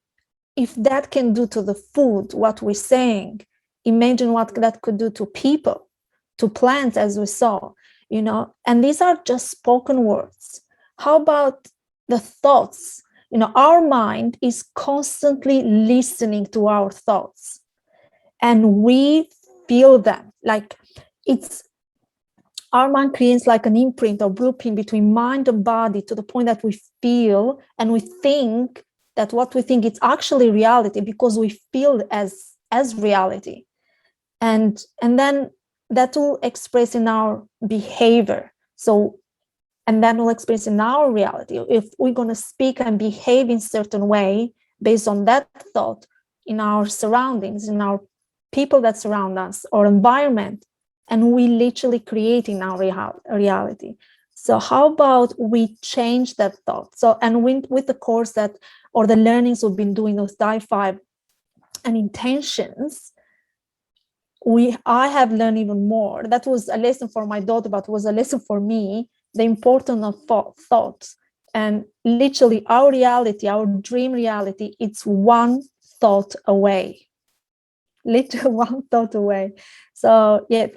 if that can do to the food what we're saying, imagine what that could do to people, to plants, as we saw. And these are just spoken words. How about the thoughts? Our mind is constantly listening to our thoughts, and we feel them. Like, our mind creates like an imprint or blueprint between mind and body, to the point that we feel and we think that what we think is actually reality, because we feel as reality. And then that will express in our behavior. And then will express in our reality. If we're going to speak and behave in a certain way based on that thought, in our surroundings, in our people that surround us, or environment, and we literally creating our reality. So how about we change that thought? So, and with the course or the learnings we've been doing with Dïevergent5 and intentions, I have learned even more. That was a lesson for my daughter, but was a lesson for me, the importance of thoughts. And literally our reality, our dream reality, it's one thought away. Literally one thought away. So yeah,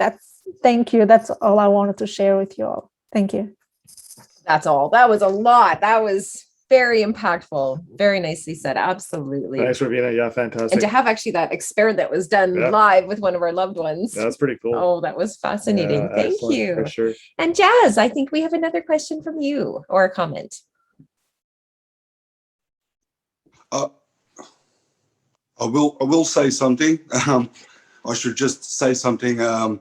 thank you. That's all I wanted to share with you all. Thank you. That's all. That was a lot. That was very impactful. Very nicely said. Absolutely. Thanks, Ravina. Yeah, fantastic. And to have actually that experiment that was done live with one of our loved ones. That's pretty cool. Oh, that was fascinating. Yeah, Thank you. For sure. And Jazz, I think we have another question from you, or a comment. I will say something. I should just say something. I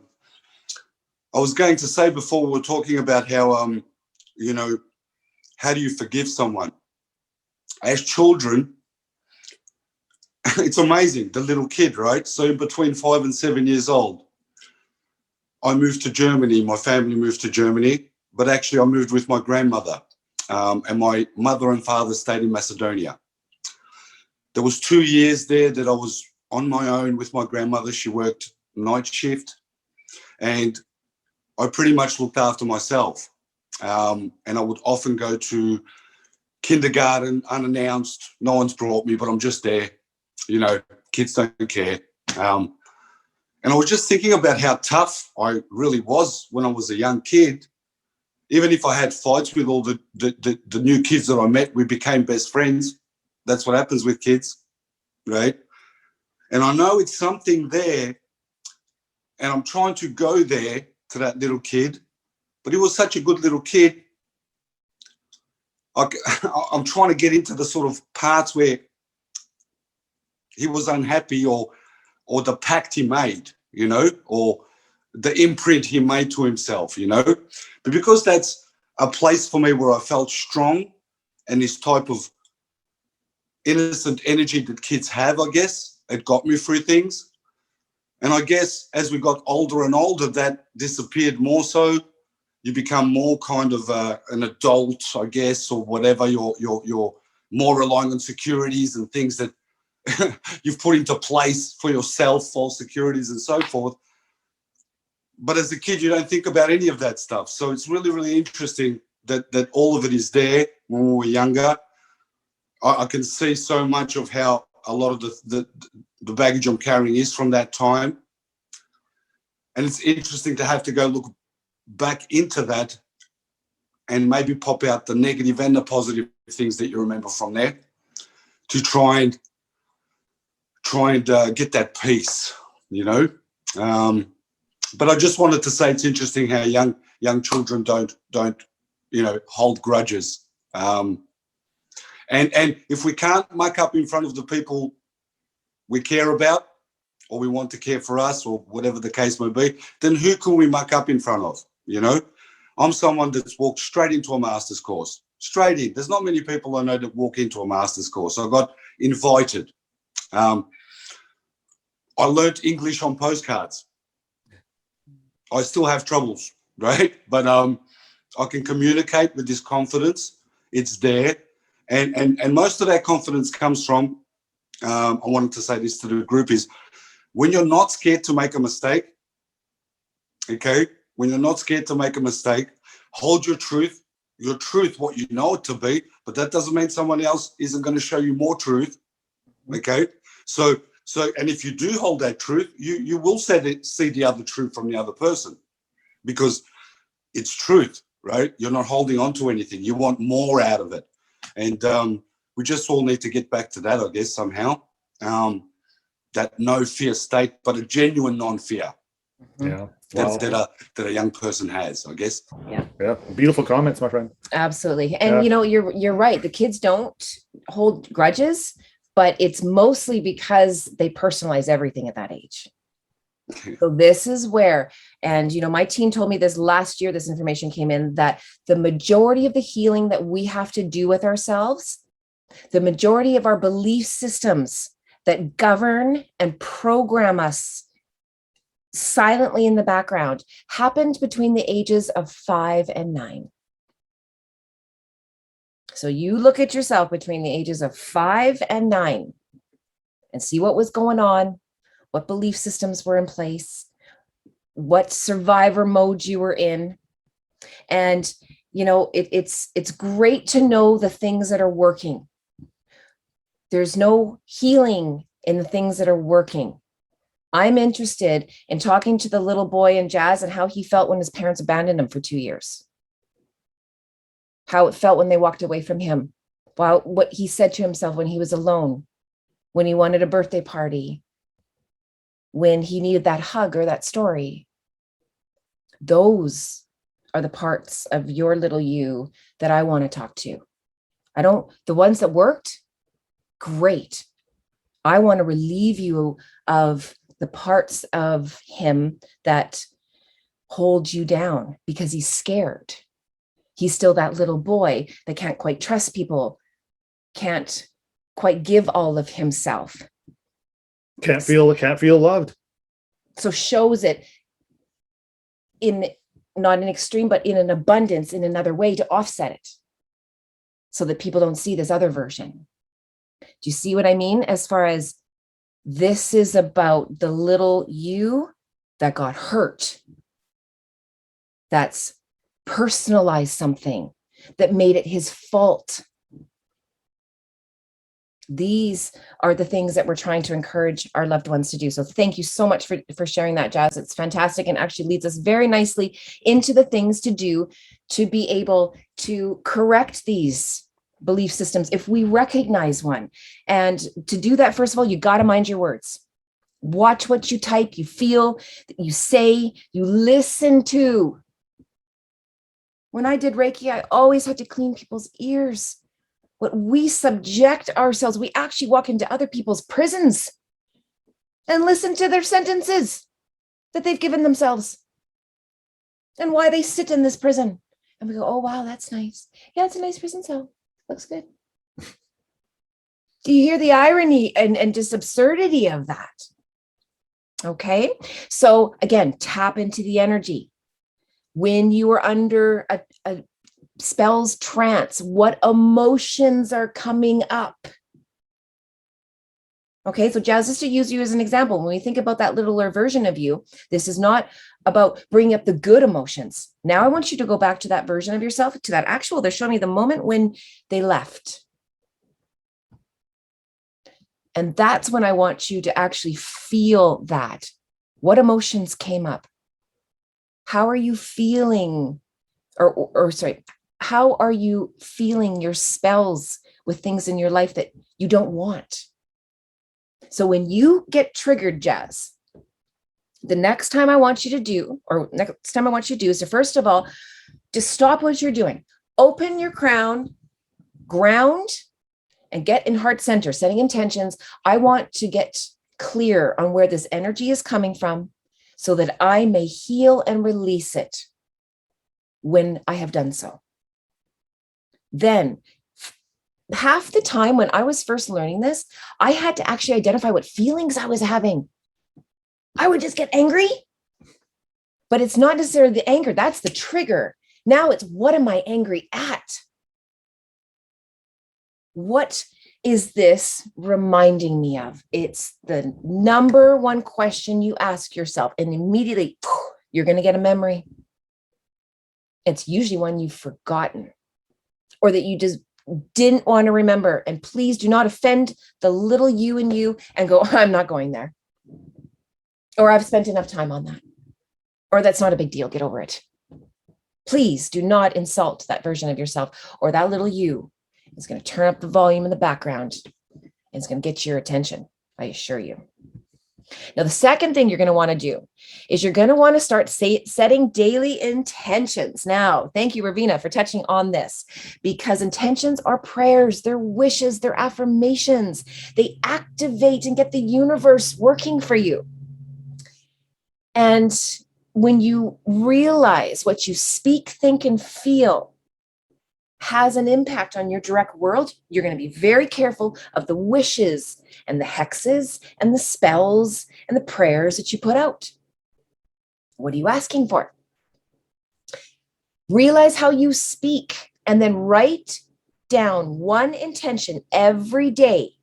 was going to say before, we were talking about how, how do you forgive someone? As children, it's amazing, the little kid, right? So between 5 and 7 years old, I moved to Germany. My family moved to Germany, but actually I moved with my grandmother, and my mother and father stayed in Macedonia. There was 2 years there that I was on my own with my grandmother. She worked night shift, and I pretty much looked after myself. And I would often go to kindergarten unannounced. No one's brought me, but I'm just there. Kids don't care. And I was just thinking about how tough I really was when I was a young kid. Even if I had fights with all the new kids that I met, we became best friends. That's what happens with kids, right? And I know it's something there, and I'm trying to go there to that little kid, but he was such a good little kid. I'm trying to get into the sort of parts where he was unhappy, or the pact he made, or the imprint he made to himself, But because that's a place for me where I felt strong, and this type of innocent energy that kids have, I guess, it got me through things. And I guess as we got older and older, that disappeared more so. You become more kind of an adult, I guess, or whatever. You're more relying on securities and things that you've put into place for yourself, false securities and so forth. But as a kid, you don't think about any of that stuff. So it's really, really interesting that all of it is there when we were younger. I can see so much of how a lot of the baggage I'm carrying is from that time. And it's interesting to have to go look back into that and maybe pop out the negative and the positive things that you remember from there to try and get that peace, you know. But I just wanted to say it's interesting how young children don't you know, hold grudges. And if we can't muck up in front of the people we care about, or we want to care for us, or whatever the case may be, then who can we muck up in front of? You know, I'm someone that's walked straight into a master's course, straight in. There's not many people I know that walk into a master's course. I got invited. I learnt English on postcards. I still have troubles, right? But I can communicate with this confidence. It's there. And most of that confidence comes from, I wanted to say this to the group, is when you're not scared to make a mistake, okay? When you're not scared to make a mistake, hold your truth, what you know it to be, but that doesn't mean someone else isn't going to show you more truth, okay? So, and if you do hold that truth, you will see the other truth from the other person, because it's truth, right? You're not holding on to anything. You want more out of it. And we just all need to get back to that, I guess, somehow. That no fear state, but a genuine non-fear. Yeah. That a young person has, I guess. Yeah. Beautiful comments, my friend. Absolutely. And you know, you're right. The kids don't hold grudges, but it's mostly because they personalize everything at that age. So this is where, and you know, my team told me this last year, this information came in, that the majority of the healing that we have to do with ourselves, the majority of our belief systems that govern and program us silently in the background, happened between the ages of 5 and 9. So you look at yourself between the ages of 5 and 9 and see what was going on, what belief systems were in place, what survivor mode you were in. And, you know, it's great to know the things that are working. There's no healing in the things that are working. I'm interested in talking to the little boy in Jazz and how he felt when his parents abandoned him for 2 years. How it felt when they walked away from him. Wow, what he said to himself when he was alone, when he wanted a birthday party, when he needed that hug or that story. Those are the parts of your little you that I want to talk to. The ones that worked, great. I want to relieve you of the parts of him that hold you down because he's scared. He's still that little boy that can't quite trust people, can't quite give all of himself. Can't feel loved. So shows it in not an extreme, but in an abundance, in another way to offset it so that people don't see this other version. Do you see what I mean? As far as this is about the little you that got hurt, that's personalized something, that made it his fault. These are the things that we're trying to encourage our loved ones to do. So thank you so much for sharing that, Jazz. It's fantastic and actually leads us very nicely into the things to do to be able to correct these belief systems if we recognize one. And to do that, first of all, you got to mind your words. Watch what you type, you feel, you say, you listen to. When I did Reiki, I always had to clean people's ears. What we subject ourselves, we actually walk into other people's prisons and listen to their sentences that they've given themselves and why they sit in this prison. And we go, oh, wow, that's nice. Yeah, it's a nice prison cell. Looks good. Do you hear the irony and just absurdity of that? Okay. So again, tap into the energy. When you are under a spell's trance, what emotions are coming up? Okay, so Jazz, just to use you as an example, when we think about that littler version of you, this is not about bringing up the good emotions. Now I want you to go back to that version of yourself, to that actual, they're showing me the moment when they left. And that's when I want you to actually feel that. What emotions came up? How are you feeling? Or sorry, how are you feeling your spells with things in your life that you don't want? So when you get triggered, Jazz, the next time I want you to do, is to, first of all, just stop what you're doing. Open your crown, ground, and get in heart center, setting intentions. I want to get clear on where this energy is coming from so that I may heal and release it when I have done so. Then, half the time when I was first learning this, I had to actually identify what feelings I was having. I would just get angry, but it's not necessarily the anger. That's the trigger. Now it's, what am I angry at? What is this reminding me of? It's the number one question you ask yourself, and immediately you're going to get a memory. It's usually one you've forgotten or that you just didn't want to remember. And please do not offend the little you in you and go, I'm not going there. Or I've spent enough time on that. Or that's not a big deal. Get over it. Please do not insult that version of yourself, or that little you is going to turn up the volume in the background. And it's going to get your attention, I assure you. Now, the second thing you're going to want to do is you're going to want to start setting daily intentions. Now, thank you, Ravina, for touching on this, because intentions are prayers, they're wishes, they're affirmations. They activate and get the universe working for you. And when you realize what you speak, think, and feel has an impact on your direct world, you're going to be very careful of the wishes and the hexes and the spells and the prayers that you put out. What are you asking for? Realize how you speak and then write down one intention every day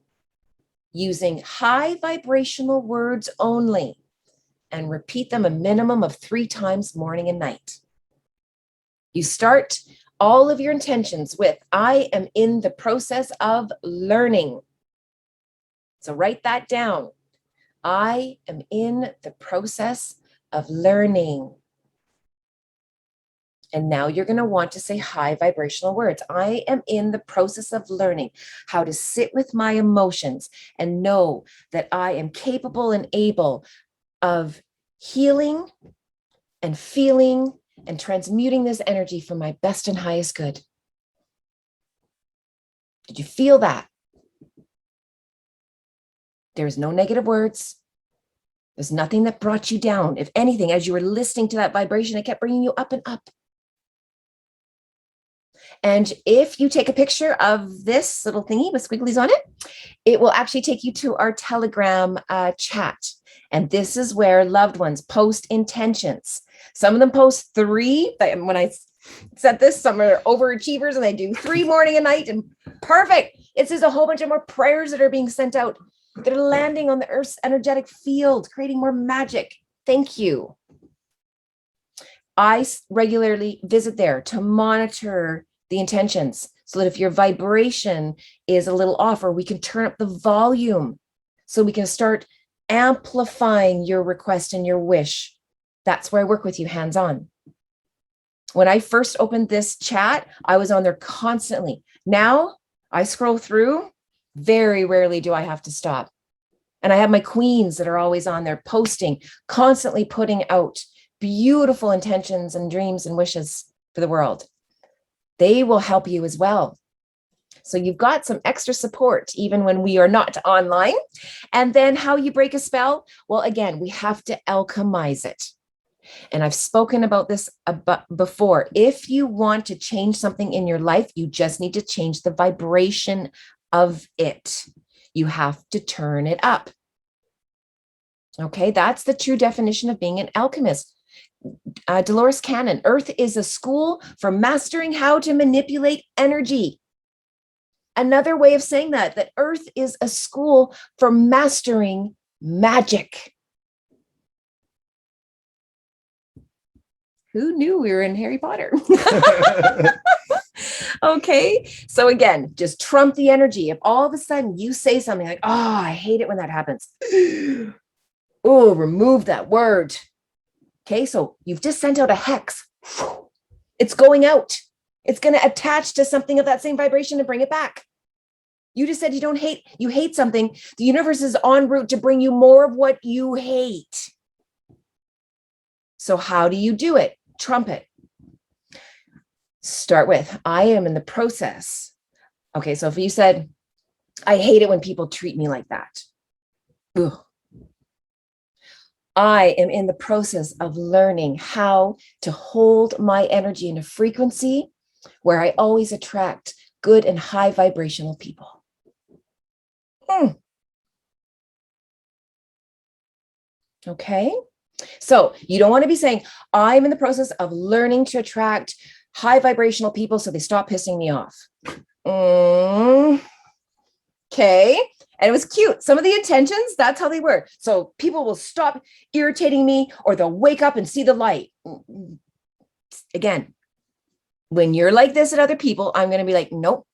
using high vibrational words only, and repeat them a minimum of 3 times morning and night. You start all of your intentions with, I am in the process of learning. So write that down. I am in the process of learning. And now you're going to want to say high vibrational words. I am in the process of learning how to sit with my emotions and know that I am capable and able of healing and feeling and transmuting this energy for my best and highest good. Did you feel that? There's no negative words. There's nothing that brought you down. If anything, as you were listening to that vibration, it kept bringing you up and up. And if you take a picture of this little thingy with squigglies on it, it will actually take you to our Telegram chat. And this is where loved ones post intentions. Some of them post 3. When I said this, some are overachievers and they do 3 morning and night, and perfect. It's just a whole bunch of more prayers that are being sent out that are landing on the Earth's energetic field, creating more magic. Thank you. I regularly visit there to monitor the intentions so that if your vibration is a little off, or we can turn up the volume so we can start amplifying your request and your wish. That's where I work with you hands-on. When I first opened this chat, I was on there constantly. Now I scroll through, very rarely do I have to stop. And I have my queens that are always on there posting, constantly putting out beautiful intentions and dreams and wishes for the world. They will help you as well. So you've got some extra support even when we are not online. And then how you break a spell? Well, again, we have to alchemize it. And I've spoken about this before. If you want to change something in your life, you just need to change the vibration of it. You have to turn it up. Okay, that's the true definition of being an alchemist. Dolores Cannon, Earth is a school for mastering how to manipulate energy. Another way of saying that Earth is a school for mastering magic. Who knew we were in Harry Potter? Okay. So again, just trump the energy. If all of a sudden you say something like, oh, I hate it when that happens. Oh, remove that word. Okay. So you've just sent out a hex. It's going out. It's going to attach to something of that same vibration and bring it back. You just said you hate something. The universe is en route to bring you more of what you hate. So how do you do it? Trump it. Start with, I am in the process. Okay, so if you said, I hate it when people treat me like that. Ugh. I am in the process of learning how to hold my energy in a frequency where I always attract good and high vibrational people. Okay, so you don't want to be saying, I'm in the process of learning to attract high vibrational people so they stop pissing me off. Okay. And it was cute. Some of the intentions, that's how they were. So people will stop irritating me or they'll wake up and see the light. Again, when you're like this at other people, I'm going to be like, nope.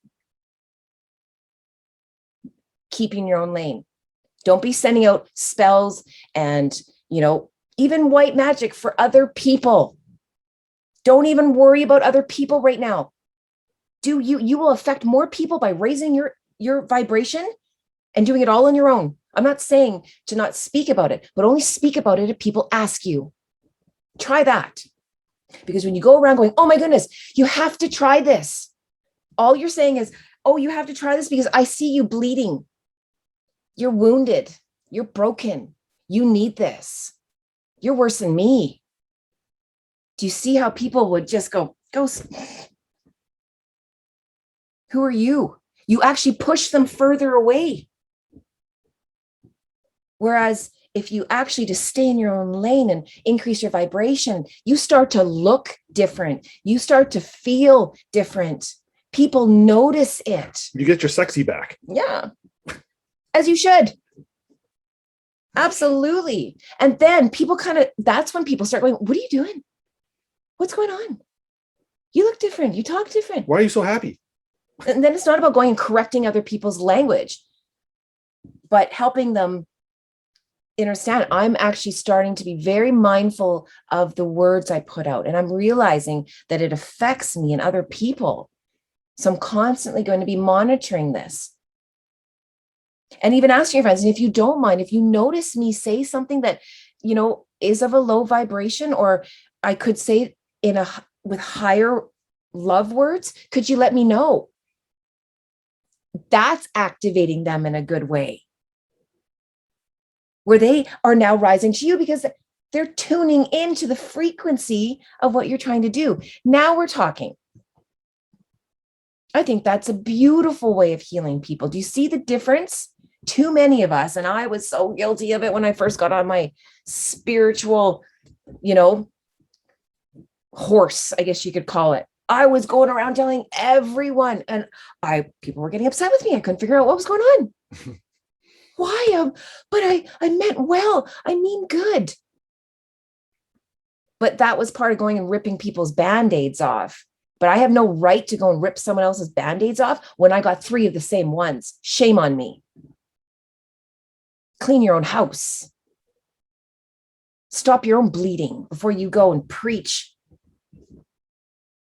Keep in your own lane. Don't be sending out spells and, even white magic for other people. Don't even worry about other people right now. You will affect more people by raising your vibration and doing it all on your own. I'm not saying to not speak about it, but only speak about it if people ask you. Try that. Because when you go around going, oh my goodness, you have to try this. All you're saying is, oh, you have to try this because I see you bleeding. You're wounded. You're broken. You need this. You're worse than me. Do you see how people would just go, who are you? You actually push them further away. Whereas if you actually just stay in your own lane and increase your vibration, you start to look different. You start to feel different. People notice it. You get your sexy back. Yeah, as you should. Absolutely. And then that's when people start going, what are you doing? What's going on? You look different. You talk different. Why are you so happy? And then it's not about going and correcting other people's language, but helping them understand. I'm actually starting to be very mindful of the words I put out, and I'm realizing that it affects me and other people. So I'm constantly going to be monitoring this. And even asking your friends, and if you don't mind, if you notice me say something that, is of a low vibration, or I could say with higher love words, could you let me know? That's activating them in a good way, where they are now rising to you because they're tuning into the frequency of what you're trying to do. Now we're talking. I think that's a beautiful way of healing people. Do you see the difference? Too many of us, and I was so guilty of it when I first got on my spiritual, horse, I guess you could call it. I was going around telling everyone, and people were getting upset with me. I couldn't figure out what was going on. Why? But I meant well. I mean good. But that was part of going and ripping people's Band-Aids off. But I have no right to go and rip someone else's Band-Aids off when I got 3 of the same ones. Shame on me. Clean your own house. Stop your own bleeding before you go and preach.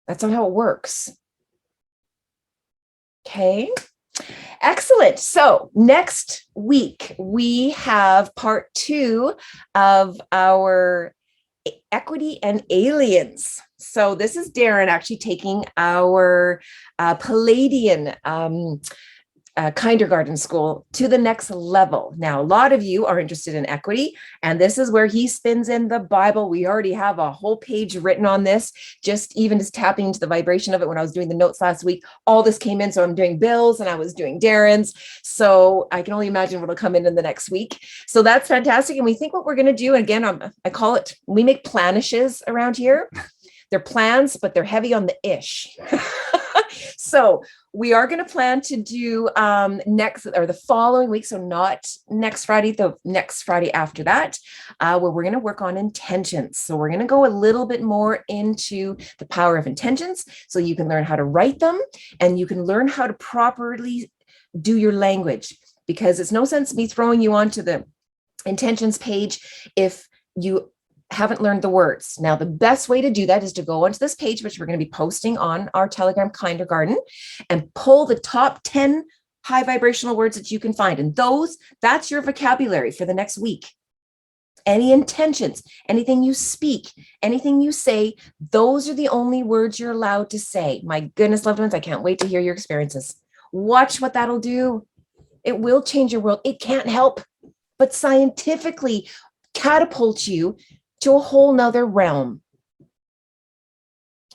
That's not how it works. Okay. Excellent. So next week, we have part 2 of our equity and aliens. So this is Darren actually taking our Palladian Kindergarten School to the next level. Now, a lot of you are interested in equity, and this is where he spins in the Bible. We already have a whole page written on this, just tapping into the vibration of it. When I was doing the notes last week, all this came in. So I'm doing Bill's and I was doing Darren's. So I can only imagine what'll come in the next week. So that's fantastic. And we think what we're going to do, and again, I call it, we make planishes around here. They're plans, but they're heavy on the ish. So we are going to plan to do next or the following week. So not next Friday, the next Friday after that, where we're going to work on intentions. So we're going to go a little bit more into the power of intentions so you can learn how to write them and you can learn how to properly do your language, because it's no sense me throwing you onto the intentions page if you haven't learned the words. Now, the best way to do that is to go onto this page, which we're going to be posting on our Telegram KïnderGardën, and pull the top 10 high vibrational words that you can find. And that's your vocabulary for the next week. Any intentions, anything you speak, anything you say, those are the only words you're allowed to say. My goodness, loved ones, I can't wait to hear your experiences. Watch what that'll do. It will change your world. It can't help but scientifically catapult you to a whole nother realm.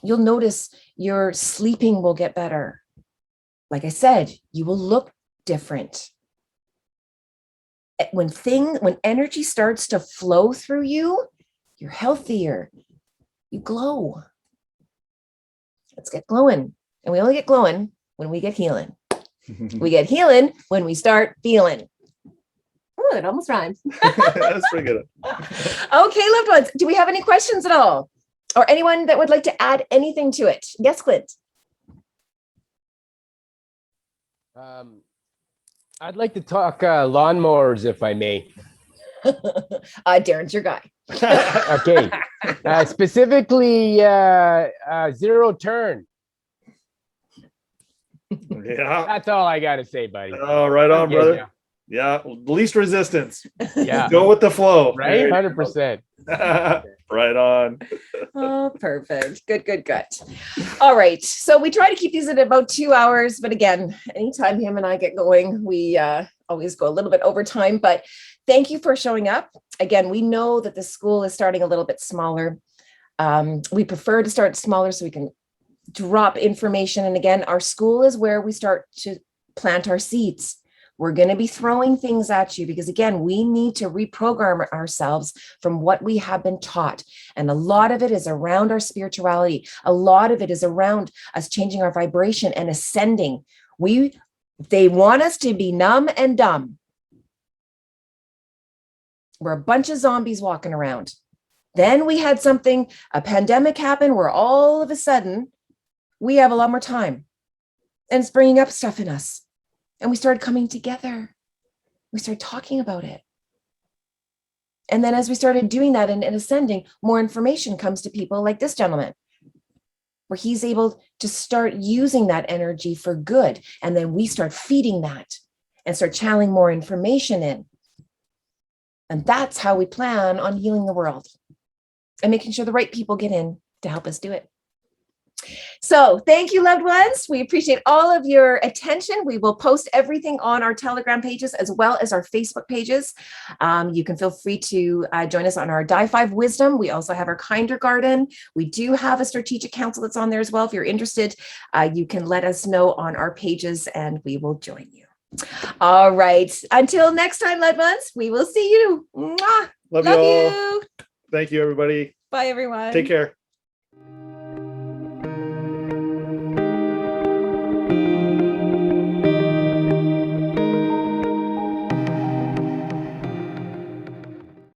You'll notice your sleeping will get better. Like I said, you will look different. When energy starts to flow through you, you're healthier. You glow. Let's get glowing. And we only get glowing when we get healing. We get healing when we start feeling. Oh, it almost rhymes. That's pretty good. Okay, loved ones, do we have any questions at all? Or anyone that would like to add anything to it? Yes, Clint. I'd like to talk lawnmowers, if I may. Darren's your guy. Okay. Specifically, zero turn. Yeah. That's all I got to say, buddy. Oh, right on, Okay, brother. Yeah. Least resistance. Yeah. Go with the flow. Right? 100%. Right on. Oh, perfect. Good. All right. So we try to keep these at about 2 hours. But again, anytime him and I get going, we always go a little bit over time. But thank you for showing up. Again, we know that the school is starting a little bit smaller. We prefer to start smaller so we can drop information. And again, our school is where we start to plant our seeds. We're going to be throwing things at you because, again, we need to reprogram ourselves from what we have been taught. And a lot of it is around our spirituality. A lot of it is around us changing our vibration and ascending. They want us to be numb and dumb. We're a bunch of zombies walking around. Then we had a pandemic happen where all of a sudden we have a lot more time and it's bringing up stuff in us. And we started coming together. We started talking about it. And then as we started doing that and ascending, more information comes to people like this gentleman, where he's able to start using that energy for good. And then we start feeding that and start channeling more information in. And that's how we plan on healing the world and making sure the right people get in to help us do it. So thank you, loved ones. We appreciate all of your attention. We will post everything on our Telegram pages as well as our Facebook pages. You can feel free to join us on our Dïevergent5 Wisdom. We also have our KïnderGardën. We do have a strategic council that's on there as well. If you're interested, you can let us know on our pages and we will join you. All right. Until next time, loved ones, we will see you. Mwah. Love you all. Thank you, everybody. Bye, everyone. Take care.